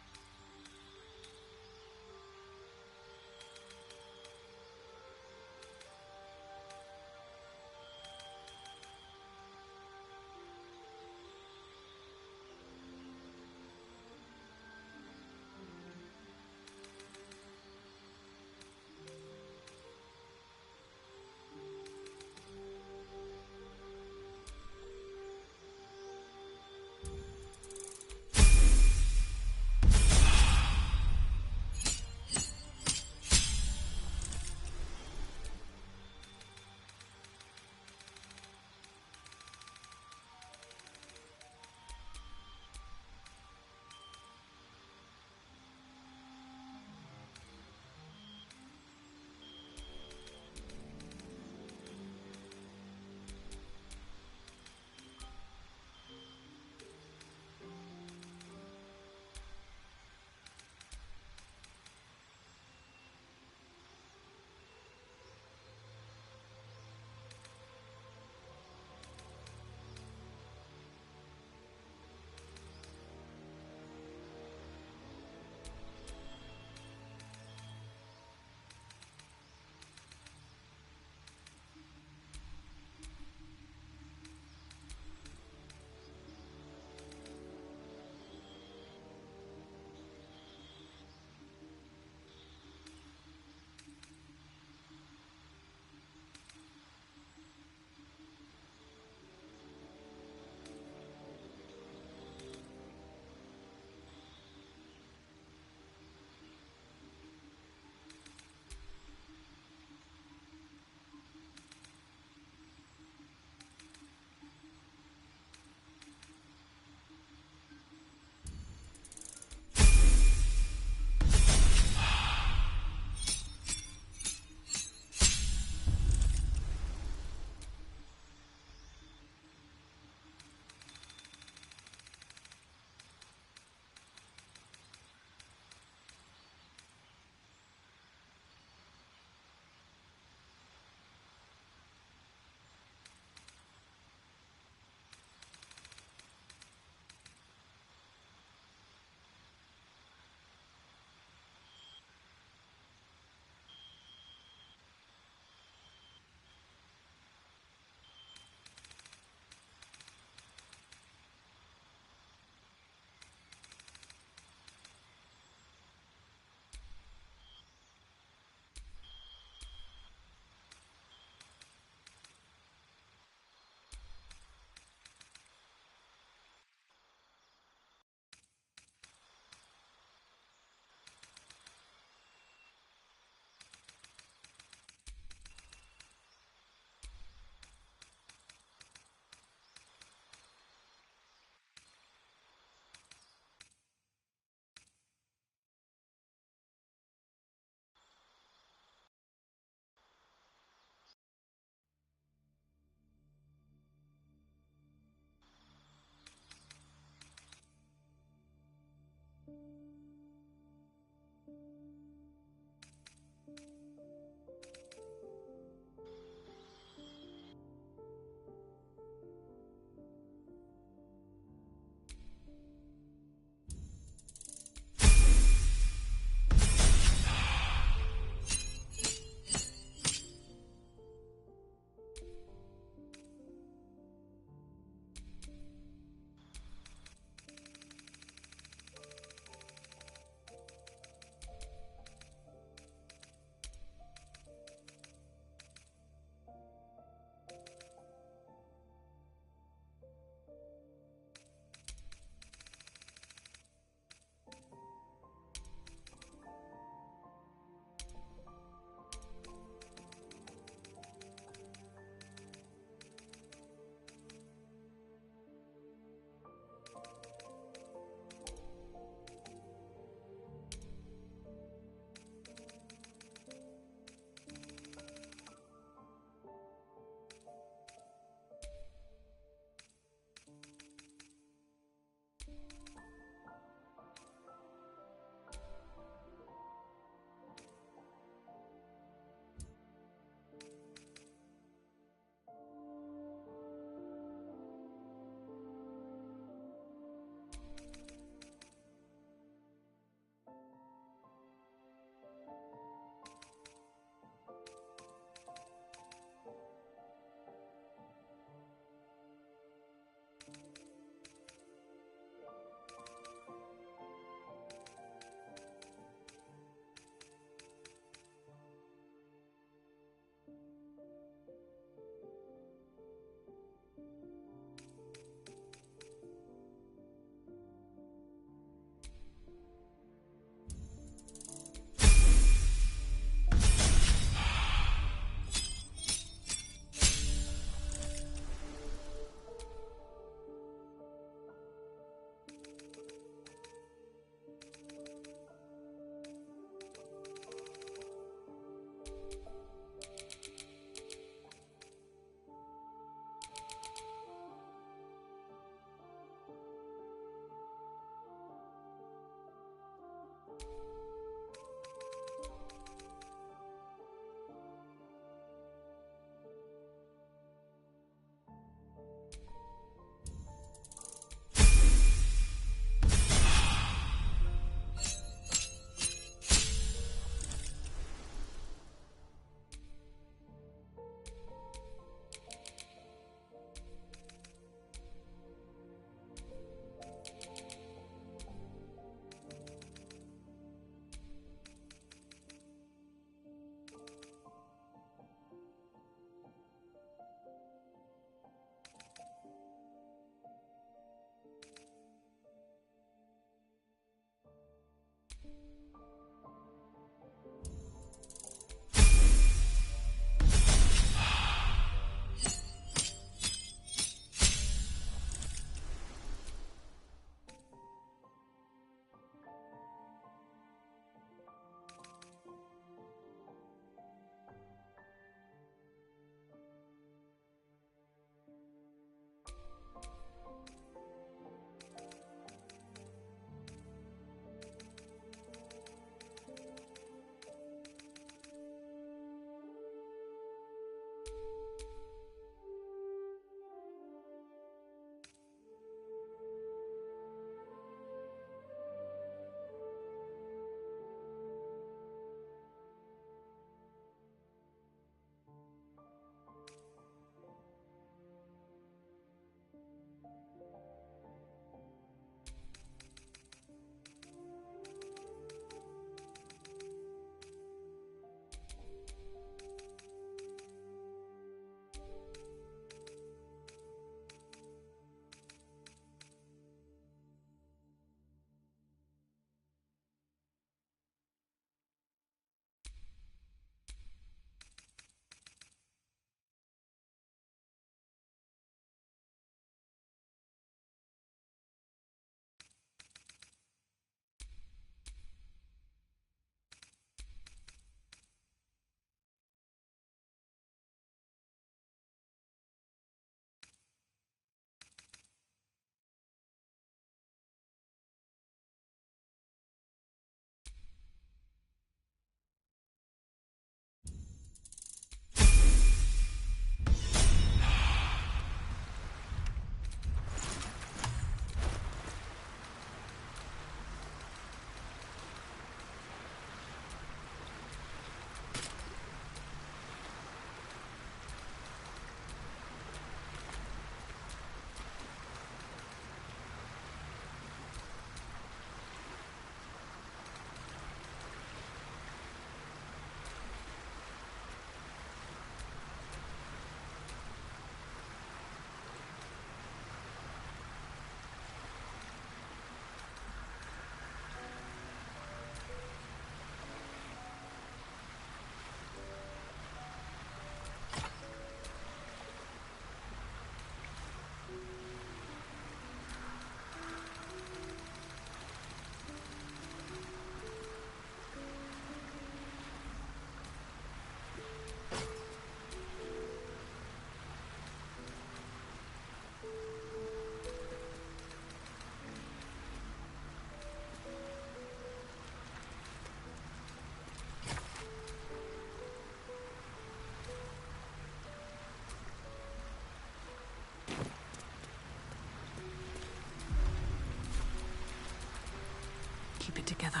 Keep it together.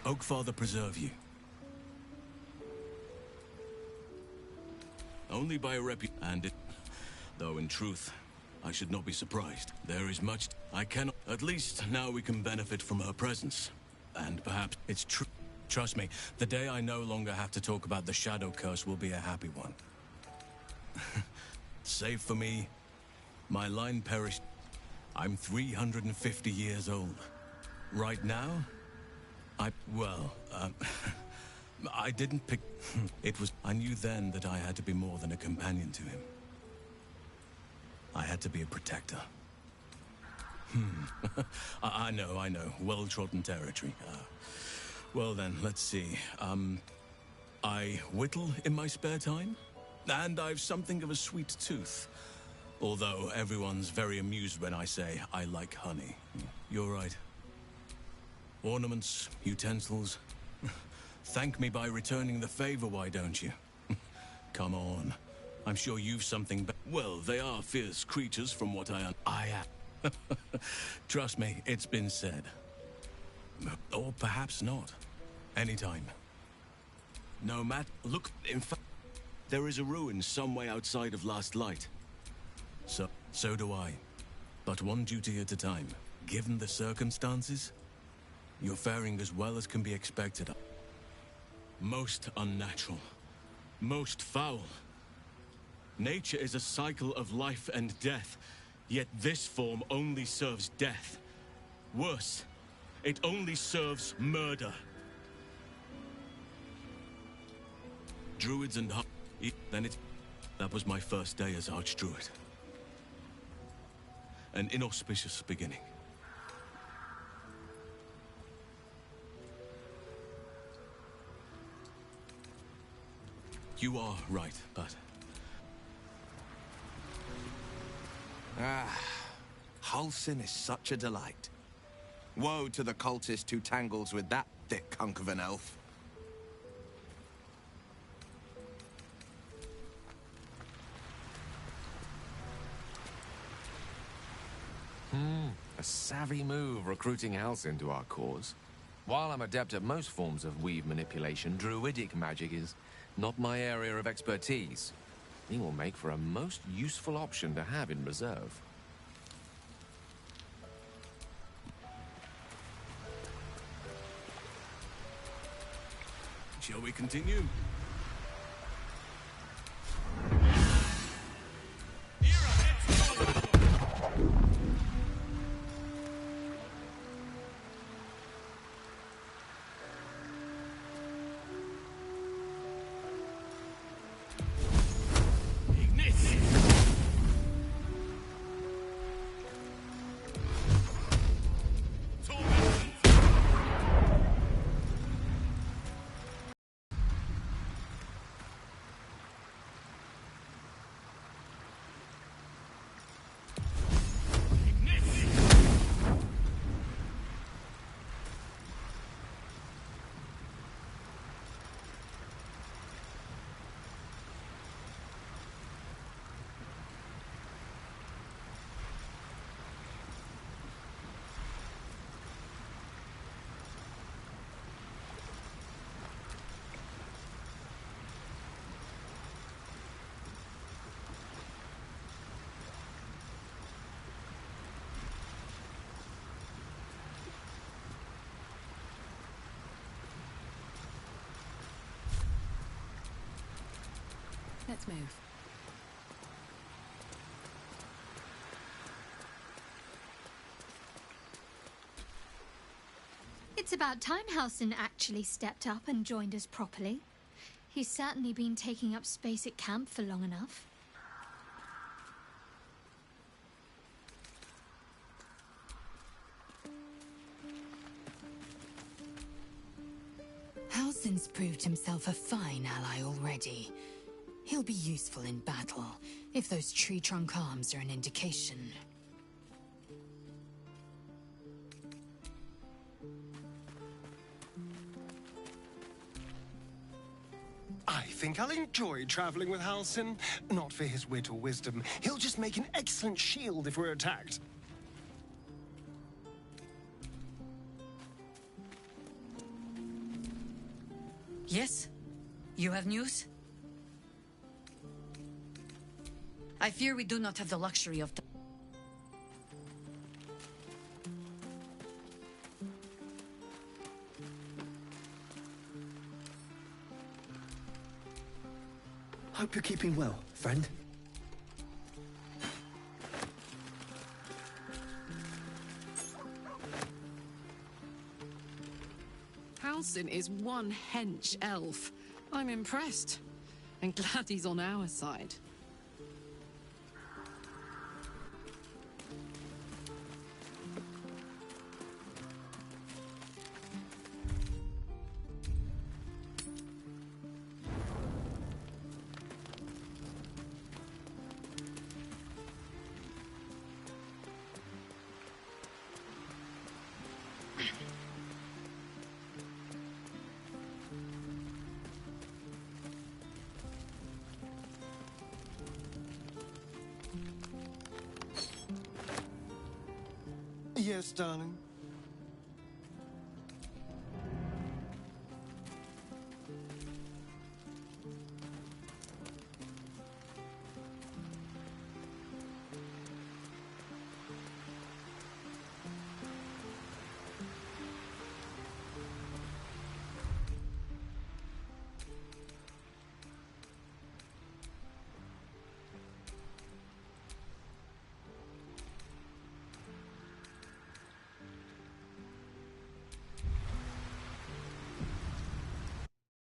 Oakfather preserve you. Only by a though in truth, I should not be surprised. There is much I cannot. At least now we can benefit from her presence. And perhaps it's true. Trust me, the day I no longer have to talk about the Shadow Curse will be a happy one. Save for me, my line perished. I'm 350 years old. Right now, I didn't pick... I knew then that I had to be more than a companion to him. I had to be a protector. I know. Well-trodden territory. Well then, let's see. I whittle in my spare time, and I've something of a sweet tooth. Although everyone's very amused when I say I like honey. You're right. Ornaments, utensils. Thank me by returning the favor, why don't you? Come on. I'm sure you've something well, they are fierce creatures from what I am. Trust me, it's been said. Or perhaps not. Anytime. No matter. Look, in fact, there is a ruin some way outside of Last Light. So do I. But one duty at a time. Given the circumstances, you're faring as well as can be expected. Most unnatural. Most foul. Nature is a cycle of life and death, yet this form only serves death. Worse, it only serves murder. Druids and that was my first day as Archdruid. An inauspicious beginning. You are right, but... Halsin is such a delight. Woe to the cultist who tangles with that thick hunk of an elf. A savvy move recruiting Halsin to our cause. While I'm adept at most forms of weave manipulation, druidic magic is not my area of expertise. He will make for a most useful option to have in reserve. Shall we continue? Let's move. It's about time Halsin actually stepped up and joined us properly. He's certainly been taking up space at camp for long enough. Halsin's proved himself a fine ally already. He'll be useful in battle, if those tree trunk arms are an indication. I think I'll enjoy traveling with Halsin. Not for his wit or wisdom. He'll just make an excellent shield if we're attacked. Yes? You have news? I fear we do not have the luxury of... Hope you're keeping well, friend. Halsin is one hench elf. I'm impressed. And glad he's on our side. Yes, darling.